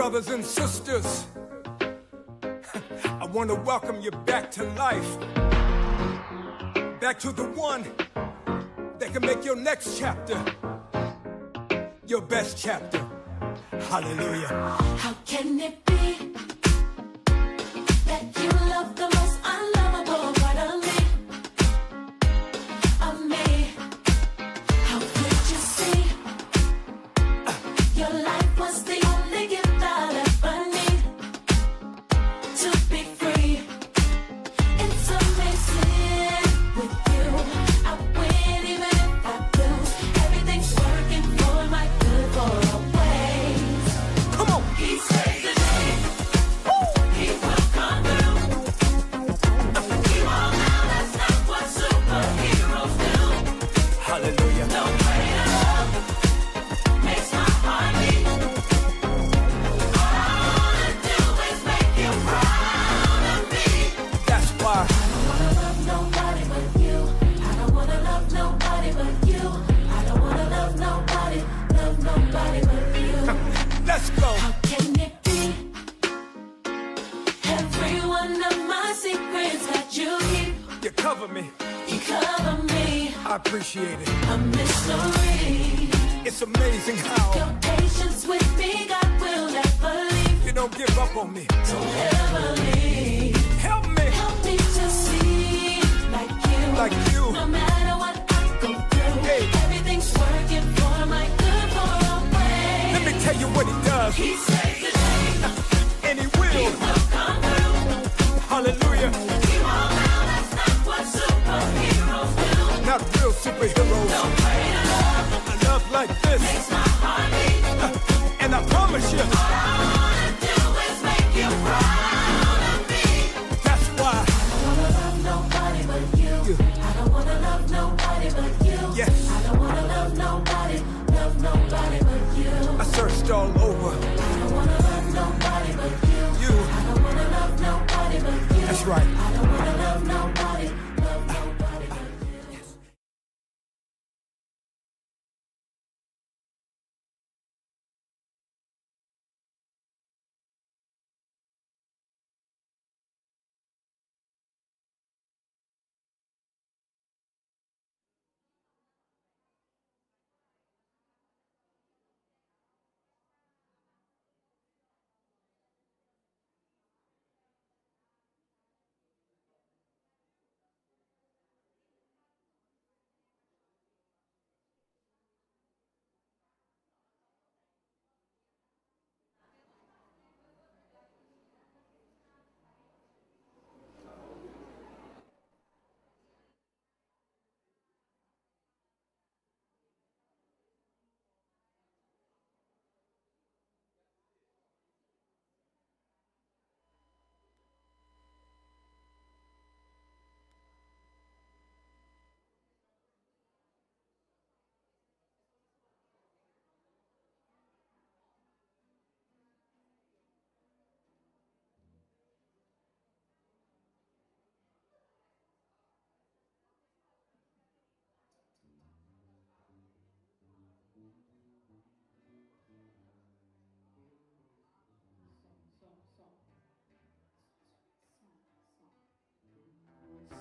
brothers and sisters, I want to welcome you back to life. Back to the one that can make your next chapter your best chapter. Hallelujah. How can it be that you love the most unlovable part of me? Of me? How could you see your life was the only gift I'll ever need to be free? It's amazing with you. I win even if I lose. Everything's working for my good for always. Come on. He saves the day. He will come through. He won't now, that's not what superheroes do. Hallelujah. No greater love makes my heart beat. All I wanna do is make you proud of me. That's why I don't wanna love nobody but you. I don't wanna love nobody but you. I don't wanna love nobody but you. let's go. How can it be? Every one of my secrets that you keep, You cover me. you cover me. I appreciate it. A mystery. It's amazing Your how patience with me, God will never leave. you don't give up on me. Don't ever leave. Help me Help me to see like you. like you. No matter what I go through, Hey. everything's working for my good for always. Let me tell you what he does. He saves the day. And he will. Will come through. Hallelujah. He won't now, that's not what superheroes do. Not real superheroes. No greater love A love like this. makes my heart beat. And I promise you, All I wanna do is make you proud of me. that's why. I don't wanna love nobody but you. I don't wanna love nobody but you. Yes. I don't wanna love nobody but you. I searched all over. I don't wanna love nobody but you. You. I don't wanna love nobody but you. That's right. I don't wanna love nobody but you.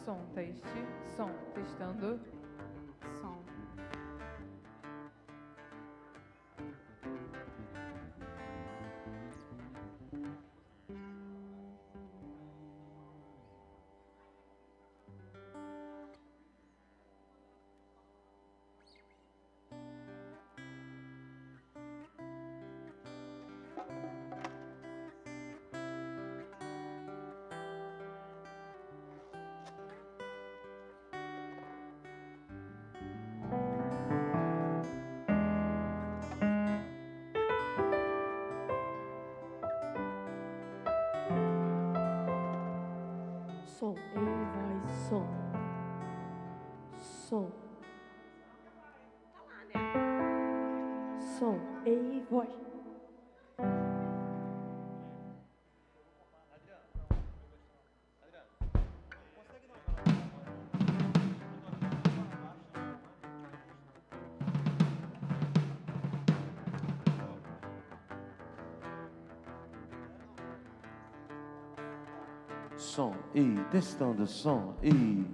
Som, teste, som, testando, som. Som, ei voz, som. Som. Som, ei voz. som, e, testando som, e.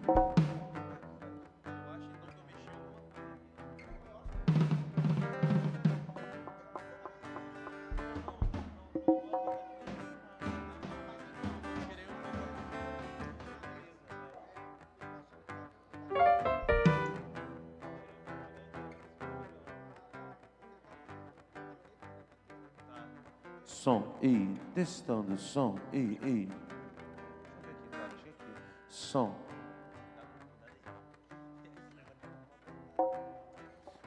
Som, e, testando som, e. Som.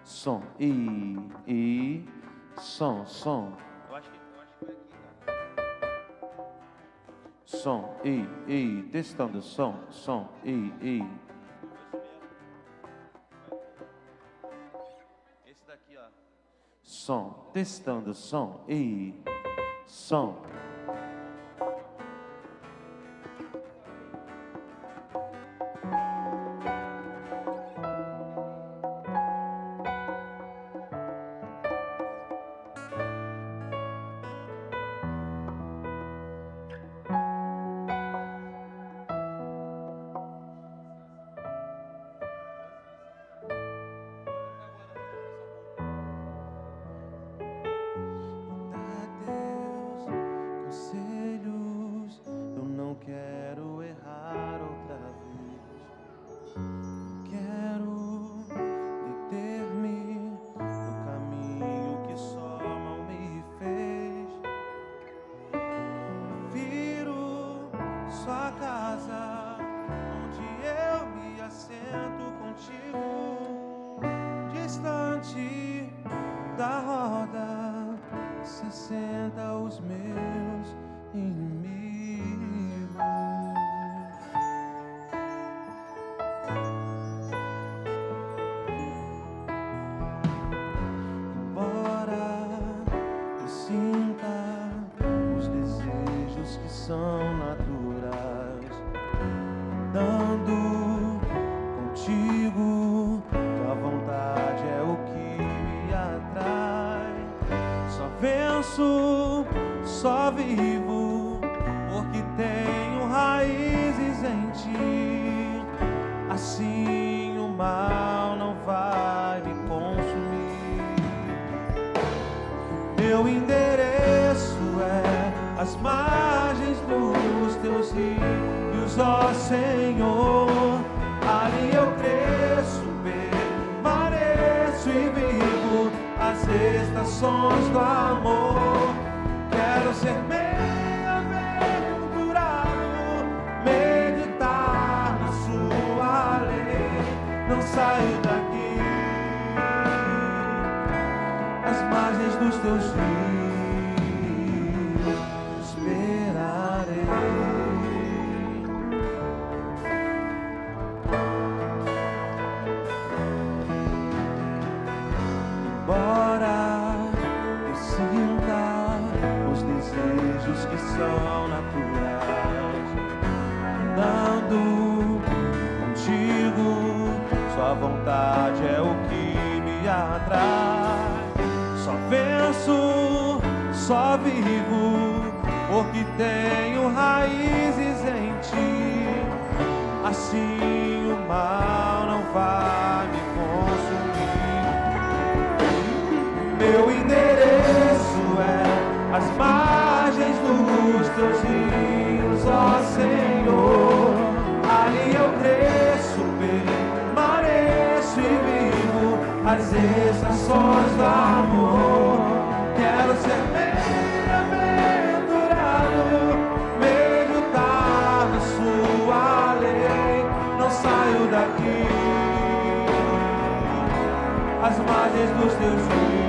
Som, e, som. Eu acho que foi aqui, cara. Som, e, testando som, e. Esse daqui, ó. Som, testando som, e. Som. Conselhos, eu não quero errar outra vez. Quero deter-me no caminho que só mal me fez. Prefiro sua casa, onde eu me assento contigo, distante da roda, se senta os meus inimigos. Embora eu sinta os desejos que são naturais, dando contigo, tua vontade é o que me atrai. Só venço, só vivo, porque tenho raízes em ti. Assim o mal não vai me consumir. Meu endereço é as margens dos teus rios, ó Senhor. Ali eu cresço, permaneço e vivo as estações do amor. Quero ser bem-aventurado, meditar na sua lei. Não saio daqui, às margens dos teus rios esperarei. Embora eu sinta os desejos que são naturais, andando contigo, sua vontade é o que me atrai. Só venço, só vivo, porque tenho raízes em ti. Assim o mal não vai me consumir. Meu endereço é as margens dos teus rios, ó Senhor. Ali eu cresço, permaneço e vivo as estações do amor. Quero ser bem-aventurado, meditar na sua lei. Não saio daqui, às margens dos teus rios.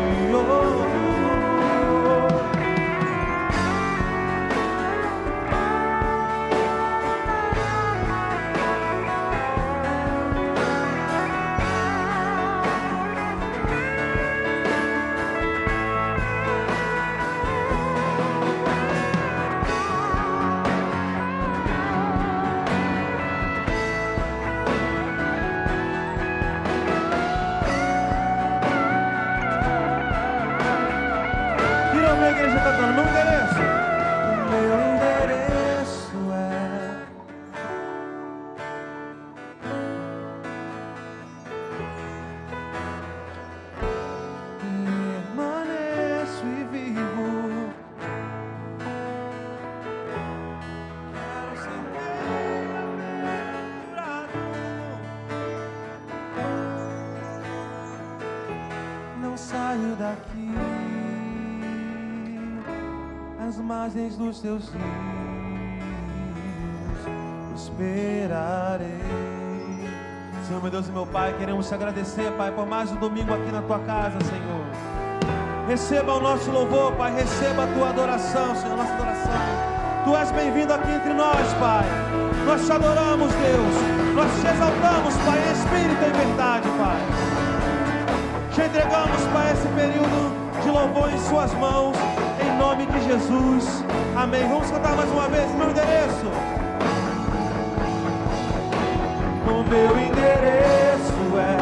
A igreja cantando, meu endereço. O meu endereço é daqui, às margens dos teus rios, esperarei. Senhor, meu Deus e meu Pai, queremos te agradecer, Pai, por mais um domingo aqui na tua casa, Senhor. Receba o nosso louvor, Pai, receba a tua adoração, Senhor, a nossa adoração. Tu és bem-vindo aqui entre nós, Pai. Nós te adoramos, Deus. Nós te exaltamos, Pai, em espírito e em verdade, Pai. Te entregamos, Pai, esse período de louvor em suas mãos, em nome de Jesus. Amém. Vamos cantar mais uma vez, meu endereço. O meu endereço é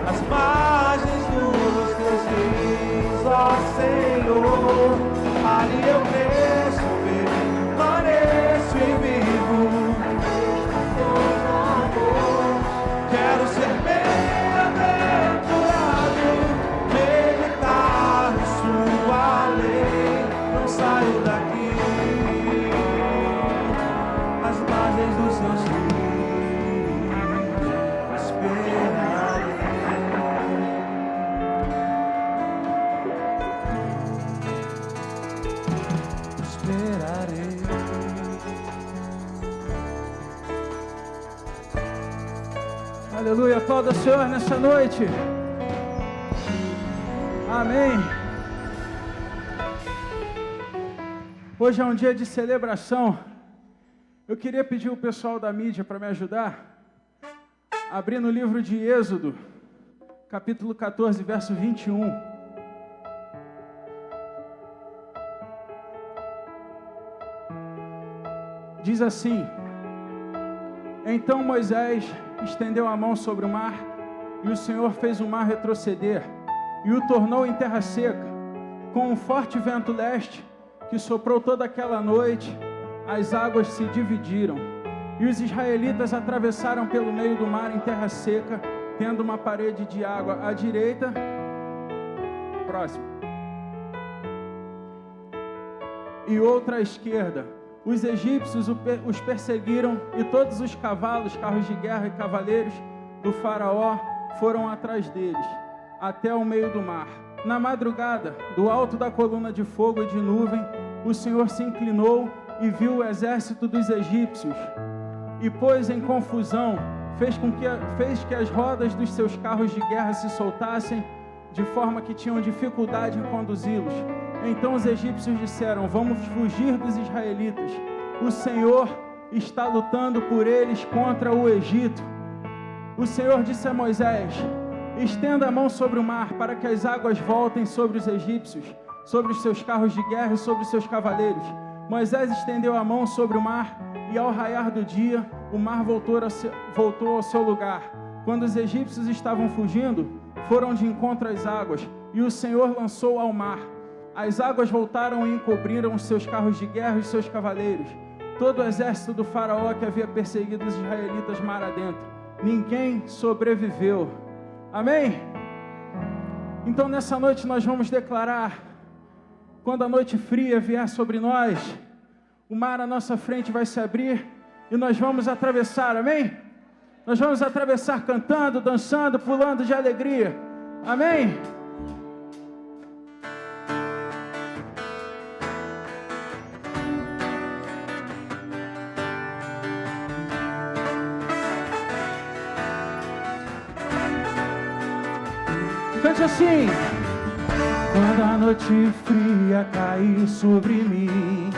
as margens dos teus rios, ó Senhor. Ali eu cresço, permaneço e vivo. Quero ser bem-aventurado, meditar em sua lei. Não saio daqui, as margens dos seus rios. Aleluia, aplauda o Senhor nessa noite. Amém. Hoje é um dia de celebração. Eu queria pedir o pessoal da mídia para me ajudar, abrindo o livro de Êxodo, capítulo 14, verso 21. Diz assim: Então Moisés estendeu a mão sobre o mar, e o Senhor fez o mar retroceder, e o tornou em terra seca, com um forte vento leste, que soprou toda aquela noite. As águas se dividiram, e os israelitas atravessaram pelo meio do mar em terra seca, tendo uma parede de água à direita. Próximo. E outra à esquerda. Os egípcios os perseguiram, e todos os cavalos, carros de guerra e cavaleiros do faraó foram atrás deles, até o meio do mar. Na madrugada, do alto da coluna de fogo e de nuvem, o Senhor se inclinou e viu o exército dos egípcios, e pôs em confusão, fez que as rodas dos seus carros de guerra se soltassem, de forma que tinham dificuldade em conduzi-los. Então os egípcios disseram: Vamos fugir dos israelitas. O Senhor está lutando por eles contra o Egito. O Senhor disse a Moisés: Estenda a mão sobre o mar, para que as águas voltem sobre os egípcios, sobre os seus carros de guerra e sobre os seus cavaleiros. Moisés estendeu a mão sobre o mar, e ao raiar do dia, o mar voltou ao seu lugar. Quando os egípcios estavam fugindo, foram de encontro às águas, e o Senhor lançou ao mar. As águas voltaram e encobriram os seus carros de guerra e os seus cavaleiros, todo o exército do faraó que havia perseguido os israelitas mar adentro. Ninguém sobreviveu. Amém? Então nessa noite nós vamos declarar, quando a noite fria vier sobre nós, o mar à nossa frente vai se abrir e nós vamos atravessar, amém? Nós vamos atravessar cantando, dançando, pulando de alegria, amém? Cante assim: quando a noite fria cair sobre mim,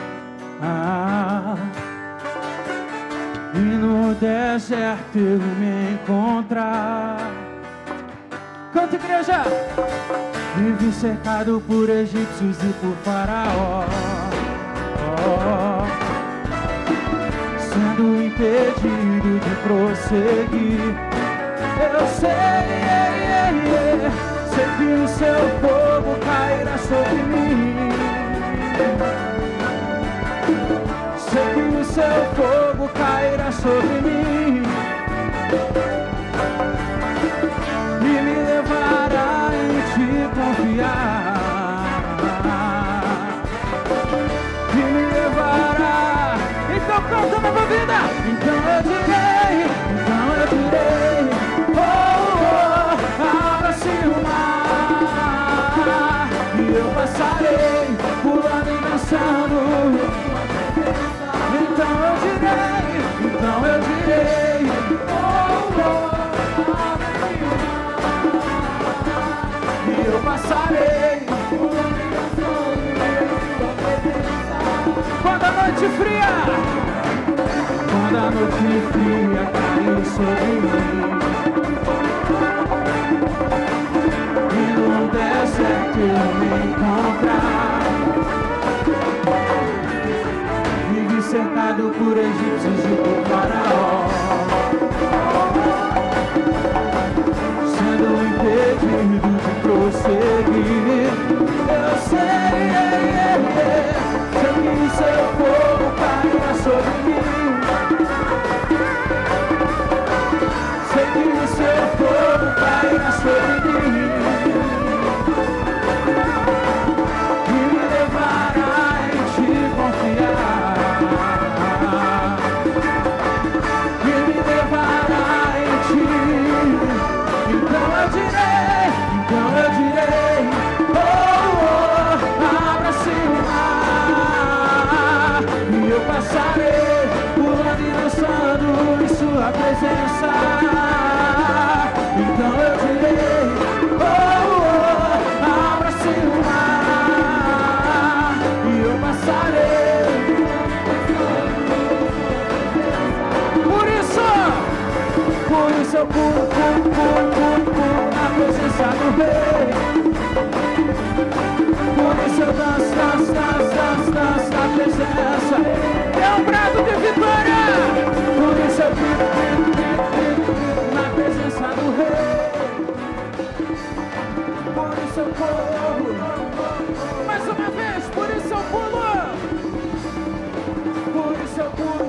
e no deserto eu me encontrar. Canta, igreja! Vivi cercado por egípcios e por faraó, sendo impedido de prosseguir. Eu sei que o seu fogo cairá sobre mim. Sei que o seu fogo cairá sobre mim e me levará em te confiar, e me levará. Então canta na tua vida. Então eu direi, abra-se o mar, E eu passarei pulando e dançando. Então eu direi, oh, oh. E eu passarei pulando e dançando. Quando a noite fria caiu sobre mim, e no deserto eu me encontrar, vivi cercado por egípcios e por faraó, sendo impedido de prosseguir. Eu sei que o seu fogo cairá sobre mim. Sei que o seu fogo cairá sobre mim e me levará em te confiar, e me levará em ti. Então eu direi, oh, oh, abra-se o mar, e eu passarei pulando e dançando em sua presença. Então eu direi, oh, oh, abra-se o mar, e eu passarei. Por isso eu pulo na presença do Rei. Por isso eu danço na presença. É um brado de vitória. Por isso eu grito na presença do Rei. Por isso eu pulo. Mais uma vez, por isso eu pulo. Por isso eu pulo.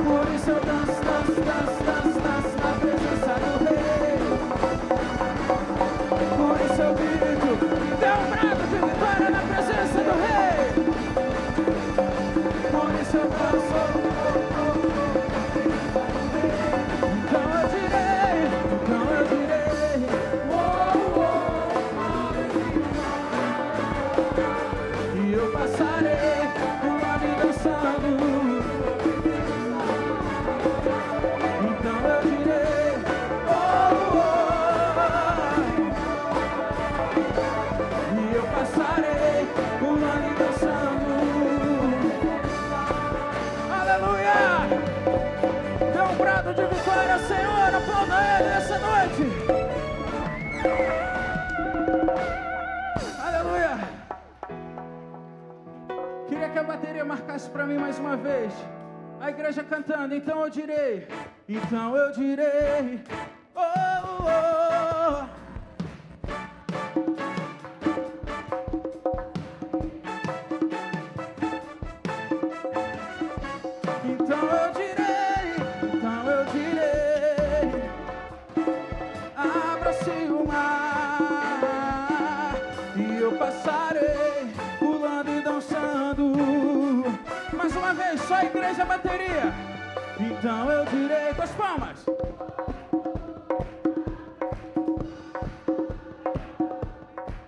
Por isso eu danço na presença do Rei. Por isso eu grito, dê um brado de vitória na presença do Rei. Por isso eu danço. Então eu direi, oh, oh. E eu passarei pulando e dançando. De vitória, Senhor, aplauda Ele nessa noite. Aleluia. Queria que a bateria marcasse para mim mais uma vez. A igreja cantando, então eu direi, oh, oh. Então eu direi, abra-se o mar, e eu passarei pulando e dançando. Mais uma vez, só a igreja, bateria. Então eu direi, com as palmas.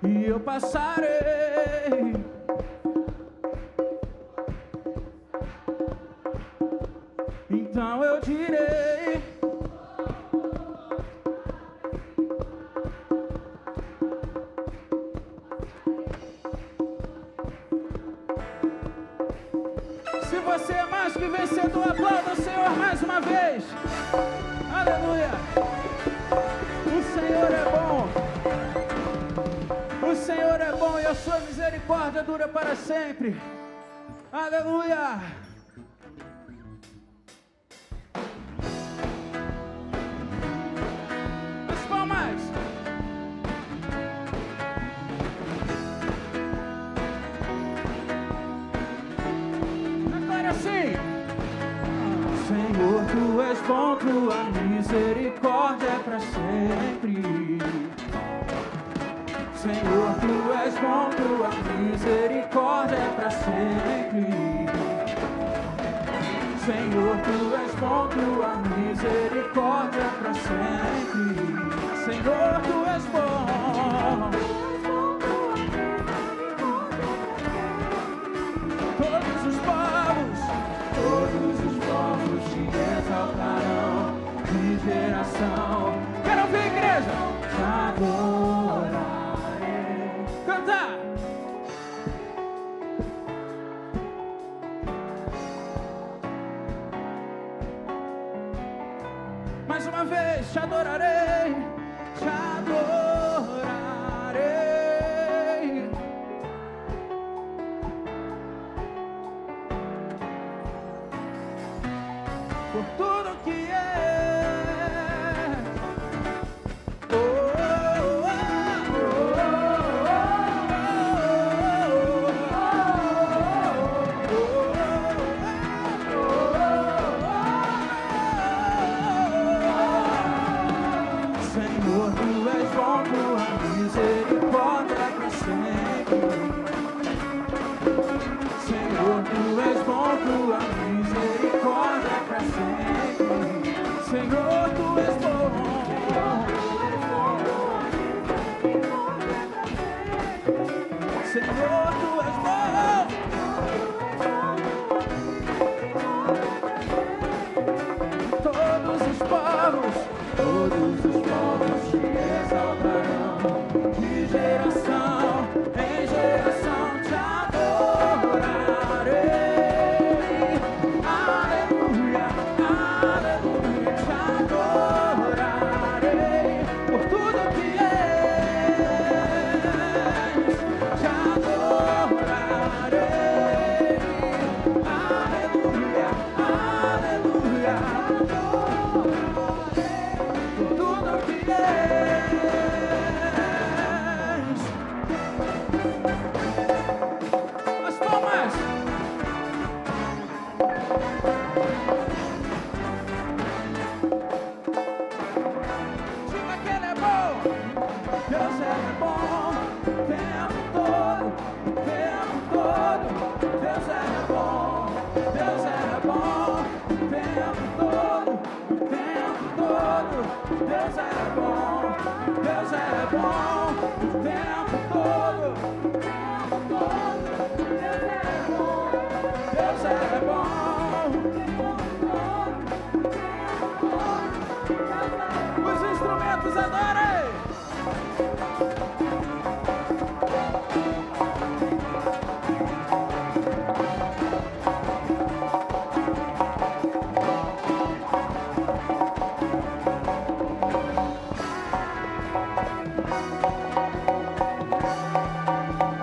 E eu passarei. Então eu direi, se você é mais que vencedor, aplauda o Senhor mais uma vez. Aleluia. O Senhor é bom. O Senhor é bom e a sua misericórdia dura para sempre. Aleluia. Senhor, Tu és bom, Tua misericórdia é para sempre. Senhor, Tu és bom, Tua misericórdia é para sempre. Senhor, Tu és bom, Tua misericórdia é para sempre. adorarei. Canta! Mais uma vez, te adorarei, te adorarei. Por tudo que é. Oh, oh, Senhor, tu és bom, tua misericórdia pra sempre. Senhor, tu és bom, tua misericórdia pra sempre. Senhor, tu és bom. Senhor, tu és bom. Todos os povos te exaltarão, de geração em geração te adorarei. Aleluia, aleluia, te adorarei por tudo que és, te adorarei. Aleluia, aleluia, por tudo que és. As palmas. Diga que Ele é bom. Deus é bom o tempo todo, o tempo todo. Deus é bom, Deus é bom o tempo todo, o tempo todo. Deus é bom, Deus é bom o tempo todo, o tempo todo. Deus é bom, os instrumentos adorem.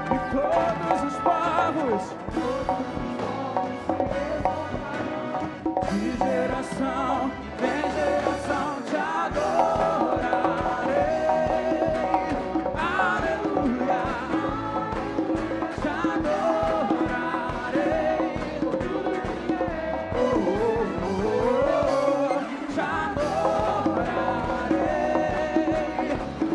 E todos os povos de geração em geração te adorarei. Aleluia, te adorarei. Oh, oh, oh, te adorarei.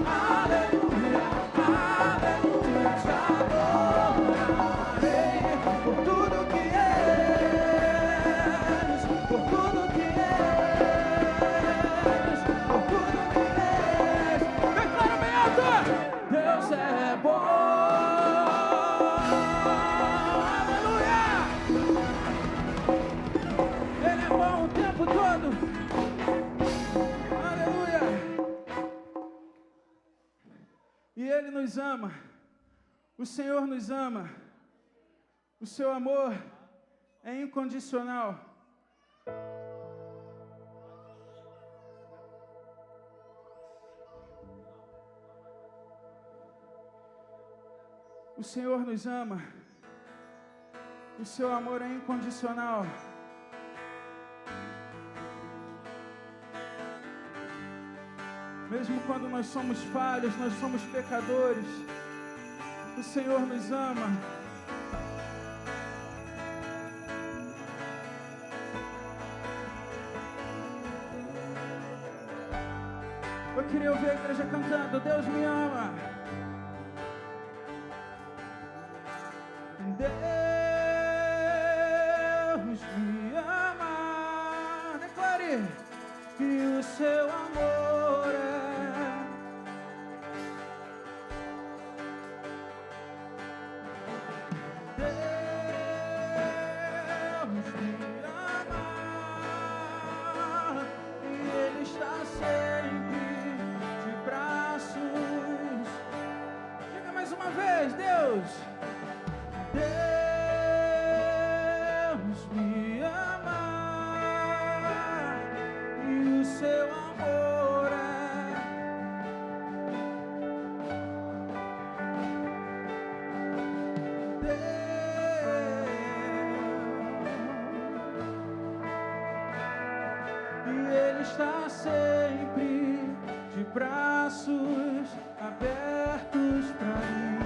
Aleluia, aleluia, te adorarei por tudo que és, por tudo que és, por tudo que és. Declara bem alto! Deus é bom. Aleluia! Ele é bom o tempo todo. Aleluia! E Ele nos ama. O Senhor nos ama. O seu amor é incondicional. O Senhor nos ama. O seu amor é incondicional. Mesmo quando nós somos falhos, nós somos pecadores, o Senhor nos ama. Eu queria ouvir a igreja cantando: Deus me ama. Deus me ama. Declare que o seu amor é. Deus me ama e Ele está sempre de braços Deus me ama e o seu amor e Ele está sempre de braços abertos para mim.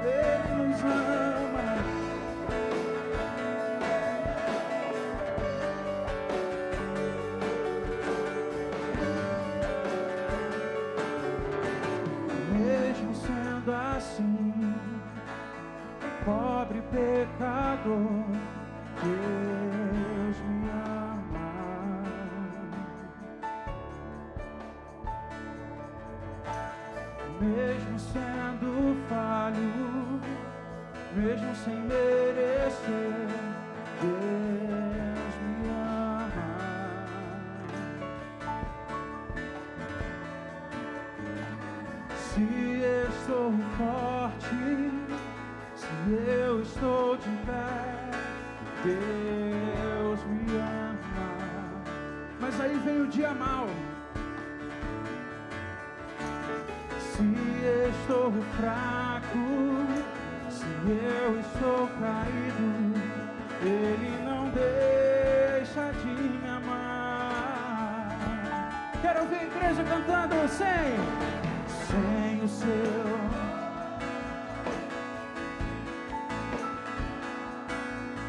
Ele nos ama. Mesmo sendo assim, pobre pecador, Deus me ama. Mesmo sendo falho, mesmo sem merecer, Deus me ama. Se eu estou forte, se eu estou de pé, Deus me ama. Mas aí vem o dia mau. Se eu estou fraco, se eu estou caído, Ele não deixa de me amar. Quero ouvir a igreja cantando sem o seu.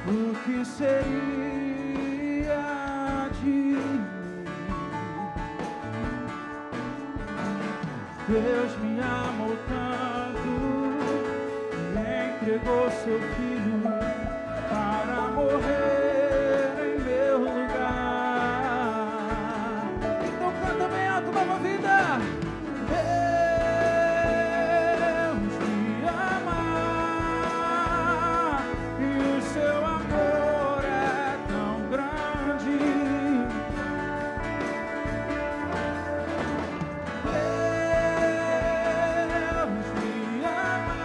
O que seria de mim? Deus me amou tanto e entregou seu filho para morrer em meu lugar. Então canta bem alto, nova vida. Deus me ama e o seu amor é tão grande. Deus me ama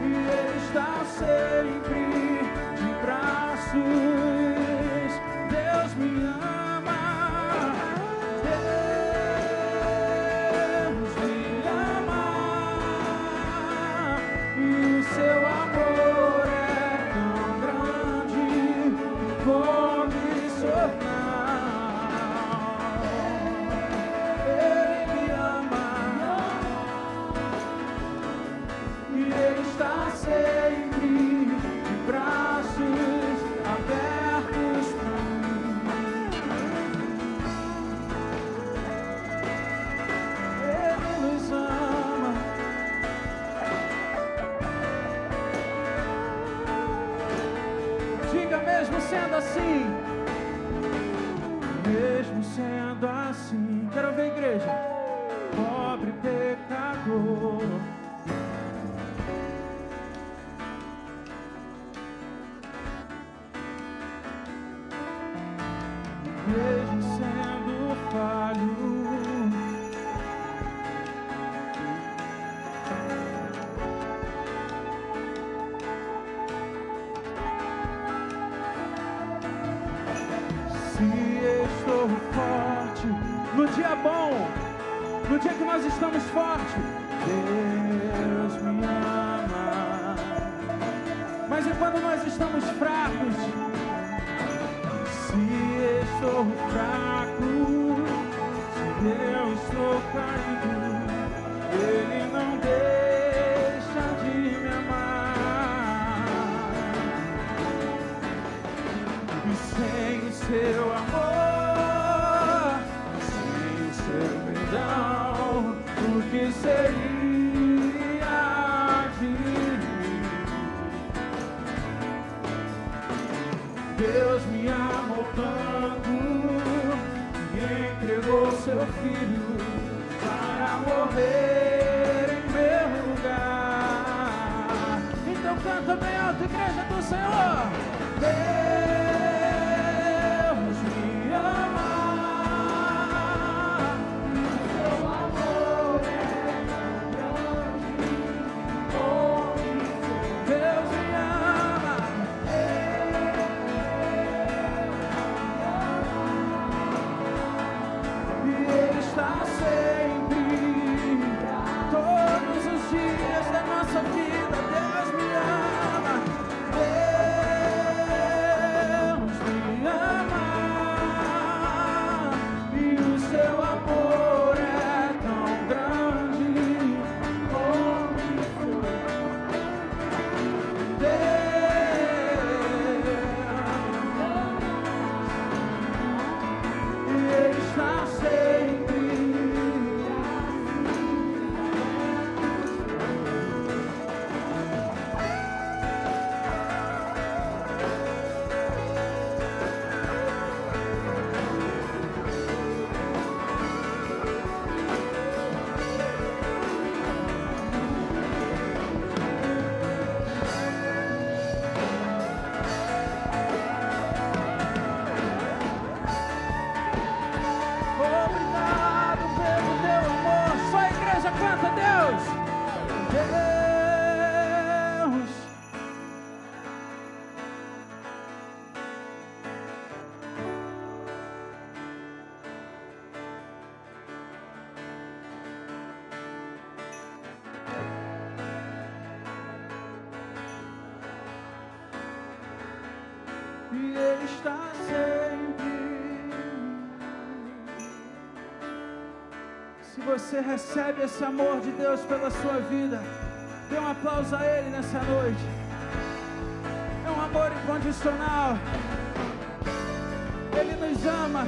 e Ele está sempre de braços. Deus me ama. Deus me ama e o seu amor é tão grande, incondicional. Ele me ama e Ele está sempre de braços abertos para mim. Ele nos ama. Diga mesmo sendo assim. Mesmo sendo assim. Quero ver a igreja. Pobre pecador. Mesmo sendo falho, se estou forte, no dia bom, no dia que nós estamos fortes, Deus me ama. Mas e quando nós estamos fracos? Se estou fraco, se eu estou caído, Ele não deixa de me amar. E sem o seu amor, sem o seu perdão, o que seria de mim? Deus me amou tanto e entregou seu filho para morrer em meu lugar. Então canta bem alto, igreja do Senhor. Deus me ama, seu amor é tão grande. Deus me ama, e Ele está sempre, todos os dias da nossa vida. Deus me ama, Deus me ama, e o seu amor é tão grande. E Ele está sempre. Obrigado pelo teu amor. Só a igreja canta, Deus. Deus. E Ele está sempre. Se você recebe esse amor de Deus pela sua vida, dê um aplauso a Ele nessa noite. É um amor incondicional. Ele nos ama,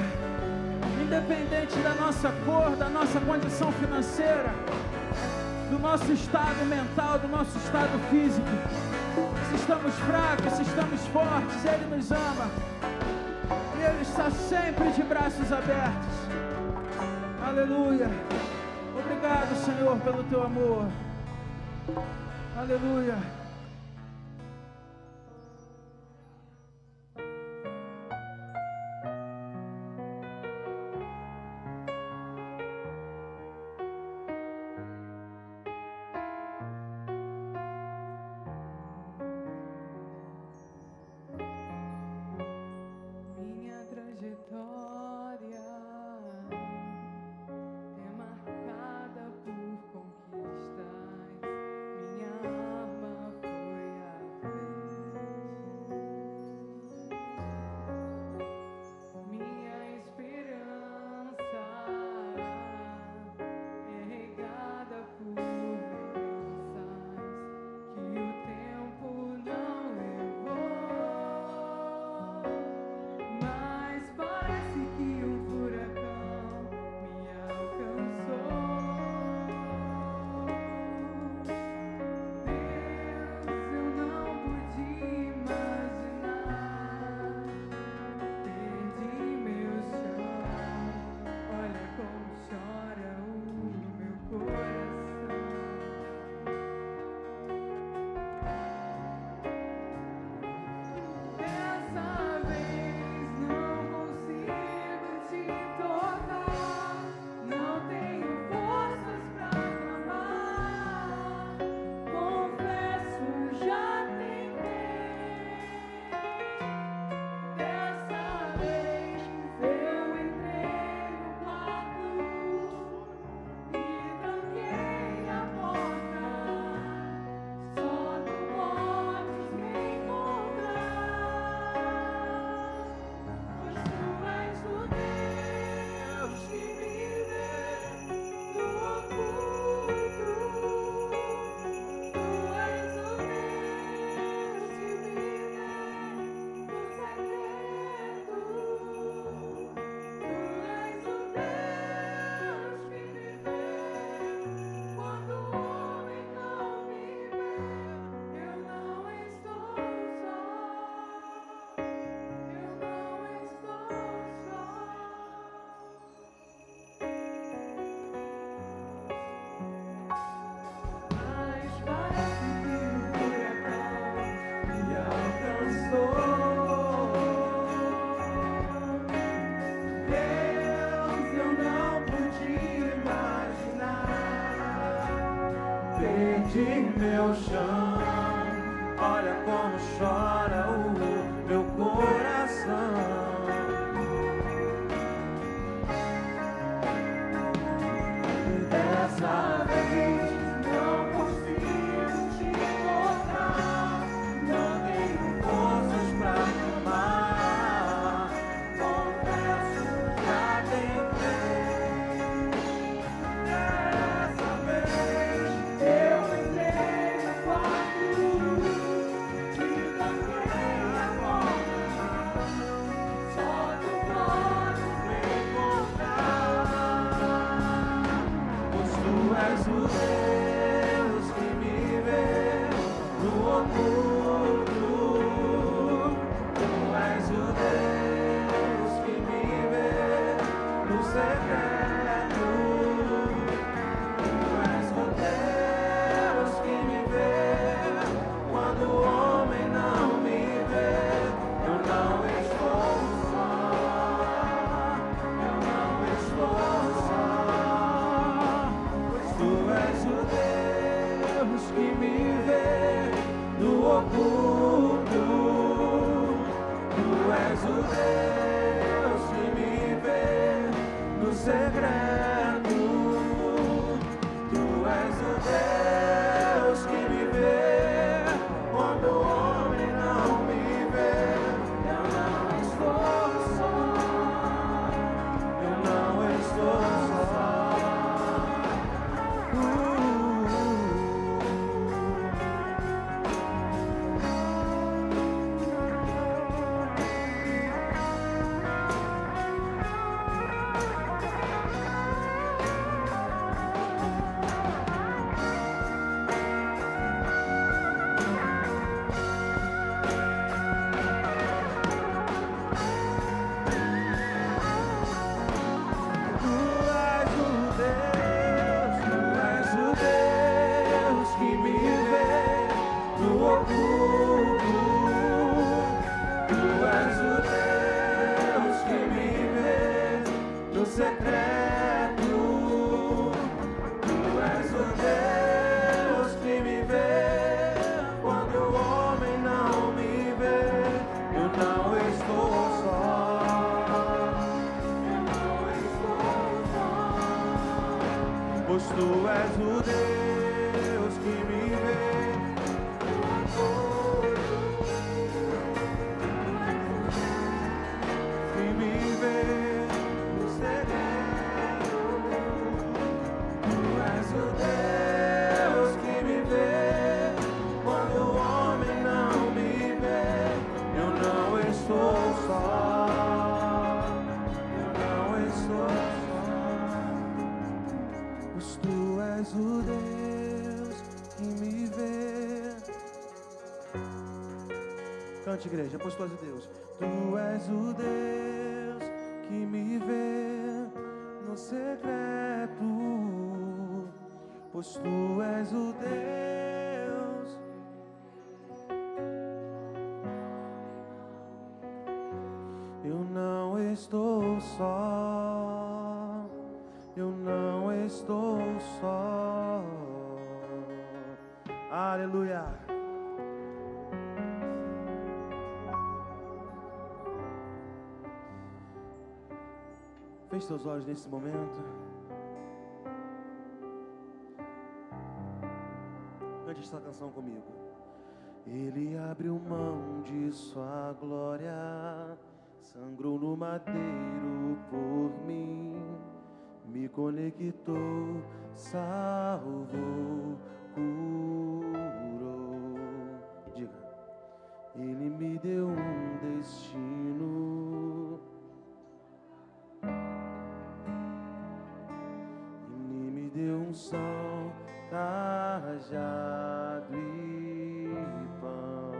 independente da nossa cor, da nossa condição financeira, do nosso estado mental, do nosso estado físico. Se estamos fracos, se estamos fortes, Ele nos ama. E Ele está sempre de braços abertos. Aleluia. Obrigado, Senhor, pelo teu amor. Aleluia. Minha trajetória é marcada por conquistas. Minha arma de meu chão. Olha como chora o meu coração. Dessa vez não consigo te encontrar, não tenho forças pra amar. Confesso, já tentei. Dessa vez eu entrei no quarto e tranquei a porta. Só tu podes me encontrar. Pois tu és o Deus que me vê no oculto. Tu és o Deus que me vê no secreto. Tu és o Deus que me vê quando o homem não me vê. Eu não estou só, eu não estou só. Pois tu és o Deus que me vê no oculto. Tu és o Deus que me vê no secreto. Tu és o Deus que me vê quando o homem não me vê. Eu não estou só, eu não estou só. Tu és o Deus que me vê no oculto. Tu és o Deus que me vê no secreto. Tu és o Deus que me vê quando o homem não me vê. Eu não estou só. Eu não estou só. Pois tu és o Deus que me vê. Que me vê no segredo. Tu és o Deus que me vê quando o homem não me vê. Eu não estou só. Eu não estou só. Pois tu és o Deus que me vê. Cante, igreja, pois tu és o Deus. Tu és o Deus que me vê no secreto. Pois tu és o Deus. Eu não estou só. Eu não estou só. Aleluia. Feche seus olhos nesse momento. Cante essa canção comigo. Ele abriu mão de sua glória, sangrou no madeiro por mim, me conectou, salvou, curou. Diga. Ele me deu um destino. Ele me deu um sol, cajado e pão.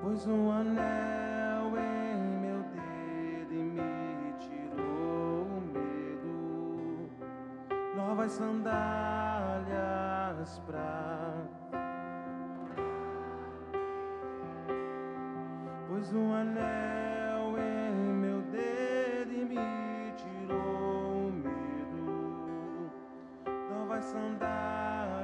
Pôs um anel em meu dedo e me tirou o medo. Novas sandálias pra. Pôs um anel em meu dedo e me tirou o medo. Novas sandálias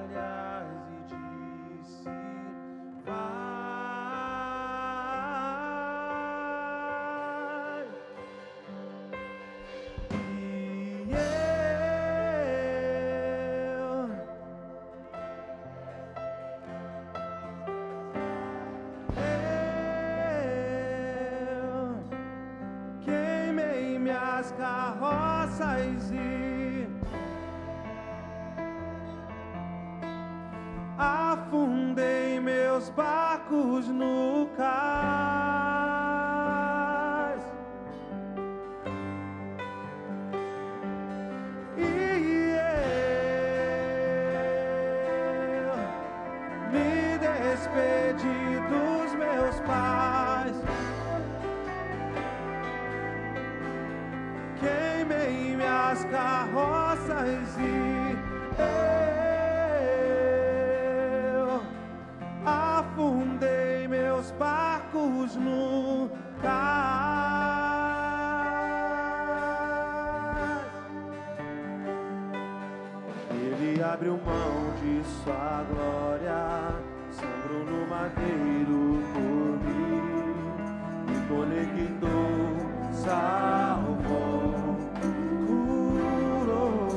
minhas carroças e afundei meus barcos no cais. E eu me despedi dos meus pais. Queimei minhas carroças e eu afundei meus barcos no cais. Ele abriu mão de sua glória, sangrou no madeiro por mim, me conectou, salvou, curou.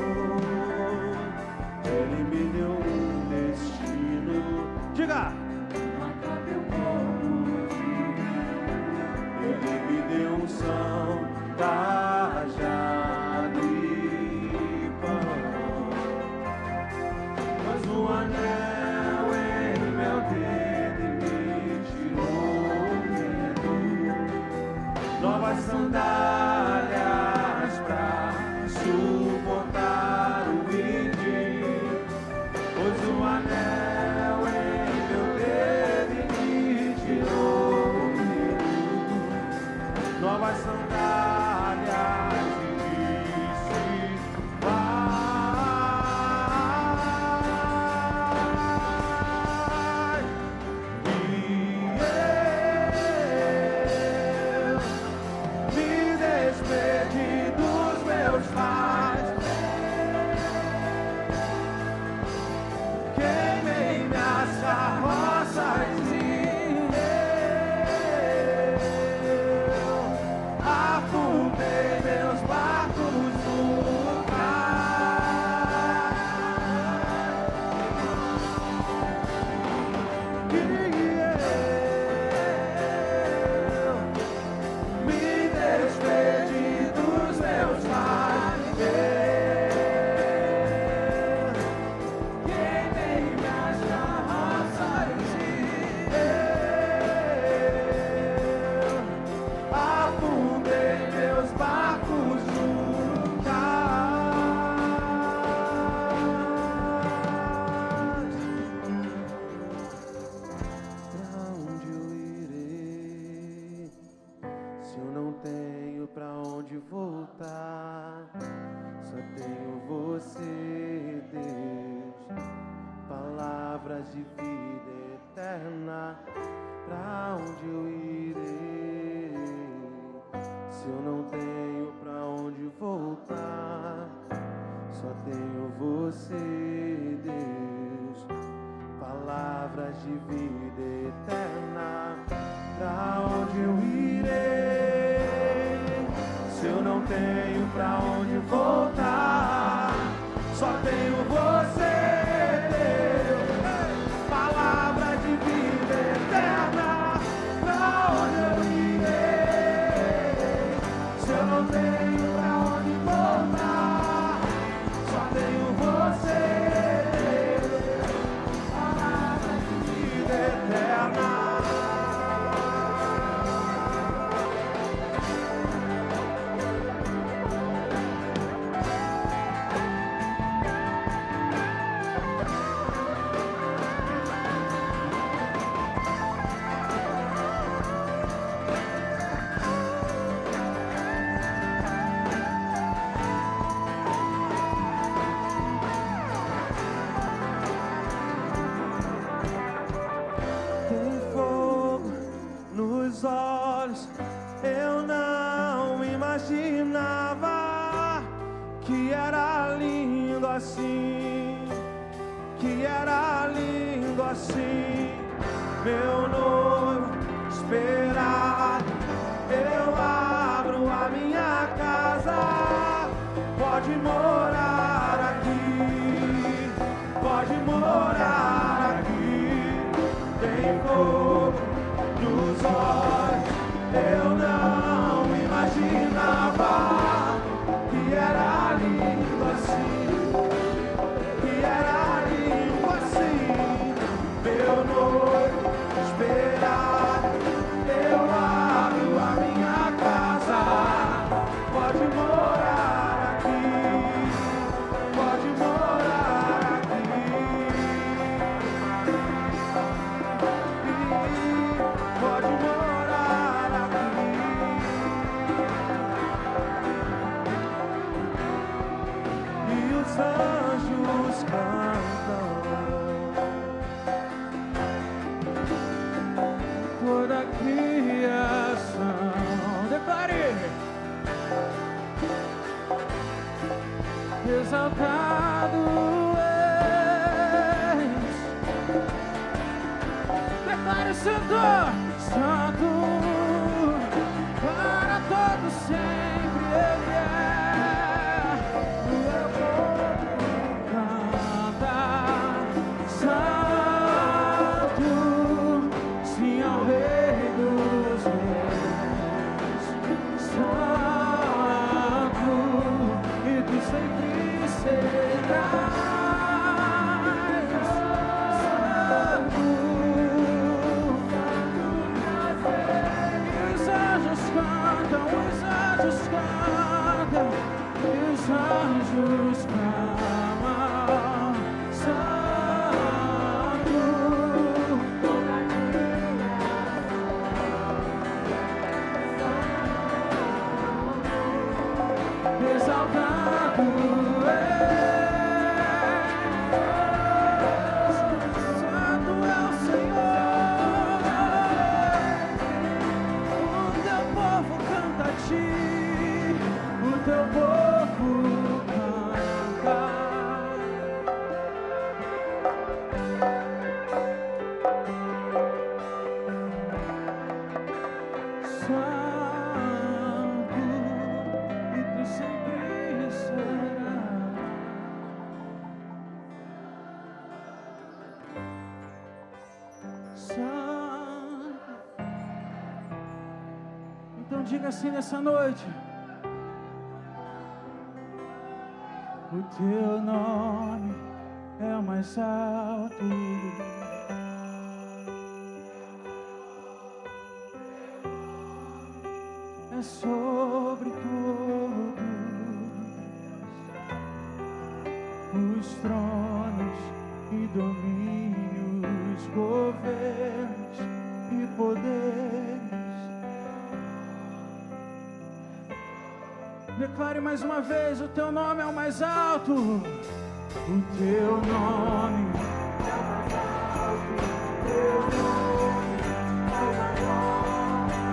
Ele me deu um destino. Diga! Ele me deu unção, cajado e pão, mas um anel em meu dedo e me tirou o medo. Novas sandálias pra suportar o índio, pois um anel em meu dedo e me tirou o medo. Novas sandálias e disse, vai. E eu me despedi dos meus pais, queimei minhas carroças e eu afundei meus barcos no cais. E eu me despedi dos meus pais, queimei minhas carroças e eu afundei meus barcos no cais. Pra onde eu irei, se eu não tenho pra onde voltar? Só tenho você, Deus, palavras de vida eterna. Pra onde eu irei, se eu não tenho pra onde voltar? Só tenho você, Deus, palavras de vida eterna. Pra onde eu irei, se eu não tenho pra onde voltar? Só tenho você, Deus, palavra de vida eterna. Pra onde eu irei, se eu não tenho pra onde voltar? Só tenho você, Deus, palavra de vida eterna. Tem fogo nos olhos, eu não imaginava que era lindo assim, que era lindo assim. Meu noivo esperado, eu abro a minha casa, pode morar aqui, pode morar aqui. Tem fogo nos olhos, eu não imaginava exaltado és. Declare Santo, Santo, para todo sempre Ele é. O meu povo canta, Santo, sim ao Rei dos Reis. Santo, e tu sempre serás. Santo, e os anjos cantam, os anjos cantam, e os anjos clamam. Santo, exaltado és. Santo é o Senhor. O teu povo canta a ti, o teu povo canta. Santo, e tu sempre serás. Santo. Então diga assim nessa noite: o teu nome é o mais alto. É sobre todos os tronos e domínios, governos e poderes. Declare mais uma vez: o teu nome é o mais alto. O teu nome é o mais alto.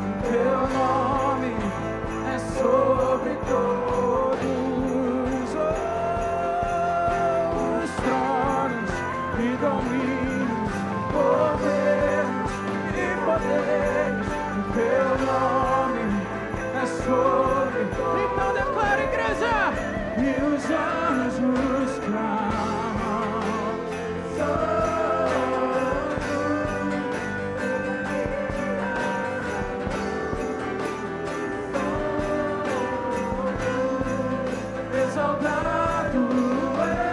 O teu nome é sobre todos os tronos e domínios, governos e poderes. O teu nome é sobre. Então declara, igreja, e os anjos clamam. Exaltado és.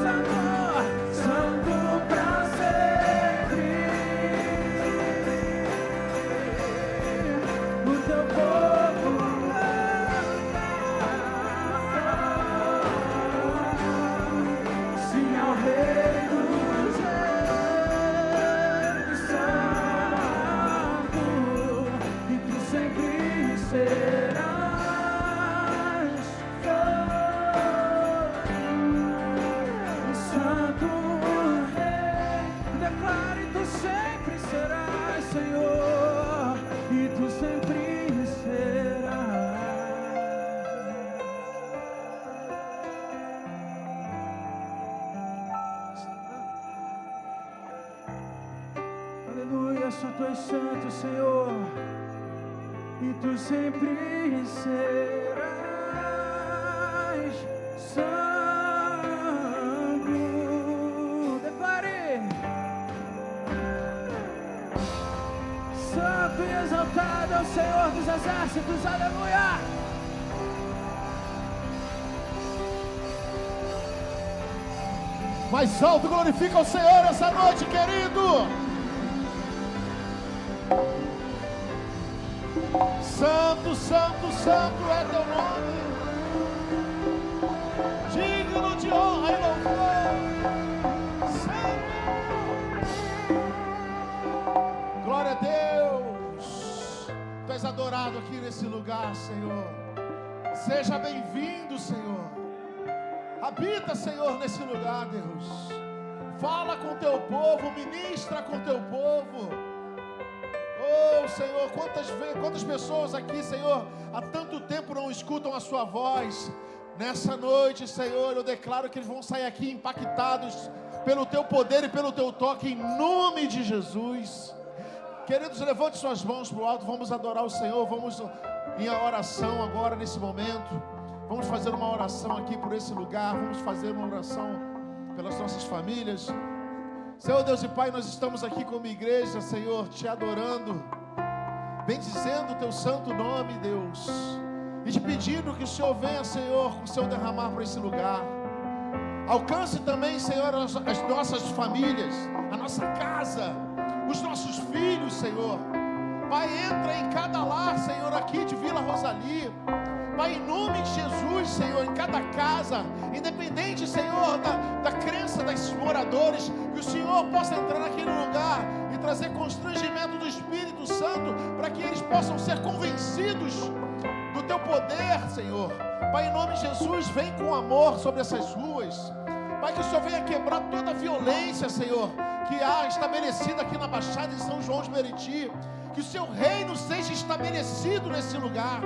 Santo, Santo pra sempre. O teu povo sim ao Rei dos Reis. Santo, e tu sempre serás. Santo, declare, tu sempre serás, Senhor, e tu sempre serás. Aleluia, só tu és santo, Senhor, e tu sempre serás santo. Declare: santo e exaltado é o Senhor dos exércitos, aleluia. Mais alto, glorifica o Senhor essa noite, querido. Santo, santo, santo é teu nome, digno de honra e louvor. Santo. Glória a Deus. Tu és adorado aqui nesse lugar, Senhor. Seja bem-vindo, Senhor. Habita, Senhor, nesse lugar, Deus. Fala com teu povo, ministra com teu povo. Oh, Senhor, quantas pessoas aqui, Senhor, há tanto tempo não escutam a sua voz. Nessa noite, Senhor, eu declaro que eles vão sair aqui impactados pelo Teu poder e pelo Teu toque, em nome de Jesus. Queridos, levante suas mãos para o alto, vamos adorar o Senhor, vamos em oração agora, nesse momento. Vamos fazer uma oração aqui por esse lugar, vamos fazer uma oração pelas nossas famílias. Senhor Deus e Pai, nós estamos aqui como igreja, Senhor, Te adorando, bendizendo o Teu santo nome, Deus, e te pedindo que o Senhor venha, Senhor, com o Seu derramar para esse lugar. Alcance também, Senhor, as nossas famílias, a nossa casa, os nossos filhos, Senhor. Pai, entra em cada lar, Senhor, aqui de Vila Rosalie. Pai, em nome de Jesus, Senhor, em cada casa, independente, Senhor, da crença desses moradores, que o Senhor possa entrar naquele lugar e trazer constrangimento do Espírito Santo, para que eles possam ser convencidos do Teu poder, Senhor. Pai, em nome de Jesus, vem com amor sobre essas ruas. Pai, que o Senhor venha quebrar toda a violência, Senhor, que há estabelecida aqui na Baixada, em São João de Meriti. Que o Seu reino seja estabelecido nesse lugar.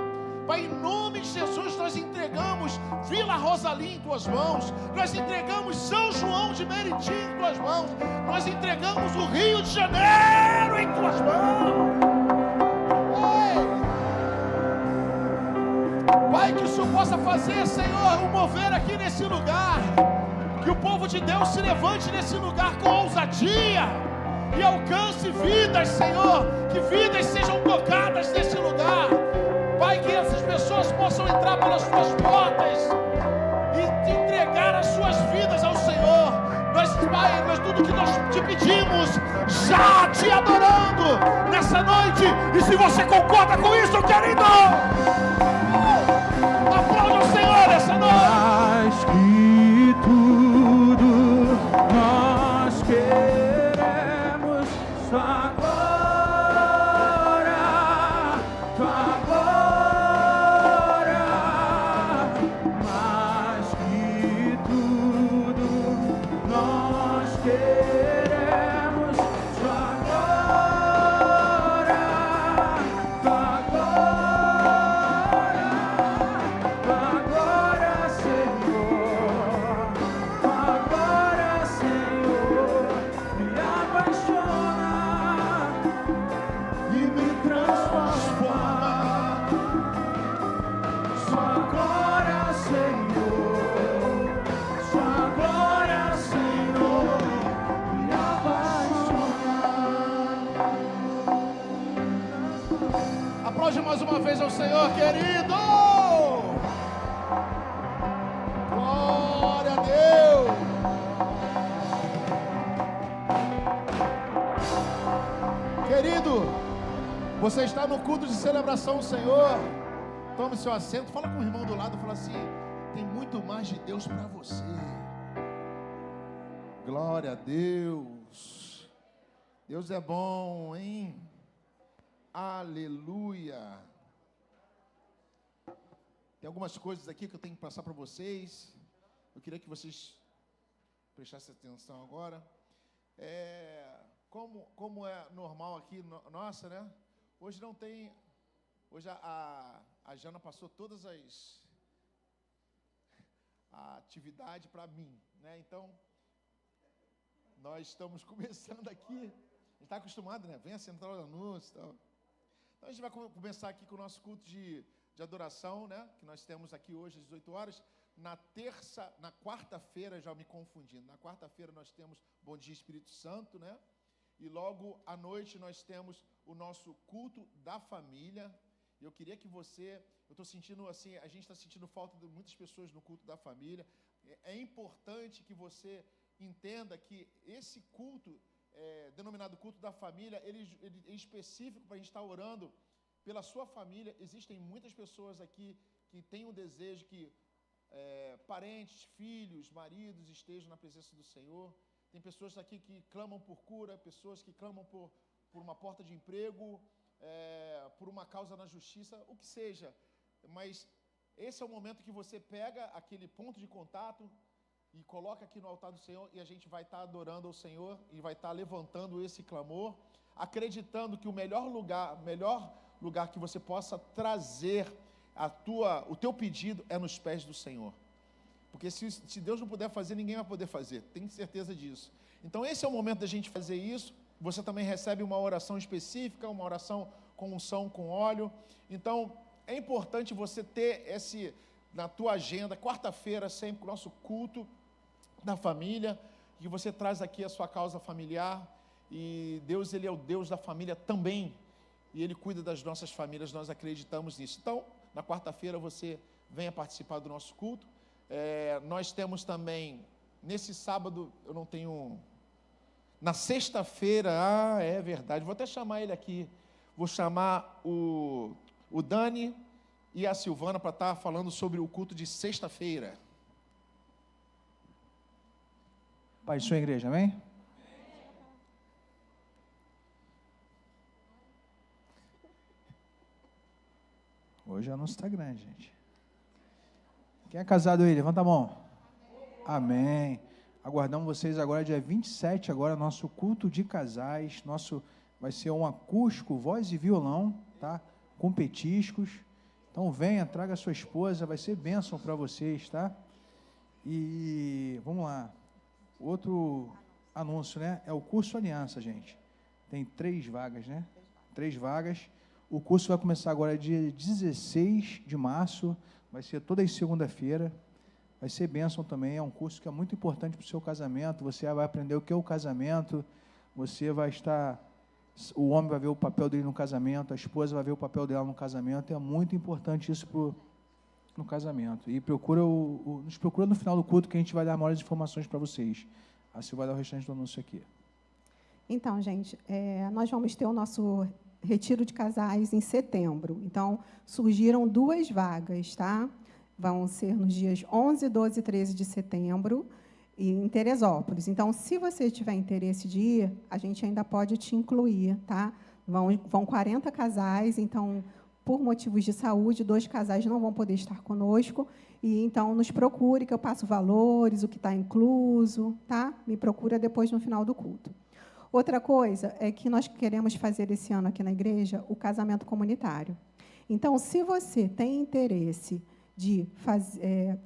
Pai, em nome de Jesus, nós entregamos Vila Rosalie em Tuas mãos. Nós entregamos São João de Meriti em Tuas mãos. Nós entregamos o Rio de Janeiro em Tuas mãos. Pai, que o Senhor possa fazer, Senhor, um mover aqui nesse lugar. Que o povo de Deus se levante nesse lugar com ousadia e alcance vidas, Senhor. Que vidas sejam tocadas nesse lugar. Pai, que essas pessoas possam entrar pelas Tuas portas e entregar as suas vidas ao Senhor. Pai, nós tudo que nós Te pedimos, já Te adorando nessa noite. E se você concorda com isso, querido, aplauda o Senhor essa noite. Mais que tudo, nós queremos Sua glória, Tua glória. Mais que tudo, nós queremos Sua glória, Tua glória. Tua glória, Senhor, Tua glória, Senhor, me apaixona e me transforma. Sua glória, Senhor, Sua glória, Senhor, me apaixona. Aplaude mais uma vez ao Senhor, querido. Glória a Deus. Querido, você está no culto de celebração, Senhor. Tome seu assento, fala com o irmão do lado, fala assim: tem muito mais de Deus para você. Glória a Deus. Deus é bom, hein? Aleluia. Tem algumas coisas aqui que eu tenho que passar para vocês. Eu queria que vocês prestassem atenção agora. Como é normal aqui, nossa, né? Hoje não tem. Hoje a Jana passou todas a atividade para mim, né? Então, nós estamos começando aqui. A gente está acostumado, né? Vem a central da anúncio e tal. Então, a gente vai começar aqui com o nosso culto de adoração, né? Que nós temos aqui hoje às 18 horas. Na quarta-feira, já me confundindo. Na quarta-feira nós temos Bom Dia Espírito Santo, né? E logo à noite nós temos o nosso culto da família. Eu queria que você... Eu estou sentindo assim, a gente está sentindo falta de muitas pessoas no culto da família. É importante que você entenda que esse culto, denominado culto da família, ele é específico para a gente estar orando pela sua família. Existem muitas pessoas aqui que têm um desejo que parentes, filhos, maridos estejam na presença do Senhor. Tem pessoas aqui que clamam por cura, pessoas que clamam por uma porta de emprego, por uma causa na justiça, o que seja. Mas esse é o momento que você pega aquele ponto de contato e coloca aqui no altar do Senhor, e a gente vai estar adorando ao Senhor e vai estar levantando esse clamor. acreditando que o melhor lugar que você possa trazer o teu pedido é nos pés do Senhor. Porque se Deus não puder fazer, ninguém vai poder fazer. Tenho certeza disso. Então esse é o momento da gente fazer isso. Você também recebe uma oração específica, uma oração com unção, com óleo. Então é importante você ter na tua agenda, quarta-feira, sempre o nosso culto da família, que você traz aqui a sua causa familiar. E Deus, Ele é o Deus da família também. E Ele cuida das nossas famílias, nós acreditamos nisso. Então, na quarta-feira você venha participar do nosso culto. Nós temos também, nesse sábado, eu não tenho... Na sexta-feira, é verdade, vou até chamar ele aqui. Vou chamar o Dani e a Silvana para estar falando sobre o culto de sexta-feira. Pai de sua igreja, amém? Hoje o anúncio está grande, gente. Quem é casado aí? Levanta a mão. Amém. Aguardamos vocês agora, dia 27, agora, nosso culto de casais. Vai ser um acústico, voz e violão, tá? Com petiscos. Então venha, traga a sua esposa, vai ser bênção para vocês, tá? E vamos lá. Outro anúncio, né? É o curso Aliança, gente. Tem 3 vagas, né? 3 vagas. O curso vai começar agora dia 16 de março. Vai ser toda segunda-feira. Vai ser bênção também. É um curso que é muito importante para o seu casamento. Você vai aprender o que é o casamento. Você vai estar... O homem vai ver o papel dele no casamento. A esposa vai ver o papel dela no casamento. É muito importante isso no casamento. E nos procura no final do culto, que a gente vai dar maiores informações para vocês. A Silvia vai dar o restante do anúncio aqui. Então, gente, nós vamos ter o nosso retiro de casais em setembro. Então, surgiram 2 vagas, tá? Vão ser nos dias 11, 12 e 13 de setembro, em Teresópolis. Então, se você tiver interesse de ir, a gente ainda pode te incluir, tá? Vão 40 casais, então... Por motivos de saúde, 2 casais não vão poder estar conosco. E, então, nos procure, que eu passo valores, o que está incluso, tá? Me procura depois, no final do culto. Outra coisa é que nós queremos fazer esse ano aqui na igreja o casamento comunitário. Então, se você tem interesse de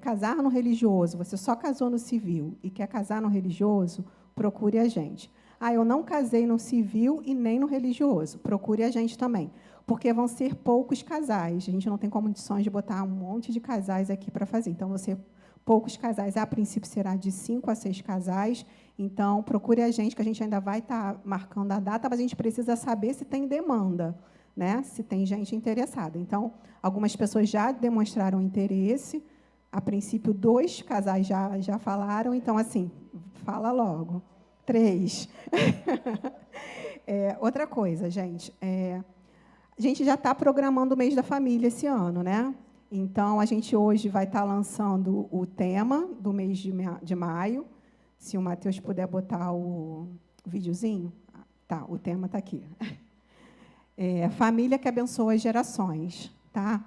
casar no religioso, você só casou no civil e quer casar no religioso, procure a gente. Eu não casei no civil e nem no religioso. Procure a gente também. Porque vão ser poucos casais. A gente não tem condições de botar um monte de casais aqui para fazer. Então, vão ser poucos casais. A princípio, será de 5 a 6 casais. Então, procure a gente, que a gente ainda vai estar marcando a data, mas a gente precisa saber se tem demanda, né? Se tem gente interessada. Então, algumas pessoas já demonstraram interesse. A princípio, 2 casais já falaram. Então, assim, fala logo. 3. Outra coisa, gente... A gente já está programando o mês da família esse ano, né? Então, a gente hoje vai estar lançando o tema do mês de maio. Se o Matheus puder botar o videozinho. Tá, o tema está aqui. Família que abençoa as gerações, tá?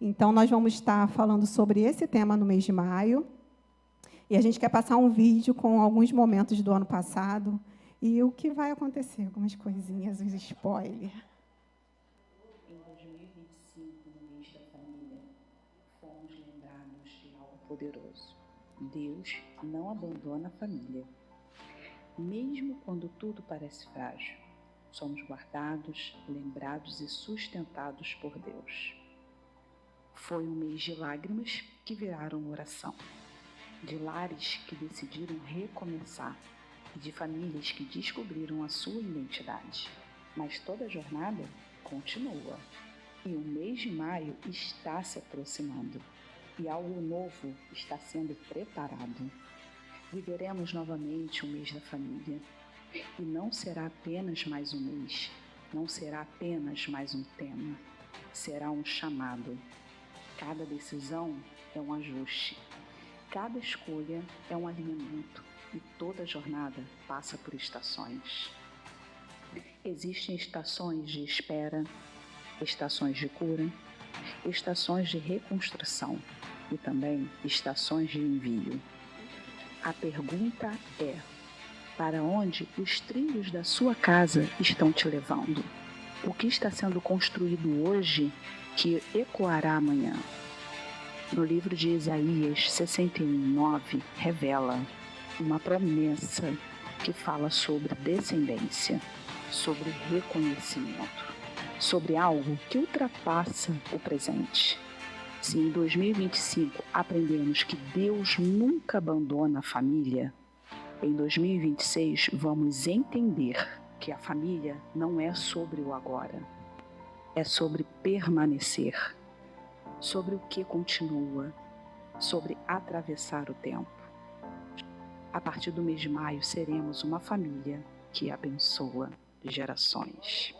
Então, nós vamos estar falando sobre esse tema no mês de maio. E a gente quer passar um vídeo com alguns momentos do ano passado. E o que vai acontecer, algumas coisinhas, uns spoilers. Em 2025, no mês da família, fomos lembrados de algo poderoso. Deus não abandona a família. Mesmo quando tudo parece frágil, somos guardados, lembrados e sustentados por Deus. Foi um mês de lágrimas que viraram oração, de lares que decidiram recomeçar e de famílias que descobriram a sua identidade. Mas toda a jornada continua. E o mês de maio está se aproximando. E algo novo está sendo preparado. Viveremos novamente o mês da família. E não será apenas mais um mês. Não será apenas mais um tema. Será um chamado. Cada decisão é um ajuste. Cada escolha é um alinhamento. E toda jornada passa por estações. Existem estações de espera, estações de cura, estações de reconstrução e também estações de envio. A pergunta é: Para onde os trilhos da sua casa estão te levando? O que está sendo construído hoje que ecoará amanhã? No livro de Isaías 61:9 revela uma promessa que fala sobre descendência, sobre reconhecimento, sobre algo que ultrapassa o presente. Se em 2025 aprendemos que Deus nunca abandona a família, em 2026 vamos entender que a família não é sobre o agora, é sobre permanecer, sobre o que continua, sobre atravessar o tempo. A partir do mês de maio seremos uma família que abençoa gerações.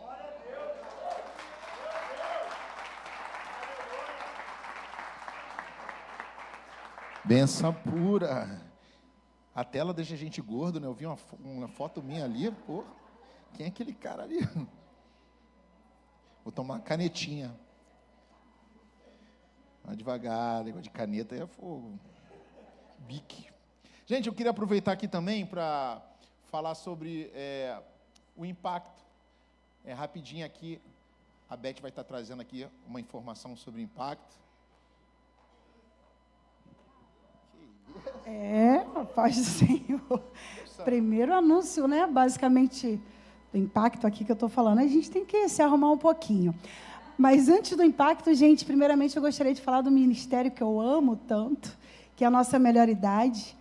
Benção pura. A tela deixa a gente gordo, né? Eu vi uma foto minha ali, pô. Quem é aquele cara ali? Vou tomar uma canetinha. Vai devagar, negócio de caneta é fogo. Bique. Gente, eu queria aproveitar aqui também para falar sobre o impacto. Rapidinho aqui, a Beth vai estar trazendo aqui uma informação sobre o impacto. A paz do Senhor. Primeiro anúncio, né? Basicamente, do impacto aqui que eu estou falando. A gente tem que se arrumar um pouquinho. Mas antes do impacto, gente, primeiramente eu gostaria de falar do ministério que eu amo tanto, que é a nossa melhor idade.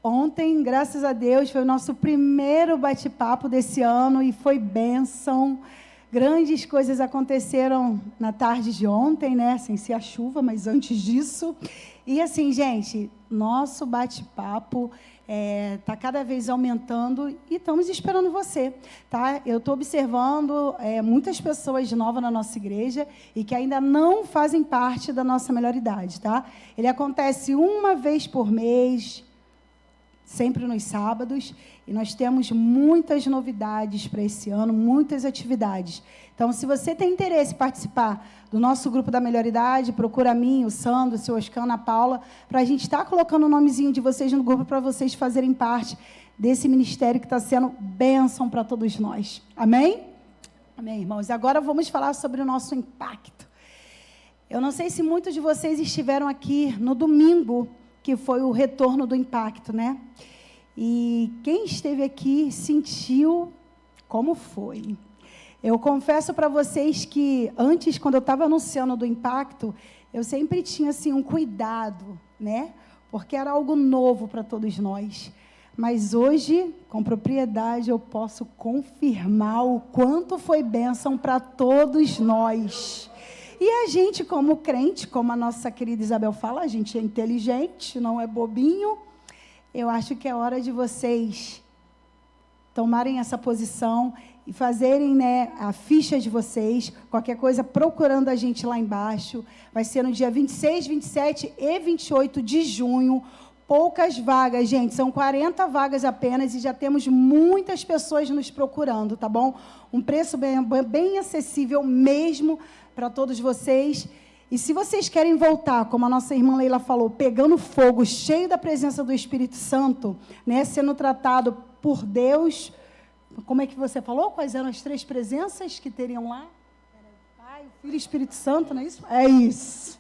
Ontem, graças a Deus, foi o nosso primeiro bate-papo desse ano e foi bênção. Grandes coisas aconteceram na tarde de ontem, né? Sem ser a chuva, mas antes disso. E assim, gente, nosso bate-papo está cada vez aumentando e estamos esperando você, tá? Eu estou observando muitas pessoas novas na nossa igreja e que ainda não fazem parte da nossa melhor idade, tá? Ele acontece uma vez por mês, sempre nos sábados, e nós temos muitas novidades para esse ano, muitas atividades. Então, se você tem interesse em participar do nosso grupo da Melhor Idade, procura a mim, o Sandro, o seu Oscar, a Paula, para a gente estar colocando o nomezinho de vocês no grupo para vocês fazerem parte desse ministério que está sendo bênção para todos nós. Amém? Amém, irmãos. Agora vamos falar sobre o nosso impacto. Eu não sei se muitos de vocês estiveram aqui no domingo, que foi o retorno do impacto, né? E quem esteve aqui sentiu como foi. Eu confesso para vocês que antes, quando eu estava anunciando do impacto, eu sempre tinha assim um cuidado, né? Porque era algo novo para todos nós. Mas hoje, com propriedade, eu posso confirmar o quanto foi bênção para todos nós. E a gente, como crente, como a nossa querida Isabel fala, a gente é inteligente, não é bobinho. Eu acho que é hora de vocês tomarem essa posição e fazerem, né, a ficha de vocês, qualquer coisa, procurando a gente lá embaixo. Vai ser no dia 26, 27 e 28 de junho. Poucas vagas, gente, são 40 vagas apenas e já temos muitas pessoas nos procurando, tá bom? Um preço bem acessível mesmo para todos vocês. E se vocês querem voltar, como a nossa irmã Leila falou, pegando fogo, cheio da presença do Espírito Santo, né, sendo tratado por Deus, como é que você falou? Quais eram as 3 presenças que teriam lá? Era o Pai, o Filho e o Espírito Santo, não é isso? É isso.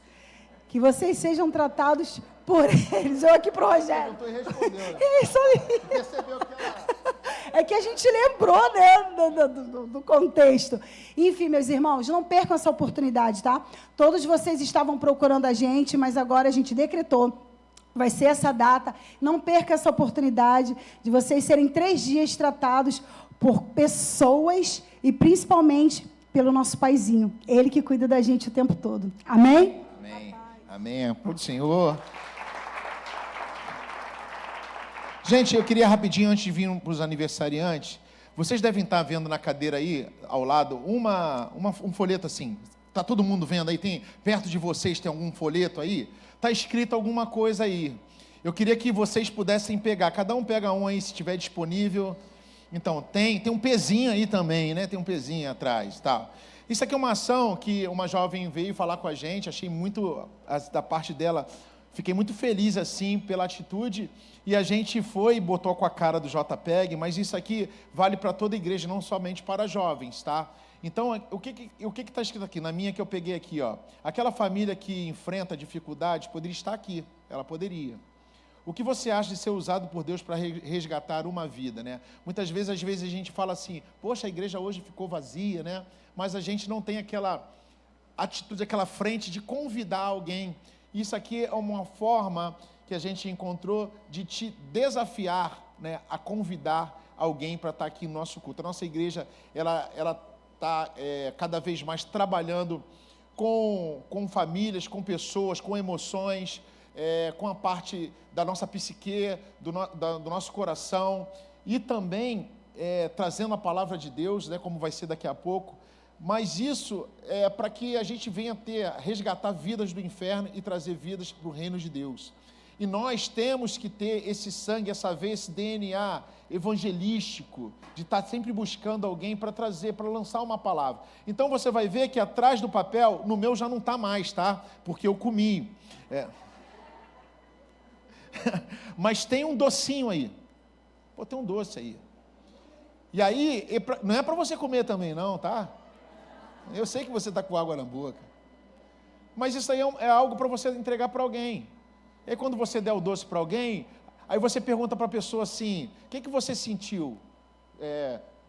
Que vocês sejam tratados por eles. Eu aqui para o Rogério. Eu não estou respondendo. Isso ali. Percebeu que ela... É que a gente lembrou, né, do contexto. Enfim, meus irmãos, não percam essa oportunidade, tá? Todos vocês estavam procurando a gente, mas agora a gente decretou. Vai ser essa data. Não perca essa oportunidade de vocês serem 3 dias tratados por pessoas e principalmente pelo nosso paizinho. Ele que cuida da gente o tempo todo. Amém? Amém. Amém. Por Senhor. Gente, eu queria rapidinho, antes de vir para os aniversariantes, vocês devem estar vendo na cadeira aí, ao lado, um folheto assim. Está todo mundo vendo aí? Tem, perto de vocês tem algum folheto aí? Está escrito alguma coisa aí. Eu queria que vocês pudessem pegar, cada um pega um aí, se estiver disponível. Então, tem um pezinho aí também, né? Tem um pezinho atrás, tá? Isso aqui é uma ação que uma jovem veio falar com a gente, achei muito, da parte dela, Fiquei muito feliz, assim, pela atitude, e a gente foi e botou com a cara do JPEG, mas isso aqui vale para toda a igreja, não somente para jovens, tá? Então, o que está escrito aqui? Na minha que eu peguei aqui, ó. Aquela família que enfrenta dificuldades poderia estar aqui, ela poderia. O que você acha de ser usado por Deus para resgatar uma vida, né? Muitas vezes, às vezes a gente fala assim, poxa, a igreja hoje ficou vazia, né? Mas a gente não tem aquela atitude, aquela frente de convidar alguém. Isso aqui é uma forma que a gente encontrou de te desafiar, né, a convidar alguém para estar aqui no nosso culto. A nossa igreja, ela está cada vez mais trabalhando com famílias, com pessoas, com emoções, com a parte da nossa psique, do nosso coração, e também trazendo a palavra de Deus, né, como vai ser daqui a pouco. Mas isso é para que a gente venha resgatar vidas do inferno e trazer vidas para o reino de Deus. E nós temos que ter esse sangue, essa veia, esse DNA evangelístico, de estar sempre buscando alguém para trazer, para lançar uma palavra. Então você vai ver que atrás do papel, no meu já não está mais, tá? Porque eu comi. Mas tem um docinho aí. Pô, tem um doce aí. E aí, não é para você comer também não, tá? Eu sei que você está com água na boca. Mas isso aí é algo para você entregar para alguém. E aí, quando você der o doce para alguém, aí você pergunta para a pessoa assim, o que você sentiu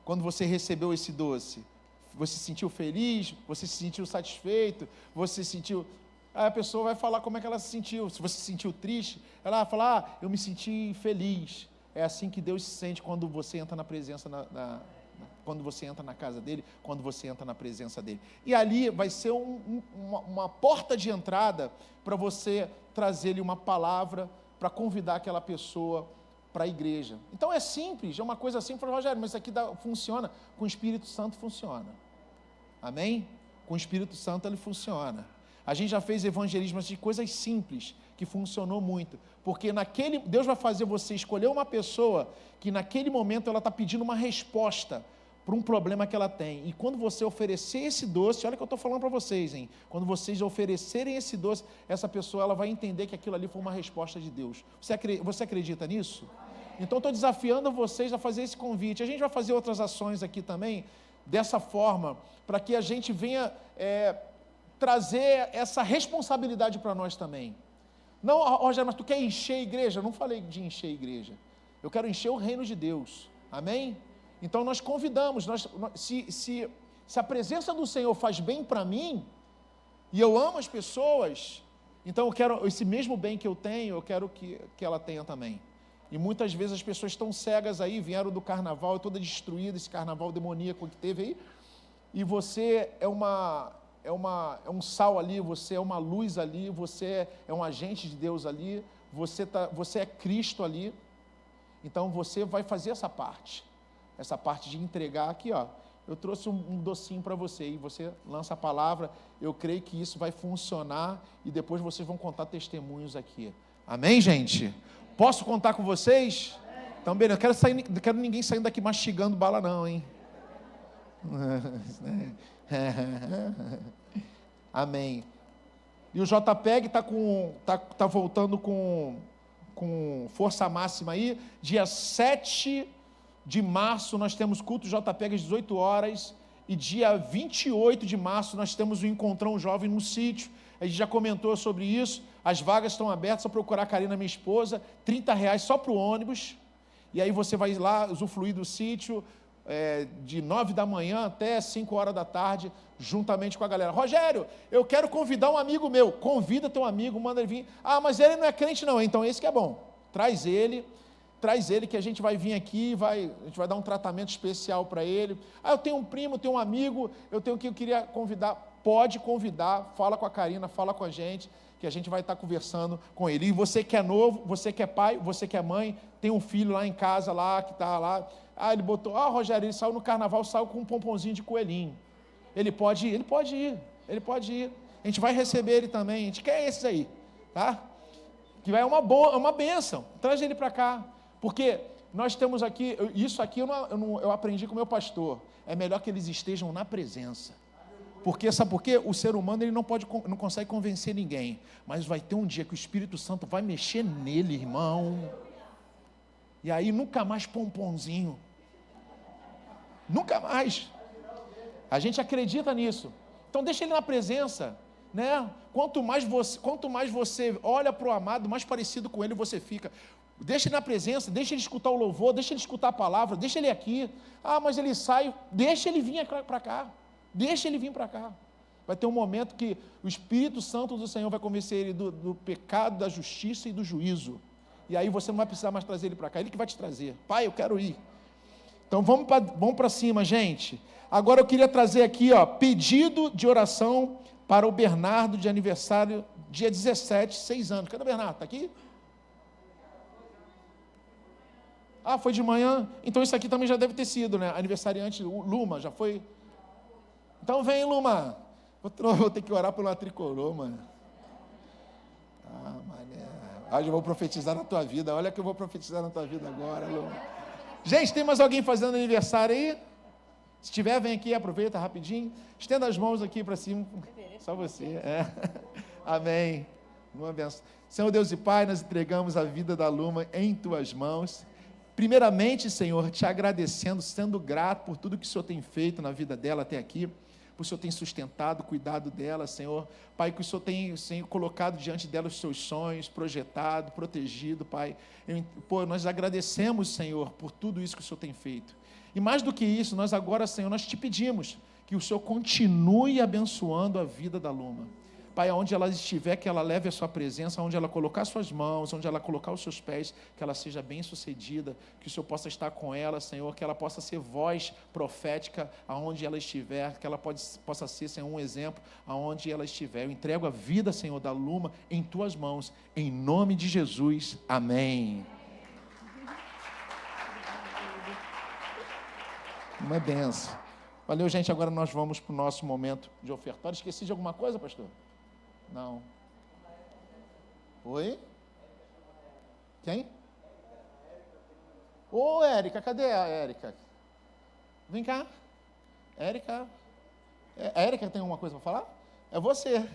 quando você recebeu esse doce? Você se sentiu feliz? Você se sentiu satisfeito? Você sentiu... Aí a pessoa vai falar como é que ela se sentiu. Se você se sentiu triste, ela vai falar, eu me senti feliz. É assim que Deus se sente quando você entra na presença, quando você entra na casa dele, quando você entra na presença dele. E ali vai ser uma porta de entrada para você trazer-lhe uma palavra, para convidar aquela pessoa para a igreja. Então é simples, é uma coisa simples. Rogério, mas isso aqui funciona. Com o Espírito Santo funciona. Amém? Com o Espírito Santo ele funciona. A gente já fez evangelismo de coisas simples, que funcionou muito. Porque Deus vai fazer você escolher uma pessoa que naquele momento ela está pedindo uma resposta para um problema que ela tem. E quando você oferecer esse doce, olha o que eu estou falando para vocês, hein? Quando vocês oferecerem esse doce, essa pessoa ela vai entender que aquilo ali foi uma resposta de Deus. Você acredita nisso? Então estou desafiando vocês a fazer esse convite. A gente vai fazer outras ações aqui também, dessa forma, para que a gente venha trazer essa responsabilidade para nós também. Não, Rogério, mas tu quer encher a igreja? Eu não falei de encher a igreja. Eu quero encher o reino de Deus. Amém? Então nós convidamos, se a presença do Senhor faz bem para mim, e eu amo as pessoas, então eu quero, esse mesmo bem que eu tenho, eu quero que ela tenha também. E muitas vezes as pessoas estão cegas aí, vieram do carnaval, toda destruída, esse carnaval demoníaco que teve aí, e você é um sal ali, você é uma luz ali, você é um agente de Deus ali, você é Cristo ali, então você vai fazer essa parte de entregar aqui, ó, eu trouxe um docinho para você, e você lança a palavra, eu creio que isso vai funcionar, e depois vocês vão contar testemunhos aqui, amém, gente? Posso contar com vocês? Então, bem, não quero ninguém saindo daqui mastigando bala não, hein? Amém. E o JPEG tá voltando com força máxima aí. Dia 7 de março nós temos culto JPEG às 18 horas. E dia 28 de março nós temos o Encontrão Jovem no sítio. A gente já comentou sobre isso. As vagas estão abertas, só procurar a Karina, minha esposa. R$30 só para o ônibus. E aí você vai lá usufruir do sítio. De 9 da manhã até 5 horas da tarde, juntamente com a galera. Rogério, eu quero convidar um amigo meu. Convida teu amigo, manda ele vir. Ah, mas ele não é crente não, então esse que é bom. Traz ele que a gente vai vir aqui, a gente vai dar um tratamento especial para ele. Ah, eu tenho um primo, tenho um amigo, eu queria convidar. Pode convidar, fala com a Karina, fala com a gente, que a gente vai estar conversando com ele. E você que é novo, você que é pai, você que é mãe, tem um filho lá em casa, lá que está lá. Ah, ele botou, Rogério, ele saiu no carnaval, saiu com um pomponzinho de coelhinho. Ele pode ir. A gente vai receber ele também, a gente quer esses aí, tá? Que é uma bênção, traz ele para cá. Porque nós temos aqui, isso aqui eu aprendi com o meu pastor, é melhor que eles estejam na presença. Porque, sabe por quê? O ser humano ele não consegue convencer ninguém. Mas vai ter um dia que o Espírito Santo vai mexer nele, irmão. E aí nunca mais pomponzinho. Nunca mais. A gente acredita nisso. Então deixa ele na presença, né? Quanto mais você olha para o amado, mais parecido com ele você fica. Deixa ele na presença, deixa ele escutar o louvor, deixa ele escutar a palavra, deixa ele aqui. Ah, mas ele sai, deixa ele vir para cá. Deixa ele vir para cá. Vai ter um momento que o Espírito Santo do Senhor vai convencer ele do pecado, da justiça e do juízo. E aí você não vai precisar mais trazer ele para cá, ele que vai te trazer. Pai, eu quero ir. Então vamos para cima, gente. Agora eu queria trazer aqui, ó, pedido de oração para o Bernardo de aniversário, dia 17, 6 anos. Cadê o Bernardo? Está aqui? Ah, foi de manhã? Então isso aqui também já deve ter sido, né? Aniversariante, o Luma, já foi? Então vem, Luma. Vou ter que orar pelo tricolor, mano. Ah, mané. Ah, eu vou profetizar na tua vida. Olha que eu vou profetizar na tua vida agora, Luma. Gente, tem mais alguém fazendo aniversário aí? Se tiver, vem aqui, aproveita rapidinho. Estenda as mãos aqui para cima. Só você. Amém. Uma benção. Senhor Deus e Pai, nós entregamos a vida da Luma em tuas mãos. Primeiramente, Senhor, te agradecendo, sendo grato por tudo que o Senhor tem feito na vida dela até aqui. Por o Senhor tem sustentado, cuidado dela, Senhor. Pai, que o Senhor tem colocado diante dela os seus sonhos, projetado, protegido, Pai. Nós agradecemos, Senhor, por tudo isso que o Senhor tem feito. E mais do que isso, nós agora, Senhor, nós te pedimos que o Senhor continue abençoando a vida da Luma. Pai, aonde ela estiver, que ela leve a sua presença, onde ela colocar suas mãos, onde ela colocar os seus pés, que ela seja bem-sucedida, que o Senhor possa estar com ela, Senhor, que ela possa ser voz profética aonde ela estiver, que ela possa ser, Senhor, um exemplo aonde ela estiver. Eu entrego a vida, Senhor, da Luma em tuas mãos, em nome de Jesus. Amém. Uma benção. Valeu, gente. Agora nós vamos para o nosso momento de ofertório. Esqueci de alguma coisa, pastor? Não. Oi? Quem? Ô, Érica, cadê a Érica? Vem cá. Érica. A Érica tem alguma coisa para falar? É você.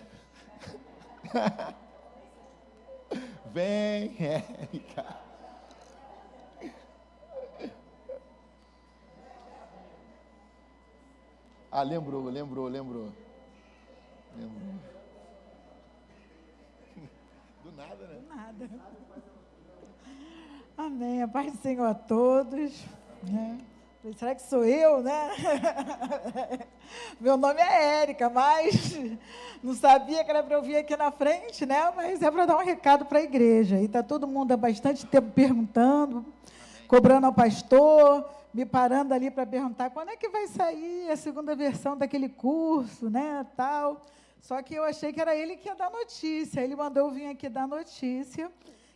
Vem, Érica. Ah, lembrou. Do nada, né? Do nada. Amém. A paz do Senhor a todos. Né? Será que sou eu, né? Meu nome é Érica, mas não sabia que era para eu vir aqui na frente, né? Mas é para dar um recado para a igreja. E está todo mundo há bastante tempo perguntando, cobrando ao pastor, me parando ali para perguntar quando é que vai sair a segunda versão daquele curso, né, tal. Só que eu achei que era ele que ia dar notícia. Ele mandou eu vir aqui dar notícia.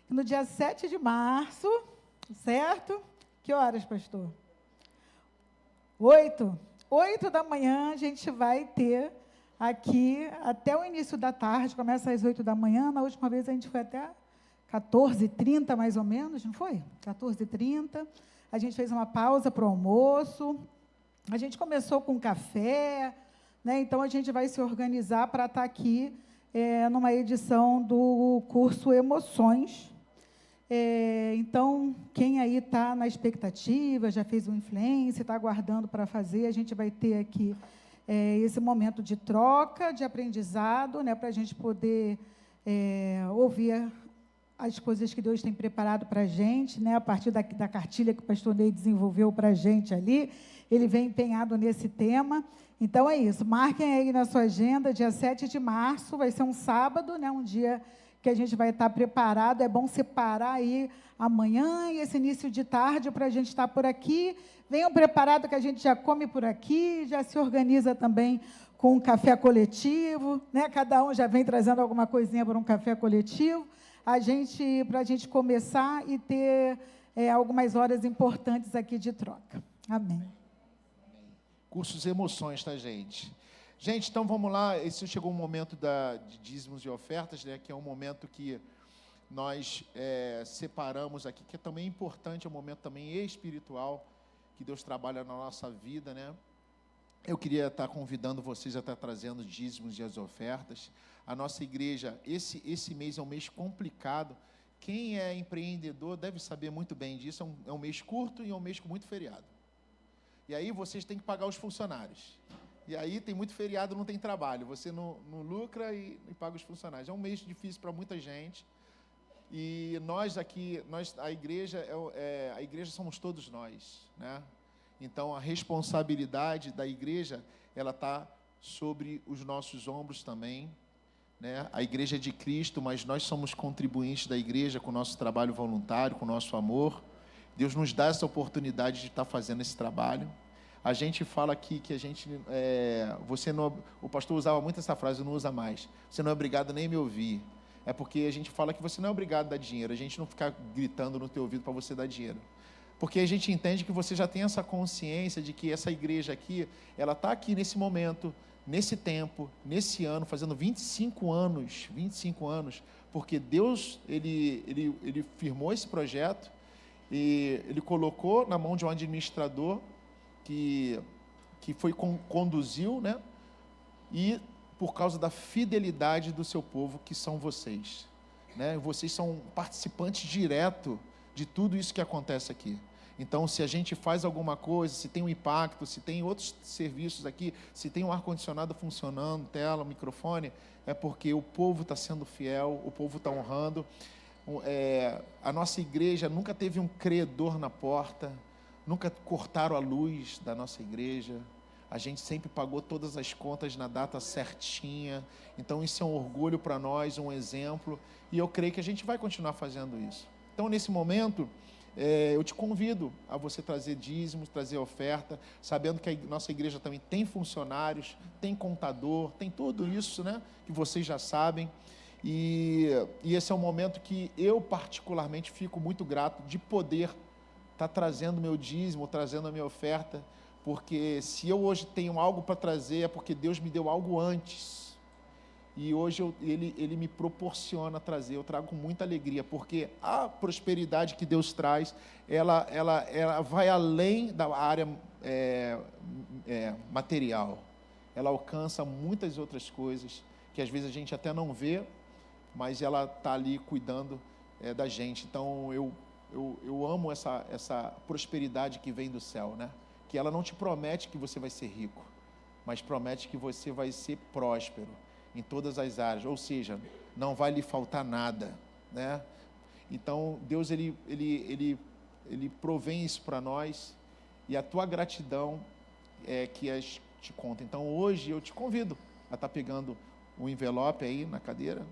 No dia 7 de março, certo? Que horas, pastor? 8 da manhã, a gente vai ter aqui até o início da tarde, começa às 8 da manhã. Na última vez a gente foi até 14h30, mais ou menos, não foi? 14h30. A gente fez uma pausa para o almoço. A gente começou com café, né? Então, a gente vai se organizar para estar aqui numa edição do curso Emoções. Então, quem aí está na expectativa, já fez um influência, está aguardando para fazer, a gente vai ter aqui esse momento de troca, de aprendizado, né? Para a gente poder ouvir as coisas que Deus tem preparado para a gente, né? A partir da cartilha que o pastor Ney desenvolveu para a gente ali, ele vem empenhado nesse tema. Então, é isso, marquem aí na sua agenda, dia 7 de março, vai ser um sábado, né? Um dia que a gente vai estar preparado, é bom separar aí amanhã e esse início de tarde para a gente estar por aqui. Venham preparados que a gente já come por aqui, já se organiza também com um café coletivo, né? Cada um já vem trazendo alguma coisinha para um café coletivo, para a gente começar e ter algumas horas importantes aqui de troca. Amém. Cursos Emoções, tá, gente? Gente, então vamos lá. Esse chegou o momento de dízimos e ofertas, né? Que é um momento que nós separamos aqui, que é também importante, é um momento também espiritual, que Deus trabalha na nossa vida, né? eu queria estar convidando vocês a estar trazendo os dízimos e as ofertas. A nossa igreja, esse mês é um mês complicado. Quem é empreendedor deve saber muito bem disso. É um mês curto e é um mês com muito feriado. E aí vocês têm que pagar os funcionários. E aí tem muito feriado, não tem trabalho. Você não lucra e paga os funcionários. É um mês difícil para muita gente. E nós aqui, a igreja somos todos nós, né? Então a responsabilidade da igreja, ela está sobre os nossos ombros também, né? A igreja é de Cristo, mas nós somos contribuintes da igreja com o nosso trabalho voluntário, com o nosso amor. Deus nos dá essa oportunidade de estar fazendo esse trabalho. A gente fala aqui que a gente, o pastor usava muito essa frase, não usa mais. Você não é obrigado nem a me ouvir. É porque a gente fala que você não é obrigado a dar dinheiro. A gente não fica gritando no teu ouvido para você dar dinheiro. Porque a gente entende que você já tem essa consciência de que essa igreja aqui, ela está aqui nesse momento, nesse tempo, nesse ano, fazendo 25 anos, porque Deus, ele firmou esse projeto e ele colocou na mão de um administrador que conduziu, né? E por causa da fidelidade do seu povo, que são vocês, né? Vocês são participantes direto de tudo isso que acontece aqui. Então, se a gente faz alguma coisa, se tem um impacto, se tem outros serviços aqui, se tem um ar-condicionado funcionando, tela, microfone, é porque o povo está sendo fiel, o povo está honrando. A nossa igreja nunca teve um credor na porta, nunca cortaram a luz da nossa igreja. A gente sempre pagou todas as contas na data certinha. Então, isso é um orgulho para nós, um exemplo. E eu creio que a gente vai continuar fazendo isso. Então, nesse momento, eu te convido a você trazer dízimos, trazer oferta, sabendo que a nossa igreja também tem funcionários, tem contador, tem tudo isso, né, que vocês já sabem. E esse é um momento que eu, particularmente, fico muito grato de poder estar trazendo meu dízimo, trazendo a minha oferta, porque se eu hoje tenho algo para trazer, é porque Deus me deu algo antes. E hoje Ele me proporciona trazer, eu trago com muita alegria, porque a prosperidade que Deus traz, ela vai além da área material. Ela alcança muitas outras coisas, que às vezes a gente até não vê, mas ela está ali cuidando da gente. Então, eu amo essa prosperidade que vem do céu, né? Que ela não te promete que você vai ser rico, mas promete que você vai ser próspero em todas as áreas, ou seja, não vai lhe faltar nada, né? Então, Deus, ele provém isso para nós, e a tua gratidão é que te conta. Então, hoje eu te convido a estar pegando um envelope aí na cadeira,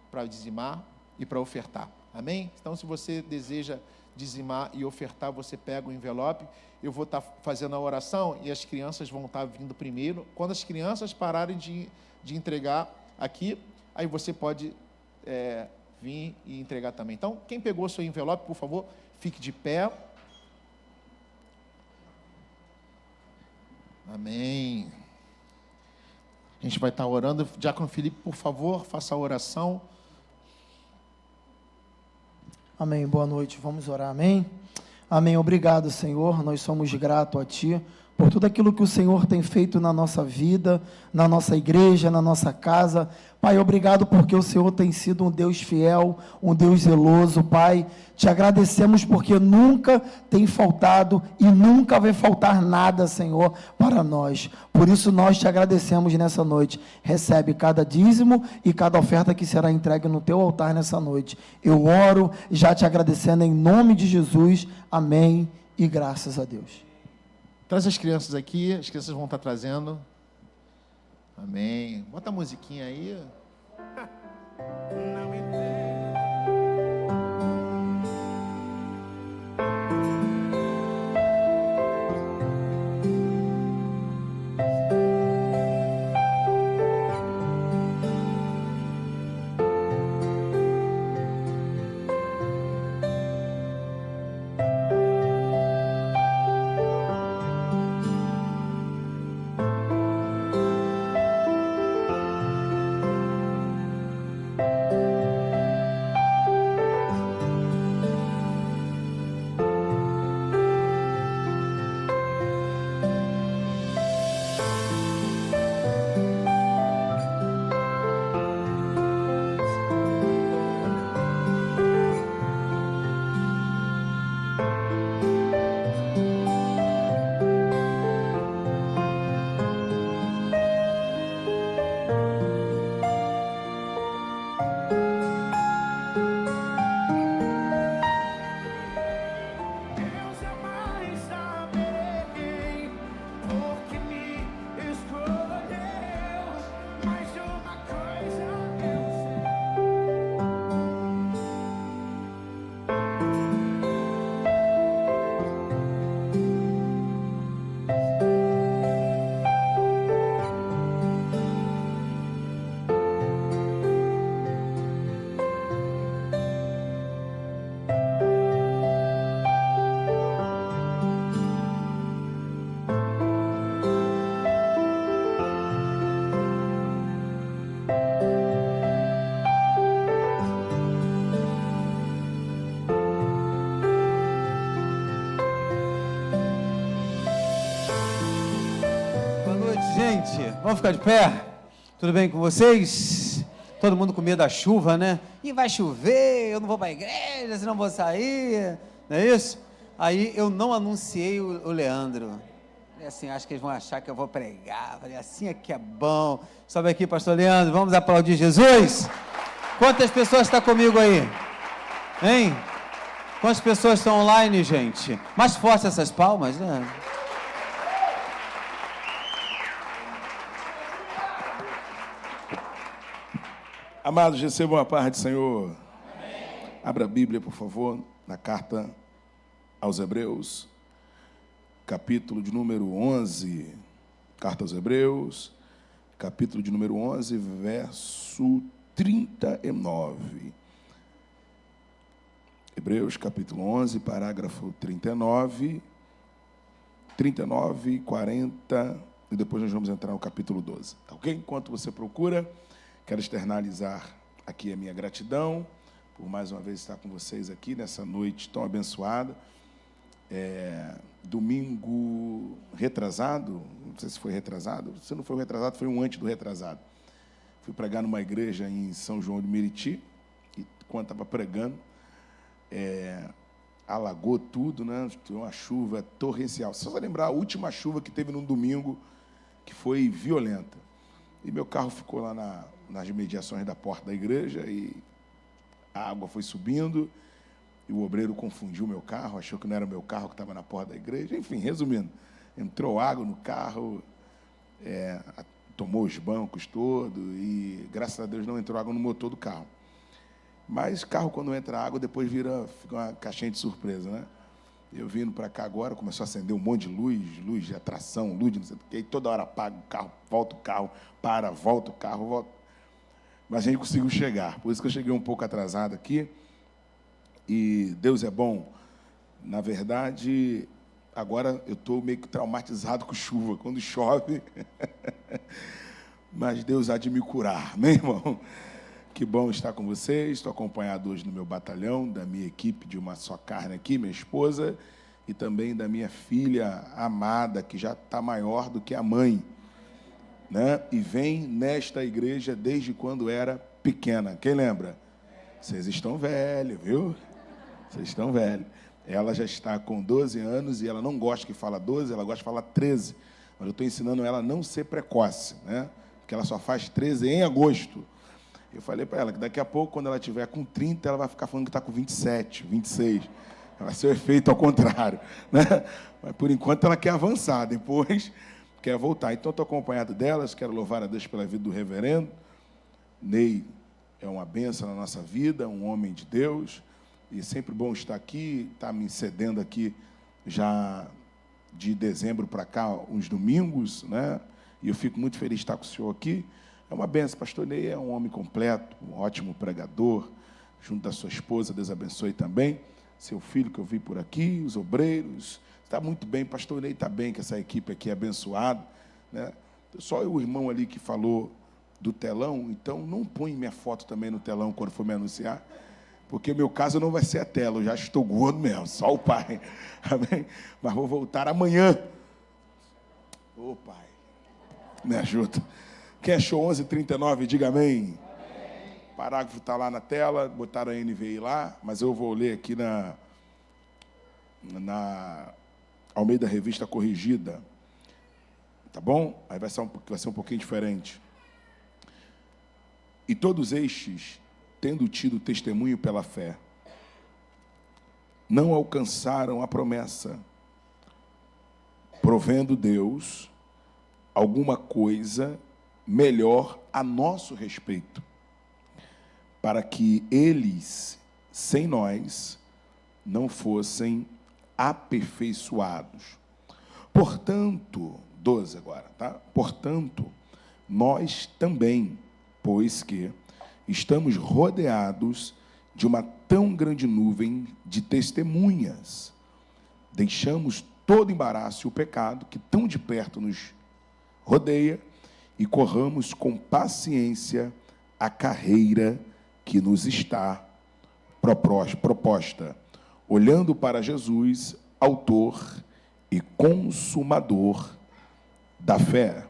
para dizimar e para ofertar, amém? Então, se você deseja dizimar e ofertar, você pega o envelope. Eu vou estar fazendo a oração e as crianças vão estar vindo primeiro. Quando as crianças pararem de entregar aqui, aí você pode vir e entregar também. Então, quem pegou seu envelope, por favor, fique de pé. Amém. A gente vai estar orando. Diácono Felipe, por favor, faça a oração. Amém. Boa noite. Vamos orar. Amém. Amém. Obrigado, Senhor. Nós somos gratos a Ti por tudo aquilo que o Senhor tem feito na nossa vida, na nossa igreja, na nossa casa. Pai, obrigado porque o Senhor tem sido um Deus fiel, um Deus zeloso. Pai, te agradecemos porque nunca tem faltado e nunca vai faltar nada, Senhor, para nós. Por isso nós te agradecemos nessa noite. Recebe cada dízimo e cada oferta que será entregue no teu altar nessa noite. Eu oro já te agradecendo em nome de Jesus. Amém e graças a Deus. Traz as crianças aqui, as crianças vão estar trazendo. Amém. Bota a musiquinha aí. Não entendo. gente? Vamos ficar de pé? Tudo bem com vocês? Todo mundo com medo da chuva, né? E vai chover, eu não vou para a igreja, senão vou sair, não é isso? Aí eu não anunciei o Leandro. Falei assim, acho que eles vão achar que eu vou pregar. Falei, assim é que é bom. Sobe aqui, pastor Leandro, vamos aplaudir Jesus? Quantas pessoas estão comigo aí? Hein? Quantas pessoas estão online, gente? Mais forte essas palmas, né? Amados, recebam a paz do Senhor. Amém. Abra a Bíblia, por favor, na carta aos Hebreus, capítulo de número 11. Carta aos Hebreus, capítulo de número 11, verso 39. Hebreus, capítulo 11, parágrafo 39, 40, e depois nós vamos entrar no capítulo 12. Tá ok? Enquanto você procura, quero externalizar aqui a minha gratidão por mais uma vez estar com vocês aqui nessa noite tão abençoada. Domingo retrasado, não sei se foi retrasado, se não foi o retrasado, foi um antes do retrasado. Fui pregar numa igreja em São João de Meriti, e quando estava pregando, alagou tudo, né? Uma chuva torrencial. Só lembrar a última chuva que teve num domingo, que foi violenta. E meu carro ficou lá nas imediações da porta da igreja, e a água foi subindo, e o obreiro confundiu o meu carro, achou que não era o meu carro que estava na porta da igreja. Enfim, resumindo, entrou água no carro, tomou os bancos todos, e graças a Deus não entrou água no motor do carro. Mas carro, quando entra água, depois fica uma caixinha de surpresa, né? Eu vindo para cá agora, começou a acender um monte de luz de atração, luz de não sei o que, e toda hora apaga o carro, volta o carro, para, volta o carro, volta. Mas a gente conseguiu chegar, por isso que eu cheguei um pouco atrasado aqui, e Deus é bom. Na verdade, agora eu estou meio que traumatizado com chuva, quando chove, mas Deus há de me curar, né, irmão? Que bom estar com vocês. Estou acompanhado hoje no meu batalhão, da minha equipe de Uma Só Carne aqui, minha esposa, e também da minha filha amada, que já está maior do que a mãe, né? E vem nesta igreja desde quando era pequena. Quem lembra? Vocês estão velhos, viu? Vocês estão velhos. Ela já está com 12 anos e ela não gosta que fala 12, ela gosta de falar 13. Mas eu estou ensinando ela a não ser precoce, né? Porque ela só faz 13 em agosto. Eu falei para ela que daqui a pouco, quando ela tiver com 30, ela vai ficar falando que está com 27, 26. Vai ser o efeito ao contrário, né? Mas, por enquanto, ela quer avançar, depois quer voltar. Então, estou acompanhado delas, quero louvar a Deus pela vida do reverendo. Ney é uma bênção na nossa vida, um homem de Deus, e sempre bom estar aqui, está me cedendo aqui já de dezembro para cá, uns domingos, né? E eu fico muito feliz de estar com o senhor aqui. É uma benção. Pastor Ney é um homem completo, um ótimo pregador, junto da sua esposa, Deus abençoe também. Seu filho que eu vi por aqui, os obreiros, está muito bem. Pastor Ney está bem, que essa equipe aqui é abençoada, né? Só o irmão ali que falou do telão, então não põe minha foto também no telão quando for me anunciar, porque o meu caso não vai ser a tela, eu já estou gordo mesmo, só o pai. Amém? Mas vou voltar amanhã. Ô pai, me ajuda. Quem achou 11:39, diga amém. O parágrafo está lá na tela, botaram a NVI lá, mas eu vou ler aqui na Almeida Revista Corrigida. Tá bom? Aí vai ser um pouquinho diferente. E todos estes, tendo tido testemunho pela fé, não alcançaram a promessa, provendo Deus alguma coisa melhor a nosso respeito, para que eles, sem nós, não fossem aperfeiçoados. Portanto, 12 agora, tá? Portanto, nós também, pois que estamos rodeados de uma tão grande nuvem de testemunhas, deixamos todo embaraço e o pecado que tão de perto nos rodeia, e corramos com paciência a carreira que nos está proposta, olhando para Jesus, autor e consumador da fé,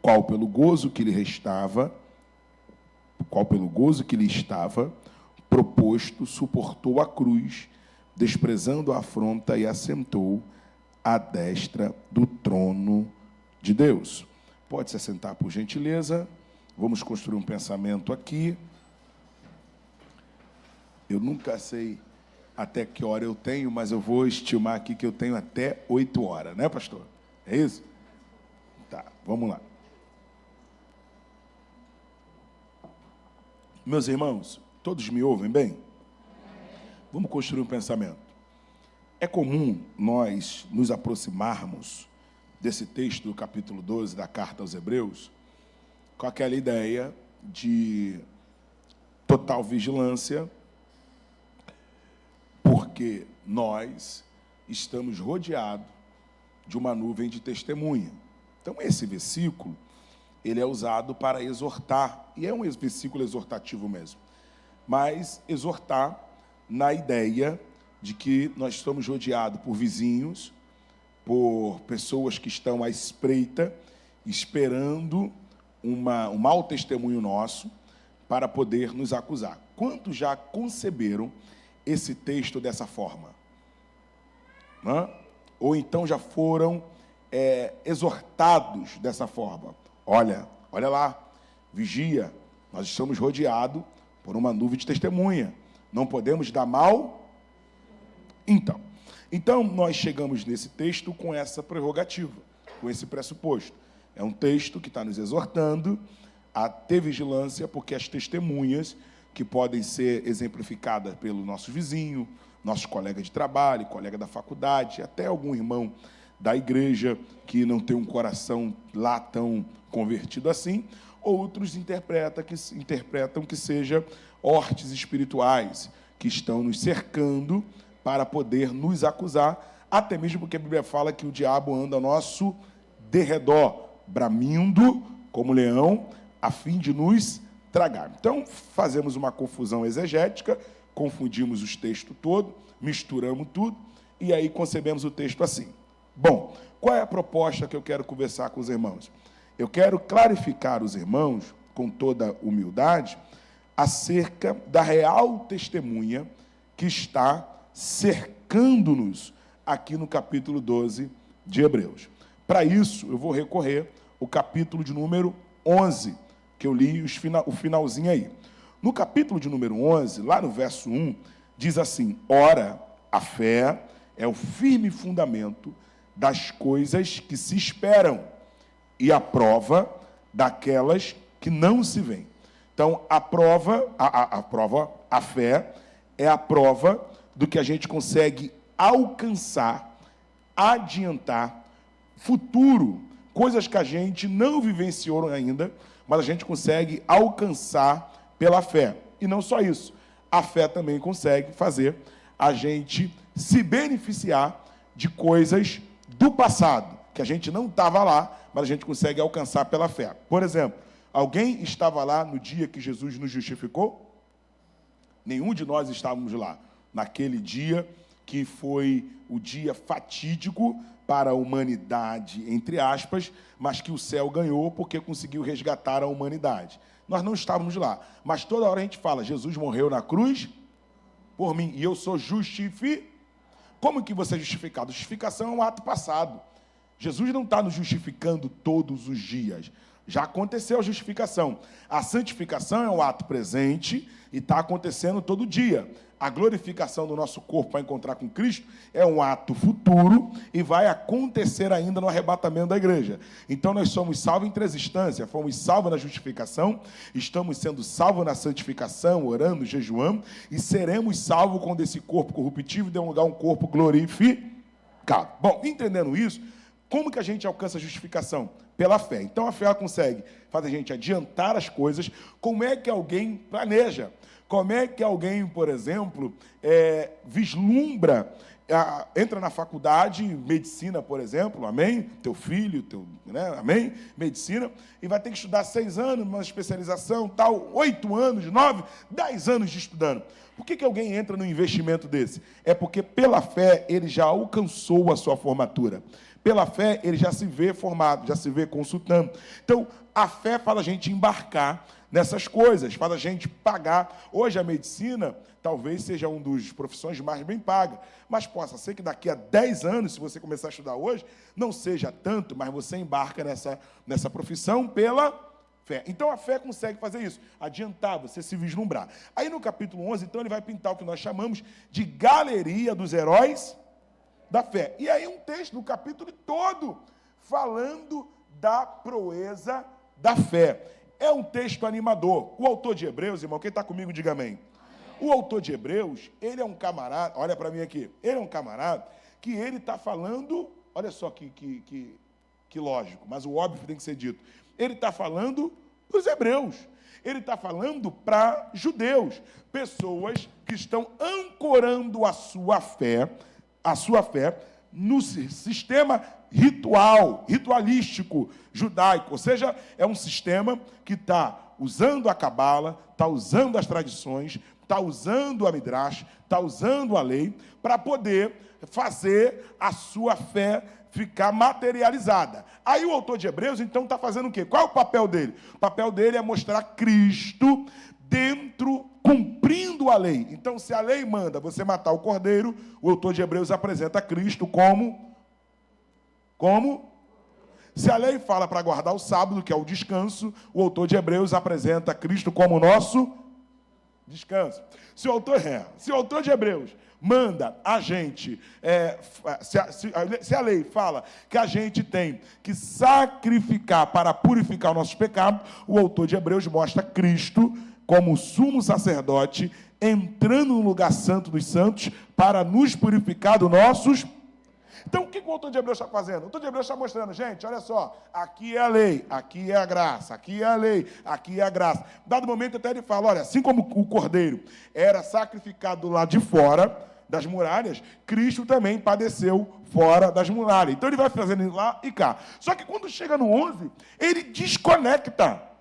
qual pelo gozo que lhe estava proposto, suportou a cruz, desprezando a afronta, e assentou à destra do trono de Deus. Pode se assentar, por gentileza. Vamos construir um pensamento aqui. Eu nunca sei até que hora eu tenho, mas eu vou estimar aqui que eu tenho até 8 horas, né, pastor? É isso? Tá, vamos lá. Meus irmãos, todos me ouvem bem? Vamos construir um pensamento. É comum nós nos aproximarmos desse texto do capítulo 12 da carta aos Hebreus com aquela ideia de total vigilância, porque nós estamos rodeados de uma nuvem de testemunha. Então, esse versículo, ele é usado para exortar, e é um versículo exortativo mesmo, mas exortar na ideia de que nós estamos rodeados por vizinhos, por pessoas que estão à espreita, esperando um mau testemunho nosso para poder nos acusar. Quantos já conceberam esse texto dessa forma? Hã? Ou então já foram exortados dessa forma? Olha lá, vigia, nós estamos rodeados por uma nuvem de testemunha, não podemos dar mal. Então nós chegamos nesse texto com essa prerrogativa, com esse pressuposto. É um texto que está nos exortando a ter vigilância, porque as testemunhas que podem ser exemplificadas pelo nosso vizinho, nosso colega de trabalho, colega da faculdade, até algum irmão da igreja que não tem um coração lá tão convertido assim, outros interpretam que seja hortes espirituais que estão nos cercando para poder nos acusar, até mesmo porque a Bíblia fala que o diabo anda ao nosso derredor, bramindo como leão, a fim de nos tragar. Então, fazemos uma confusão exegética, confundimos os textos todos, misturamos tudo, e aí concebemos o texto assim. Bom, qual é a proposta que eu quero conversar com os irmãos? Eu quero clarificar os irmãos, com toda humildade, acerca da real testemunha que está cercando-nos aqui no capítulo 12 de Hebreus. Para isso, eu vou recorrer ao capítulo de número 11, que eu li o finalzinho aí. No capítulo de número 11, lá no verso 1, diz assim: ora, a fé é o firme fundamento das coisas que se esperam e a prova daquelas que não se veem. Então, a fé é a prova do que a gente consegue alcançar, adiantar, futuro, coisas que a gente não vivenciou ainda, mas a gente consegue alcançar pela fé. E não só isso, a fé também consegue fazer a gente se beneficiar de coisas do passado, que a gente não estava lá, mas a gente consegue alcançar pela fé. Por exemplo, alguém estava lá no dia que Jesus nos justificou? Nenhum de nós estávamos lá, naquele dia que foi o dia fatídico para a humanidade, entre aspas, mas que o céu ganhou porque conseguiu resgatar a humanidade. Nós não estávamos lá, mas toda hora a gente fala: Jesus morreu na cruz por mim, e eu sou justificado. Como que você é justificado? Justificação é um ato passado. Jesus não está nos justificando todos os dias. Já aconteceu a justificação. A santificação é um ato presente e está acontecendo todo dia. A glorificação do nosso corpo para encontrar com Cristo é um ato futuro e vai acontecer ainda no arrebatamento da igreja. Então nós somos salvos em 3 instâncias. Fomos salvos na justificação, estamos sendo salvos na santificação, orando, jejuando, e seremos salvos quando esse corpo corruptível der um lugar a um corpo glorificado. Bom, entendendo isso, como que a gente alcança a justificação? Pela fé. Então a fé consegue fazer a gente adiantar as coisas. Como é que alguém planeja? Como é que alguém, por exemplo, vislumbra, entra na faculdade, medicina, por exemplo, amém? Teu filho, amém? Medicina, e vai ter que estudar 6 anos, uma especialização, tal, 8 anos, 9, 10 anos de estudando. Por que alguém entra num investimento desse? É porque, pela fé, ele já alcançou a sua formatura. Pela fé, ele já se vê formado, já se vê consultando. Então, a fé faz a gente embarcar nessas coisas, faz a gente pagar. Hoje, a medicina talvez seja uma das profissões mais bem pagas, mas possa ser que daqui a 10 anos, se você começar a estudar hoje, não seja tanto, mas você embarca nessa profissão pela fé. Então, a fé consegue fazer isso, adiantar, você se vislumbrar. Aí, no capítulo 11, então, ele vai pintar o que nós chamamos de galeria dos heróis da fé. E aí, um texto do capítulo todo falando da proeza da fé. É um texto animador. O autor de Hebreus, irmão, quem está comigo, diga amém. O autor de Hebreus, ele é um camarada, olha para mim aqui, ele é um camarada que ele está falando, olha só que lógico, mas o óbvio tem que ser dito. Ele está falando para os hebreus, ele está falando para judeus, pessoas que estão ancorando a sua fé no sistema ritualístico judaico, ou seja, é um sistema que está usando a cabala, está usando as tradições, está usando a midrash, está usando a lei, para poder fazer a sua fé ficar materializada. Aí o autor de Hebreus, então, está fazendo o quê? Qual é o papel dele? O papel dele é mostrar Cristo dentro, cumprindo a lei. Então, se a lei manda você matar o cordeiro, o autor de Hebreus apresenta Cristo como? Se a lei fala para guardar o sábado, que é o descanso, o autor de Hebreus apresenta Cristo como nosso descanso. Se o autor de Hebreus manda a gente, se a lei fala que a gente tem que sacrificar para purificar os nossos pecados, o autor de Hebreus mostra Cristo como sumo sacerdote, entrando no lugar santo dos santos para nos purificar dos nossos. Então, o que o autor de Hebreus está fazendo? O autor de Hebreus está mostrando, gente, olha só, aqui é a lei, aqui é a graça, aqui é a lei, aqui é a graça. Dado momento, até ele fala, olha, assim como o cordeiro era sacrificado lá de fora das muralhas, Cristo também padeceu fora das muralhas. Então, ele vai fazendo lá e cá. Só que quando chega no 11, ele desconecta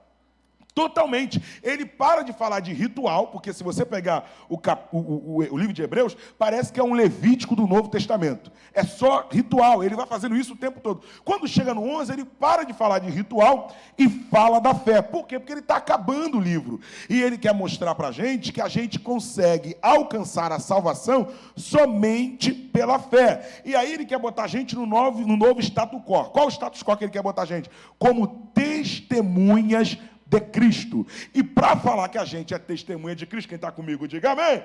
totalmente. Ele para de falar de ritual, porque se você pegar o livro de Hebreus, parece que é um Levítico do Novo Testamento. É só ritual, ele vai fazendo isso o tempo todo. Quando chega no 11, ele para de falar de ritual e fala da fé. Por quê? Porque ele está acabando o livro. E ele quer mostrar para a gente que a gente consegue alcançar a salvação somente pela fé. E aí ele quer botar a gente no novo status quo. Qual o status quo que ele quer botar a gente? Como testemunhas de Cristo. E para falar que a gente é testemunha de Cristo, quem está comigo, diga amém.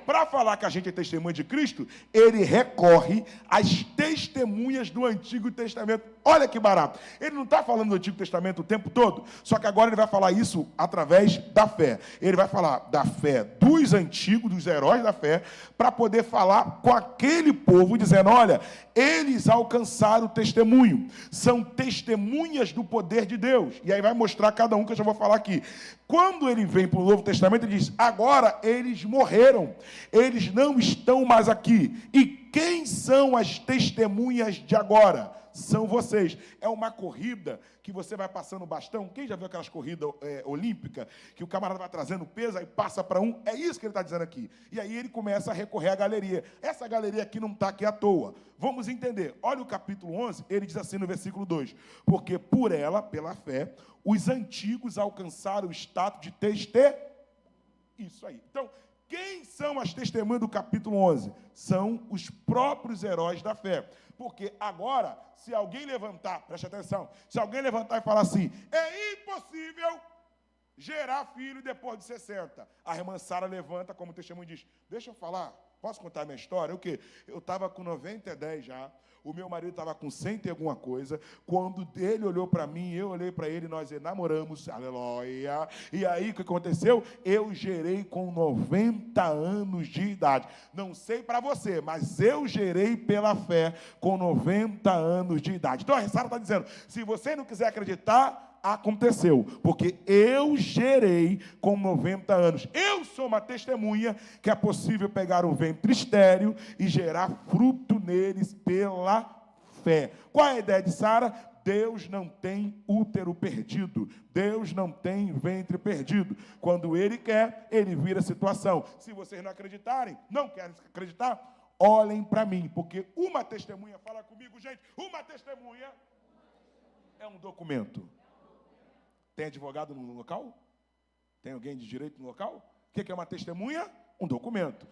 Para falar que a gente é testemunha de Cristo, ele recorre às testemunhas do Antigo Testamento. Olha que barato. Ele não está falando do Antigo Testamento o tempo todo, só que agora ele vai falar isso através da fé. Ele vai falar da fé dos antigos, dos heróis da fé, para poder falar com aquele povo, dizendo, olha, eles alcançaram o testemunho. São testemunhas do poder de Deus. E aí vai mostrar cada um que eu já vou falar aqui. Quando ele vem para o Novo Testamento, ele diz, agora eles morreram. Eles não estão mais aqui. E quem são as testemunhas de agora? São vocês. É uma corrida que você vai passando o bastão. Quem já viu aquelas corridas olímpicas, que o camarada vai trazendo peso e passa para um? É isso que ele está dizendo aqui. E aí ele começa a recorrer à galeria. Essa galeria aqui não está aqui à toa. Vamos entender. Olha o capítulo 11, ele diz assim no versículo 2. Porque por ela, pela fé, os antigos alcançaram o status de testemunha. Isso aí. Então, quem são as testemunhas do capítulo 11? São os próprios heróis da fé. Porque agora, se alguém levantar, preste atenção, se alguém levantar e falar assim, é impossível gerar filho depois de 60. A irmã Sara levanta como testemunho e diz, deixa eu falar, posso contar a minha história? O quê? Eu estava com 90 e 10 já, o meu marido estava com 100 e alguma coisa, quando ele olhou para mim, eu olhei para ele, nós namoramos, aleluia, e aí o que aconteceu? Eu gerei com 90 anos de idade. Não sei para você, mas eu gerei pela fé com 90 anos de idade. Então a Sara está dizendo, se você não quiser acreditar, aconteceu, porque eu gerei com 90 anos. Eu sou uma testemunha que é possível pegar um ventre estéril e gerar fruto neles pela fé. Qual é a ideia de Sara? Deus não tem útero perdido. Deus não tem ventre perdido. Quando Ele quer, Ele vira a situação. Se vocês não acreditarem, não querem acreditar, olhem para mim, porque uma testemunha, fala comigo, gente, uma testemunha é um documento. Tem advogado no local? Tem alguém de direito no local? O que é uma testemunha? Um documento.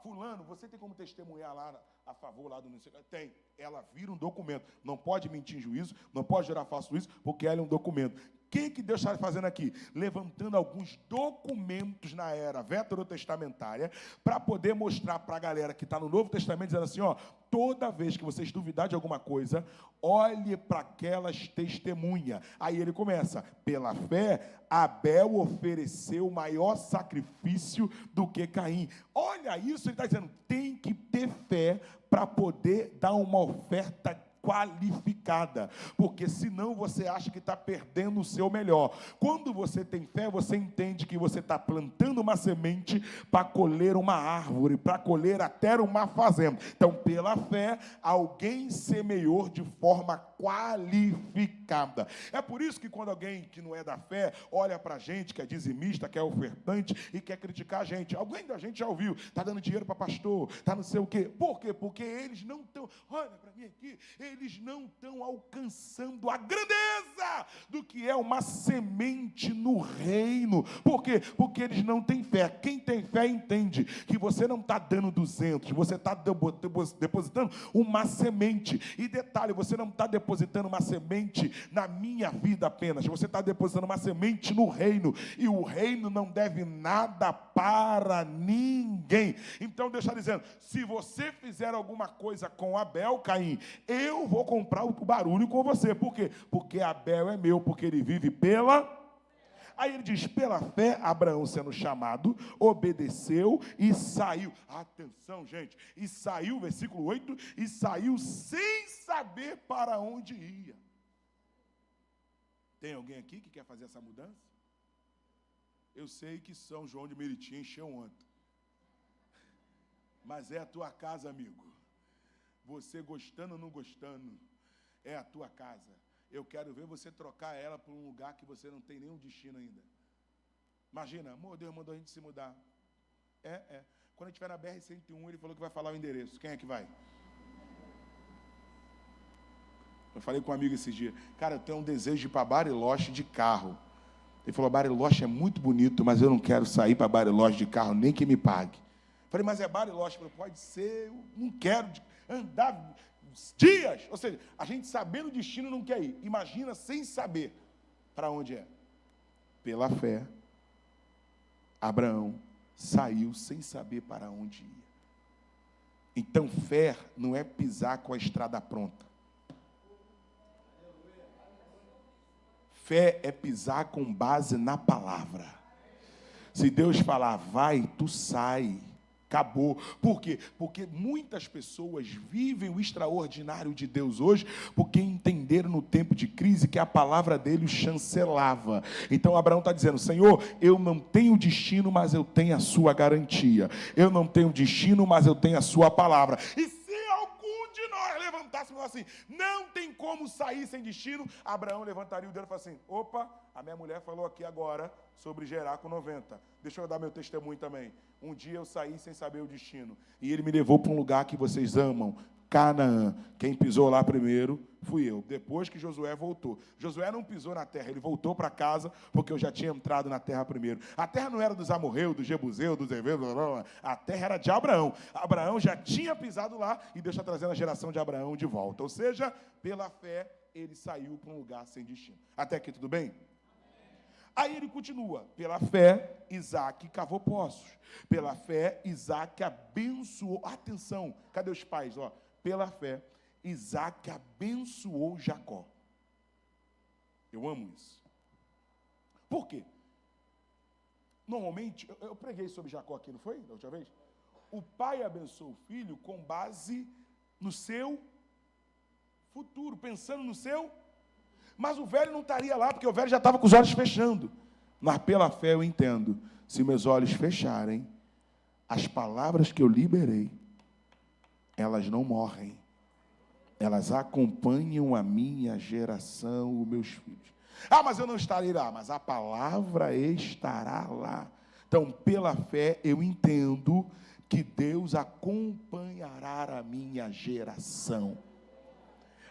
Fulano, você tem como testemunhar lá a favor lá do município? Tem. Ela vira um documento. Não pode mentir em juízo, não pode gerar falso juízo, porque ela é um documento. O que Deus está fazendo aqui? Levantando alguns documentos na era veterotestamentária para poder mostrar para a galera que está no Novo Testamento, dizendo assim, toda vez que vocês duvidar de alguma coisa, olhe para aquelas testemunhas. Aí ele começa, pela fé, Abel ofereceu maior sacrifício do que Caim. Olha isso, ele está dizendo, tem que ter fé para poder dar uma oferta qualificada, porque senão você acha que está perdendo o seu melhor. Quando você tem fé, você entende que você está plantando uma semente para colher uma árvore, para colher até uma fazenda. Então, pela fé, alguém semeou de forma qualificada. É por isso que quando alguém que não é da fé olha para a gente, que é dizimista, que é ofertante e quer criticar a gente, alguém da gente já ouviu, está dando dinheiro para pastor, está não sei o quê. Por quê? Porque eles não estão, olha para mim aqui, eles não estão alcançando a grandeza do que é uma semente no reino. Por quê? Porque eles não têm fé. Quem tem fé entende que você não está dando 200, você está depositando uma semente. E detalhe, você não está depositando uma semente na minha vida apenas, você está depositando uma semente no reino, e o reino não deve nada para ninguém. Então Deus está dizendo, se você fizer alguma coisa com Abel, Caim, eu vou comprar o barulho com você. Por quê? Porque Abel é meu, porque ele vive pela... Aí ele diz, pela fé, Abraão sendo chamado, obedeceu e saiu. Atenção, gente. E saiu, versículo 8, e saiu sem saber para onde ia. Tem alguém aqui que quer fazer essa mudança? Eu sei que São João de Meriti encheu ontem. Mas é a tua casa, amigo. Você gostando ou não gostando, é a tua casa. Eu quero ver você trocar ela por um lugar que você não tem nenhum destino ainda. Imagina, amor, Deus mandou a gente se mudar. Quando a gente estiver na BR-101, ele falou que vai falar o endereço. Quem é que vai? Eu falei com um amigo esses dias. Cara, eu tenho um desejo de ir para Bariloche de carro. Ele falou, Bariloche é muito bonito, mas eu não quero sair para Bariloche de carro, nem que me pague. Eu falei, mas é Bariloche. Eu falei, pode ser, eu não quero andar dias. Ou seja, a gente sabendo o destino não quer ir. Imagina sem saber para onde é. Pela fé, Abraão saiu sem saber para onde ia. Então, fé não é pisar com a estrada pronta. Fé é pisar com base na palavra. Se Deus falar, vai, tu sai. Acabou. Por quê? Porque muitas pessoas vivem o extraordinário de Deus hoje porque entenderam no tempo de crise que a palavra dele os chancelava. Então Abraão está dizendo, Senhor, eu não tenho destino, mas eu tenho a sua garantia. Eu não tenho destino, mas eu tenho a sua palavra. E se algum de nós levantássemos assim, não tem como sair sem destino, Abraão levantaria o dedo e falaria assim, opa, a minha mulher falou aqui agora sobre gerar com 90. Deixa eu dar meu testemunho também. Um dia eu saí sem saber o destino. E ele me levou para um lugar que vocês amam, Canaã. Quem pisou lá primeiro fui eu. Depois que Josué voltou. Josué não pisou na terra, ele voltou para casa porque eu já tinha entrado na terra primeiro. A terra não era dos amorreus, dos jebuseus, dos heveus, a terra era de Abraão. Abraão já tinha pisado lá e Deus está trazendo a geração de Abraão de volta. Ou seja, pela fé, ele saiu para um lugar sem destino. Até aqui tudo bem? Aí ele continua, pela fé, Isaac cavou poços. Pela fé, Isaac abençoou. Atenção, cadê os pais? Pela fé, Isaac abençoou Jacó. Eu amo isso. Por quê? Normalmente, eu preguei sobre Jacó aqui, não foi? Da última vez? O pai abençoou o filho com base no seu futuro, pensando no seu... Mas o velho não estaria lá, porque o velho já estava com os olhos fechando. Mas pela fé eu entendo. Se meus olhos fecharem, as palavras que eu liberei, elas não morrem. Elas acompanham a minha geração, os meus filhos. Ah, mas eu não estarei lá. Mas a palavra estará lá. Então, pela fé, eu entendo que Deus acompanhará a minha geração.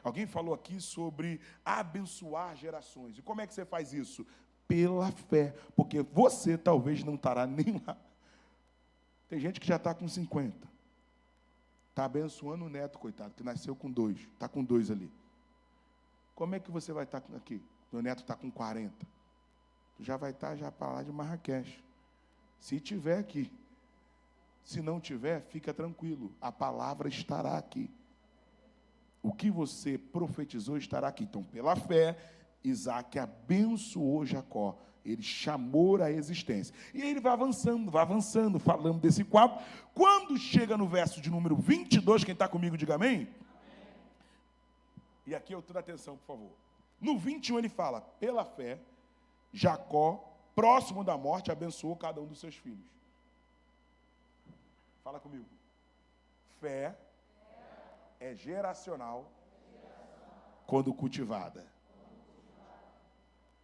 Alguém falou aqui sobre abençoar gerações. E como é que você faz isso? Pela fé, porque você talvez não estará nem lá. Tem gente que já está com 50. Está abençoando o neto, coitado, que nasceu com 2. Está com 2 ali. Como é que você vai estar aqui? Meu neto está com 40. Tu já vai estar já para lá de Marrakech. Se tiver aqui. Se não tiver, fica tranquilo. A palavra estará aqui. O que você profetizou estará aqui. Então, pela fé, Isaac abençoou Jacó. Ele chamou a existência. E aí ele vai avançando, falando desse quadro. Quando chega no verso de número 22, quem está comigo, diga amém. Amém. E aqui eu toda atenção, por favor. No 21 ele fala, pela fé, Jacó, próximo da morte, abençoou cada um dos seus filhos. Fala comigo. Fé é geracional quando cultivada.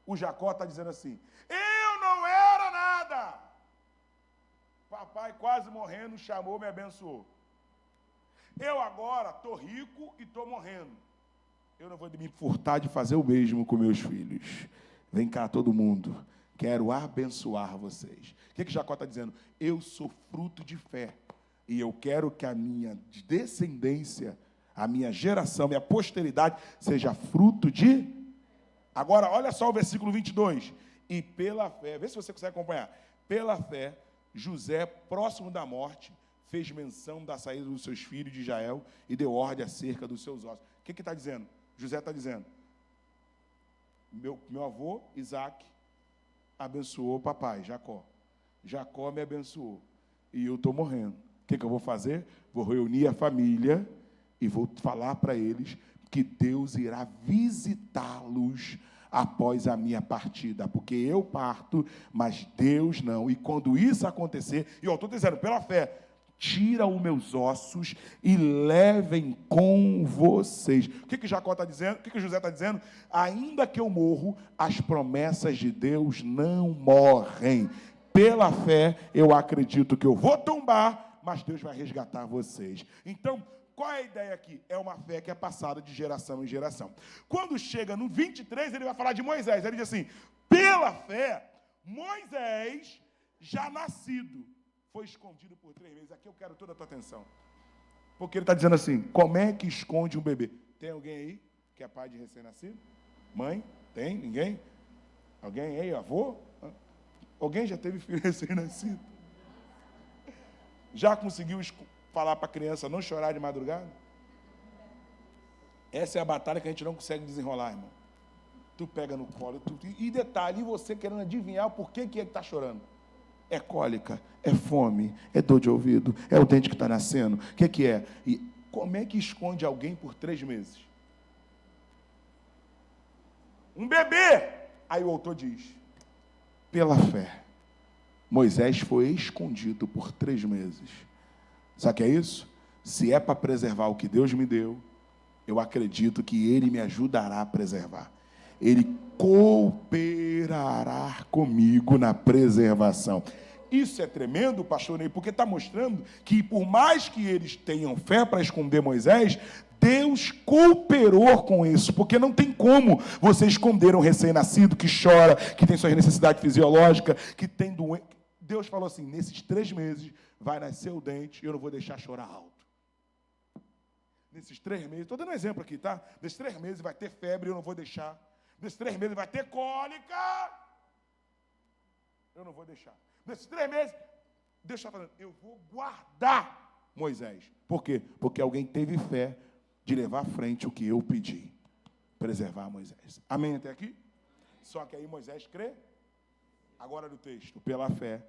O Jacó está dizendo assim, eu não era nada. Papai quase morrendo, chamou, me abençoou. Eu agora estou rico e estou morrendo. Eu não vou me furtar de fazer o mesmo com meus filhos. Vem cá todo mundo, quero abençoar vocês. O que Jacó está dizendo? Eu sou fruto de fé. E eu quero que a minha descendência, a minha geração, minha posteridade, seja fruto de... Agora, olha só o versículo 22. E pela fé, vê se você consegue acompanhar. Pela fé, José, próximo da morte, fez menção da saída dos seus filhos de Israel e deu ordem acerca dos seus ossos. O que está dizendo? José está dizendo, meu avô, Isaac, abençoou o papai, Jacó. Jacó me abençoou. E eu estou morrendo. O que eu vou fazer? Vou reunir a família e vou falar para eles que Deus irá visitá-los após a minha partida, porque eu parto, mas Deus não. E quando isso acontecer, e eu estou dizendo, pela fé, tira os meus ossos e levem com vocês. O que Jacó está dizendo? O que José está dizendo? Ainda que eu morro, as promessas de Deus não morrem. Pela fé, eu acredito que eu vou tombar, mas Deus vai resgatar vocês. Então, qual é a ideia aqui? É uma fé que é passada de geração em geração. Quando chega no 23, ele vai falar de Moisés. Ele diz assim, pela fé, Moisés, já nascido, foi escondido por 3 meses. Aqui eu quero toda a tua atenção. Porque ele está dizendo assim, como é que esconde um bebê? Tem alguém aí que é pai de recém-nascido? Mãe? Tem? Ninguém? Alguém aí? Avô? Alguém já teve filho recém-nascido? Já conseguiu falar para a criança não chorar de madrugada? Essa é a batalha que a gente não consegue desenrolar, irmão. Tu pega no colo, e detalhe, você querendo adivinhar o porquê que ele está chorando. É cólica, é fome, é dor de ouvido, é o dente que está nascendo. O que é? E como é que esconde alguém por 3 meses? Um bebê! Aí o autor diz, pela fé, Moisés foi escondido por 3 meses. Sabe o que é isso? Se é para preservar o que Deus me deu, eu acredito que Ele me ajudará a preservar. Ele cooperará comigo na preservação. Isso é tremendo, pastor Ney, porque está mostrando que por mais que eles tenham fé para esconder Moisés, Deus cooperou com isso, porque não tem como você esconder um recém-nascido que chora, que tem suas necessidades fisiológicas, que tem doença. Deus falou assim, nesses 3 meses vai nascer o dente e eu não vou deixar chorar alto. Nesses 3 meses, estou dando um exemplo aqui, tá? Nesses 3 meses vai ter febre e eu não vou deixar. Nesses 3 meses vai ter cólica, eu não vou deixar. Nesses 3 meses, Deus está falando, eu vou guardar Moisés. Por quê? Porque alguém teve fé de levar à frente o que eu pedi. Preservar Moisés. Amém até aqui? Só que aí Moisés crê. Agora do texto, pela fé,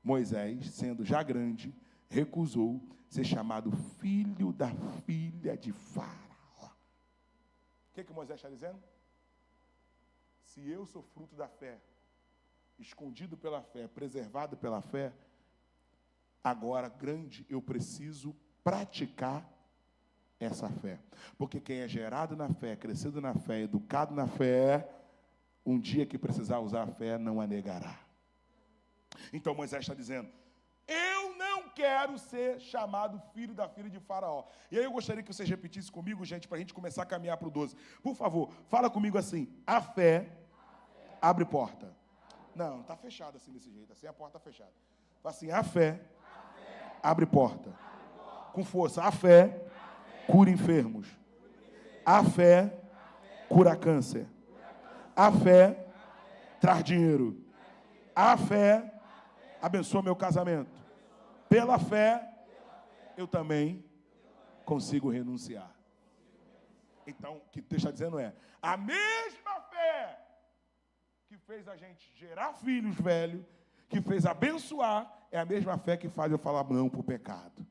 Moisés, sendo já grande, recusou ser chamado filho da filha de Faraó. O que Moisés está dizendo? Se eu sou fruto da fé, escondido pela fé, preservado pela fé, agora grande, eu preciso praticar essa fé. Porque quem é gerado na fé, crescido na fé, educado na fé, um dia que precisar usar a fé, não a negará. Então Moisés está dizendo, eu não quero ser chamado filho da filha de Faraó. E aí eu gostaria que vocês repetissem comigo, gente, para a gente começar a caminhar para o 12. Por favor, fala comigo assim: a fé abre porta. Não, está fechado assim desse jeito, assim a porta está fechada. Fala assim: a fé abre porta. Com força: a fé cura enfermos. A fé cura câncer. A fé traz dinheiro. A fé abençoa meu casamento. Pela fé, eu também consigo renunciar. Então, o que o texto está dizendo é: a mesma fé que fez a gente gerar filhos velhos, que fez abençoar, é a mesma fé que faz eu falar não para o pecado.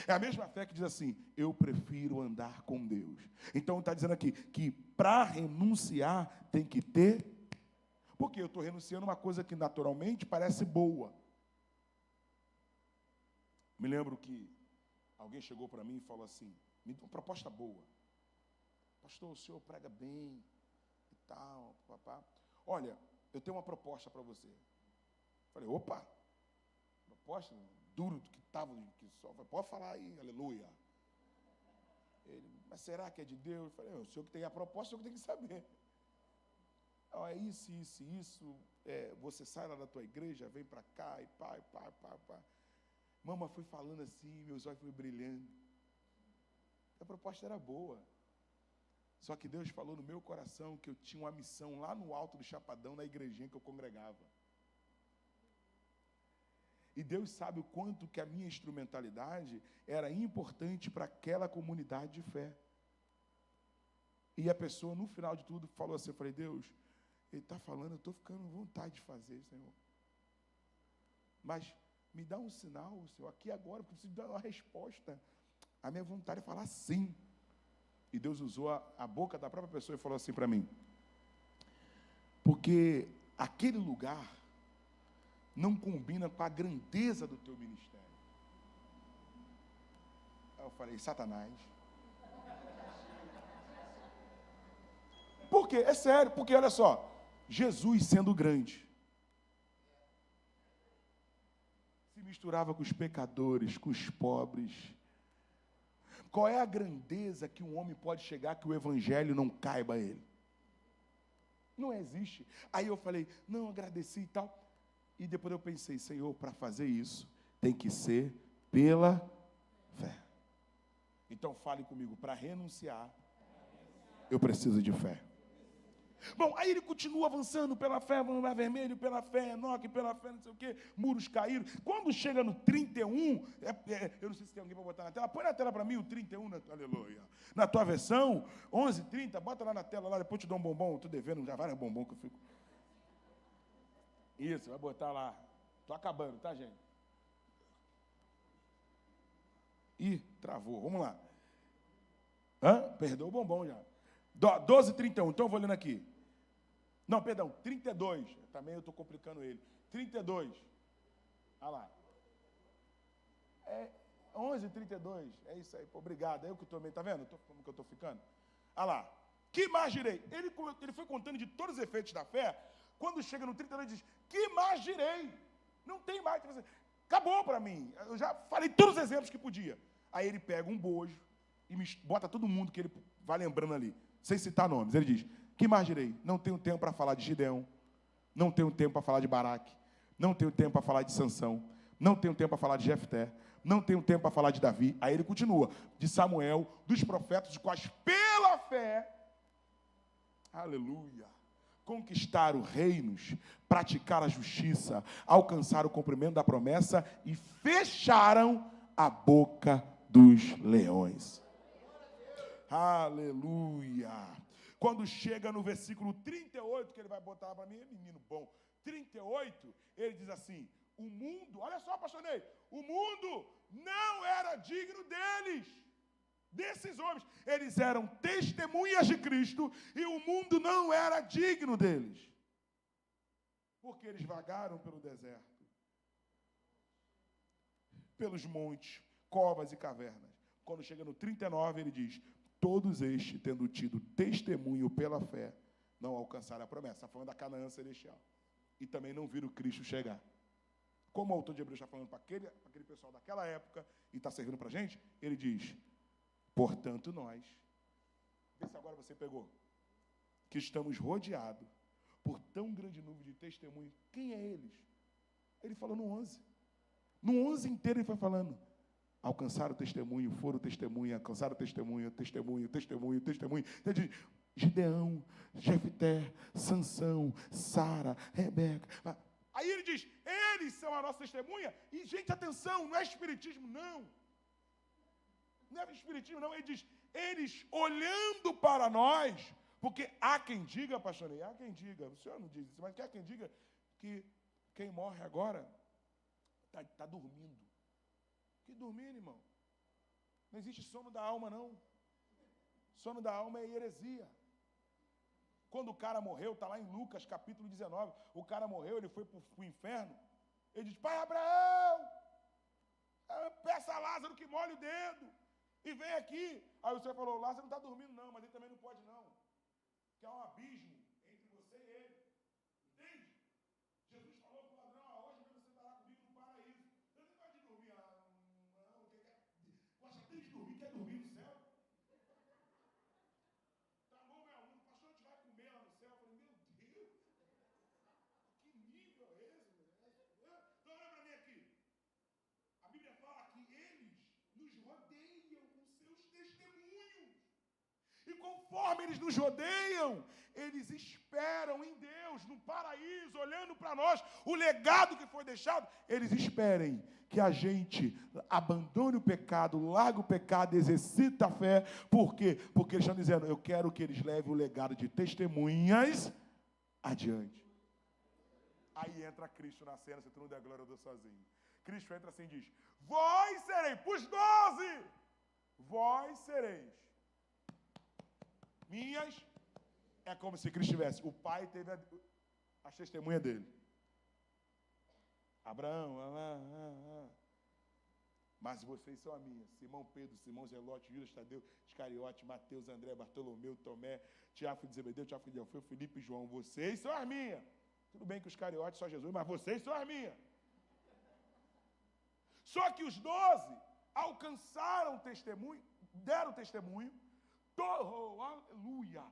É a mesma fé que diz assim: eu prefiro andar com Deus. Então está dizendo aqui que para renunciar tem que ter, porque eu estou renunciando a uma coisa que naturalmente parece boa. Me lembro que alguém chegou para mim e falou assim: me deu uma proposta boa. Pastor, o senhor prega bem e tal, papá. Olha, eu tenho uma proposta para você. Falei: opa, proposta duro do que estava, que só. Pode falar aí, aleluia. Ele: mas será que é de Deus? Eu falei: o senhor que tem a proposta, o senhor que tem que saber. Não, é isso. Você sai lá da tua igreja, vem para cá, e pá. Mama foi falando assim, meus olhos foram brilhando. A proposta era boa. Só que Deus falou no meu coração que eu tinha uma missão lá no alto do Chapadão, na igrejinha que eu congregava. E Deus sabe o quanto que a minha instrumentalidade era importante para aquela comunidade de fé. E a pessoa, no final de tudo, falou assim, eu falei: Deus, ele está falando, eu estou ficando com vontade de fazer, Senhor. Mas me dá um sinal, Senhor, aqui agora, eu preciso dar uma resposta. A minha vontade é falar sim. E Deus usou a boca da própria pessoa e falou assim para mim: porque aquele lugar não combina com a grandeza do teu ministério. Aí eu falei: Satanás. Por quê? É sério, porque olha só, Jesus sendo grande, se misturava com os pecadores, com os pobres. Qual é a grandeza que um homem pode chegar que o evangelho não caiba a ele? Não existe. Aí eu falei: não, agradeci e tal. E depois eu pensei: Senhor, para fazer isso, tem que ser pela fé. Então fale comigo: para renunciar, eu preciso de fé. Bom, aí ele continua avançando pela fé, no Mar Vermelho, pela fé, Enoque, pela fé, não sei o quê, muros caíram. Quando chega no 31, eu não sei se tem alguém para botar na tela, põe na tela para mim o 31, aleluia. Na tua versão, 11:30, bota lá na tela, lá, depois eu te dou um bombom, estou devendo já vários bombom que eu fico. Isso, vai botar lá. Estou acabando, tá, gente? Ih, travou, vamos lá. Perdeu o bombom já. 12:31, então eu vou lendo aqui. Não, perdão, 32. Também eu estou complicando ele. 32. Olha lá. 11:32. É isso aí. Pô, obrigado. É eu que estou meio. Tá vendo? Como que eu estou ficando? Olha lá. Que mais direi? Ele foi contando de todos os efeitos da fé. Quando chega no 32, ele diz: que mais direi? Não tem mais. Acabou para mim. Eu já falei todos os exemplos que podia. Aí ele pega um bojo e bota todo mundo que ele vai lembrando ali, sem citar nomes. Ele diz: que mais direi? Não tenho tempo para falar de Gideão, não tenho tempo para falar de Baraque, não tenho tempo para falar de Sansão, não tenho tempo para falar de Jefté, não tenho tempo para falar de Davi. Aí ele continua, de Samuel, dos profetas, os quais pela fé, aleluia, conquistaram reinos, praticaram a justiça, alcançaram o cumprimento da promessa e fecharam a boca dos leões. Aleluia. Quando chega no versículo 38, que ele vai botar para mim, é menino bom. 38, ele diz assim: o mundo, olha só, pastor Ney, o mundo não era digno deles, desses homens. Eles eram testemunhas de Cristo e o mundo não era digno deles. Porque eles vagaram pelo deserto, pelos montes, covas e cavernas. Quando chega no 39, ele diz: todos estes, tendo tido testemunho pela fé, não alcançaram a promessa. Está falando da Canaã celestial. E também não viram Cristo chegar. como o autor de Hebreus está falando para aquele pessoal daquela época e está servindo para a gente, ele diz, portanto nós, vê se agora você pegou, que estamos rodeados por tão grande número de testemunhos. Quem é eles? Ele falou no 11. No 11 inteiro ele foi falando. Alcançaram o testemunho, foram testemunha, alcançaram o testemunho, testemunho, testemunho, testemunho. Então, Gideão, Jefté, Sansão, Sara, Rebeca. Aí ele diz, eles são a nossa testemunha. E, gente, atenção, não é espiritismo, não. Não é espiritismo, não. Ele diz, eles olhando para nós, porque há quem diga, pastor Ney, há quem diga, o senhor não diz isso, mas há quem diga que quem morre agora está dormindo. Que dormindo, irmão? Não existe sono da alma, não. Sono da alma é heresia. Quando o cara morreu, está lá em Lucas, capítulo 19, o cara morreu, ele foi para o inferno, ele diz, pai Abraão, peça a Lázaro que molhe o dedo, e vem aqui. Aí o senhor falou, Lázaro não está dormindo não, mas ele também não pode não, que há um abismo entre você e ele, entende? Jesus falou para o ladrão, hoje mesmo você estará comigo no paraíso. Eu não gosto de dormir, gosta de dormir, quer dormir no céu? Tá bom, meu aluno, pastor, a gente vai comer lá no céu. Eu falei, meu Deus, que nível é esse? Então olha para mim aqui. A Bíblia fala que eles nos rodeiam com seus testemunhos. E conforme eles nos rodeiam, eles esperam em Deus, no paraíso, olhando para nós, o legado que foi deixado. Eles esperem que a gente abandone o pecado, largue o pecado, exercita a fé. Por quê? Porque eles estão dizendo, eu quero que eles levem o legado de testemunhas adiante. Aí entra Cristo na cena, se tu não der glória, eu dou sozinho. Cristo entra assim e diz, vós sereis, para os 12, vós sereis minhas. É como se Cristo tivesse, o pai teve as testemunhas dele. Abraão, mas vocês são a minha. Simão Pedro, Simão Zelote, Judas Tadeu, Iscariote, Mateus, André, Bartolomeu, Tomé, Tiago de Zebedeu, Tiago de Alfeu, Filipe e João. Vocês são as minhas. Tudo bem que os Iscariote só Jesus, mas vocês são as minhas. Só que os 12 alcançaram o testemunho, deram testemunho. Aleluia!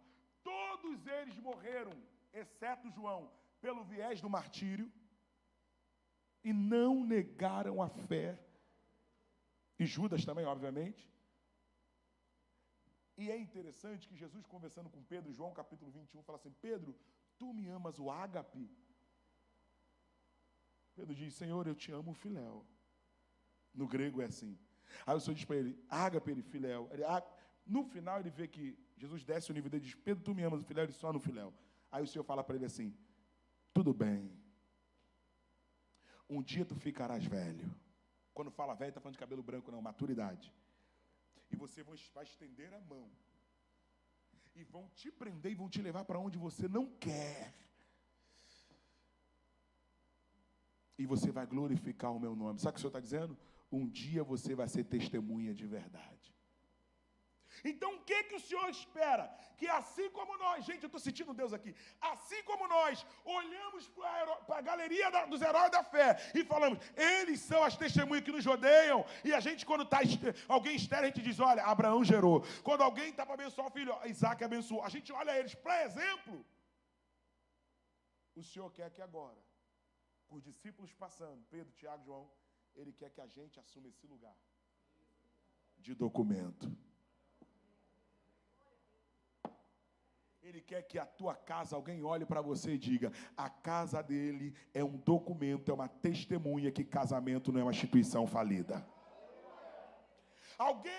Todos eles morreram, exceto João, pelo viés do martírio, e não negaram a fé. E Judas também, obviamente. E é interessante que Jesus, conversando com Pedro, João capítulo 21, fala assim, Pedro, tu me amas o ágape? Pedro diz, Senhor, eu te amo o filéu. No grego é assim. Aí o Senhor diz para ele, ágape, ele, filéu. No final ele vê que Jesus desce o nível dele e diz, Pedro, tu me amas o filéu? Ele só no filéu. Aí o Senhor fala para ele assim, tudo bem. Um dia tu ficarás velho. Quando fala velho, está falando de cabelo branco, não, maturidade. E você vai estender a mão. E vão te prender e vão te levar para onde você não quer. E você vai glorificar o meu nome. Sabe o que o Senhor está dizendo? Um dia você vai ser testemunha de verdade. Então o que o Senhor espera? Que assim como nós, gente, eu estou sentindo Deus aqui, assim como nós olhamos para a galeria dos heróis da fé e falamos, eles são as testemunhas que nos rodeiam, e a gente quando está alguém estéril, a gente diz, olha, Abraão gerou. Quando alguém está para abençoar o filho, Isaac abençoou. A gente olha eles, para exemplo. O Senhor quer que agora, com os discípulos passando, Pedro, Tiago, João, Ele quer que a gente assuma esse lugar de documento. Ele quer que a tua casa, alguém olhe para você e diga, a casa dele é um documento, é uma testemunha que casamento não é uma instituição falida. Alguém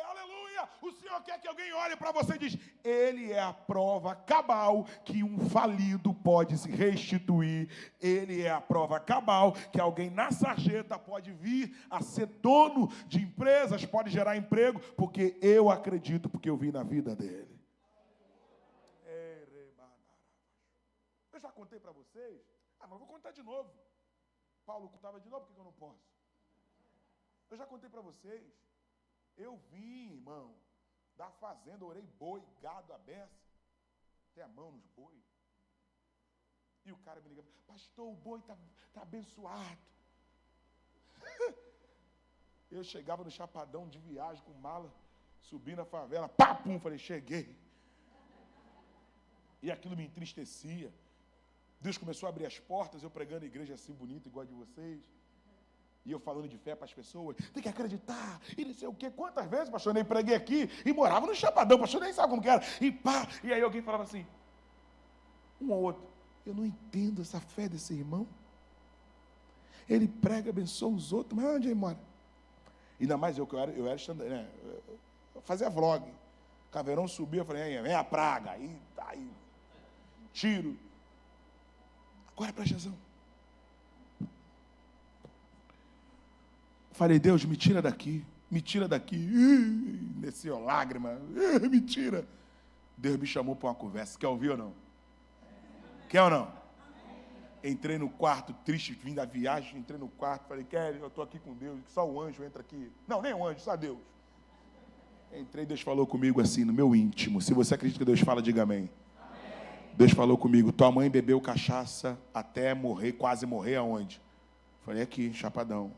aleluia, o Senhor quer que alguém olhe para você e diz, ele é a prova cabal que um falido pode se restituir, ele é a prova cabal que alguém na sarjeta pode vir a ser dono de empresas, pode gerar emprego, porque eu acredito, porque eu vi na vida dele. Eu já contei para vocês, mas eu vou contar de novo. Paulo contava de novo, por que eu não posso? Eu já contei para vocês, eu vim, irmão, da fazenda, orei boi, gado, a beça, até a mão nos boi. E o cara me liga, pastor, o boi tá abençoado. Eu chegava no Chapadão de viagem com mala, subi na favela, papum, falei, cheguei. E aquilo me entristecia. Deus começou a abrir as portas, eu pregando a igreja assim bonita, igual a de vocês. E eu falando de fé para as pessoas, tem que acreditar, e não sei o quê. Quantas vezes, pastor, nem preguei aqui, e morava no Chapadão, pastor, nem sabe como que era. E pá, e aí alguém falava assim, um ou outro, eu não entendo essa fé desse irmão. Ele prega, abençoa os outros, mas onde ele mora? Ainda mais eu era estudante, né? Eu fazia vlog. Caveirão subia, eu falei, vem a praga, aí tiro. Agora presta atenção. Falei, Deus, me tira daqui. Desceu lágrima, me tira. Deus me chamou para uma conversa. Quer ouvir ou não? Quer ou não? Entrei no quarto, triste, vim da viagem, entrei no quarto, falei, Kelly, eu estou aqui com Deus, só o anjo entra aqui. Não, nem o anjo, só Deus. Entrei, Deus falou comigo assim, no meu íntimo. Se você acredita que Deus fala, diga amém. Deus falou comigo, tua mãe bebeu cachaça até morrer, quase morrer aonde? Falei, aqui, Chapadão.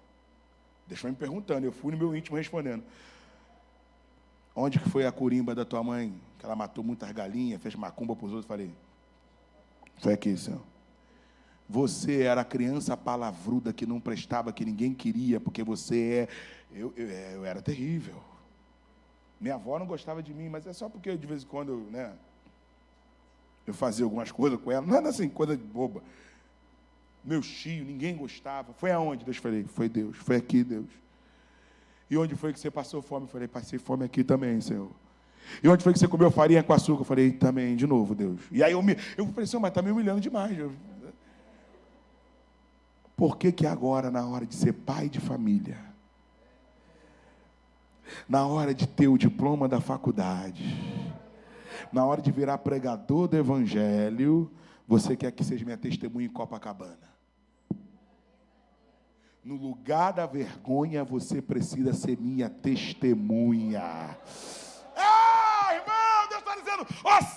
Deus foi me perguntando, eu fui no meu íntimo respondendo. Onde que foi a corimba da tua mãe? Que ela matou muitas galinhas, fez macumba para os outros. Falei, foi aqui, Senhor. Você era a criança palavruda que não prestava, que ninguém queria, porque você eu era terrível. Minha avó não gostava de mim, mas é só porque de vez em quando eu fazia algumas coisas com ela. Não era assim, coisa boba. Meu tio, ninguém gostava. Foi aonde? Deus falei, foi Deus, foi aqui, Deus. E onde foi que você passou fome? Eu falei, passei fome aqui também, Senhor. E onde foi que você comeu farinha com açúcar? Eu falei, também, de novo, Deus. E aí eu falei, Senhor, mas está me humilhando demais. Por que agora, na hora de ser pai de família, na hora de ter o diploma da faculdade, na hora de virar pregador do evangelho, você quer que seja minha testemunha em Copacabana? No lugar da vergonha, você precisa ser minha testemunha. Irmão, Deus está dizendo,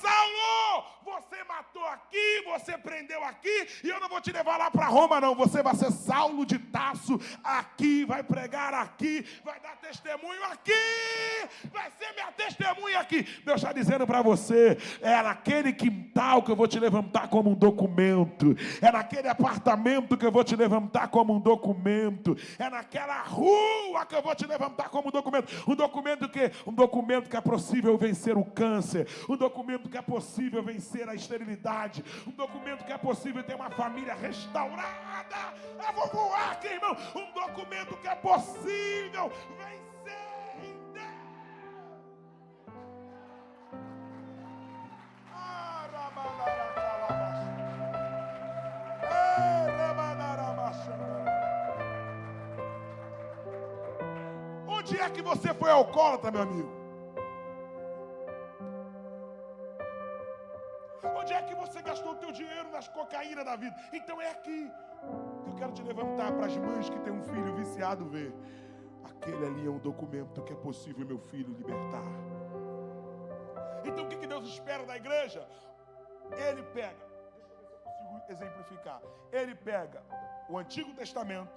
Saulo, você matou aqui, você prendeu aqui, e eu não vou te levar lá para Roma, não. Você vai ser Saulo de Tarso aqui, vai pregar aqui, vai dar testemunho aqui, vai ser minha testemunha aqui. Deus está dizendo para você, é naquele quintal que eu vou te levantar como um documento, é naquele apartamento que eu vou te levantar como um documento, é naquela rua que eu vou te levantar como um documento. Um documento que é possível vencer o câncer, um documento que é possível vencer a esterilidade, um documento que é possível ter uma família restaurada. Eu vou voar aqui, irmão. Um documento que é possível vencer em Deus. Onde é que você foi alcoólatra, meu amigo? Onde é que você gastou o teu dinheiro nas cocaínas da vida? Então é aqui que eu quero te levantar para as mães que têm um filho viciado ver. Aquele ali é um documento que é possível meu filho libertar. Então o que Deus espera da igreja? Ele pega, deixa eu ver se eu consigo exemplificar. Ele pega o Antigo Testamento.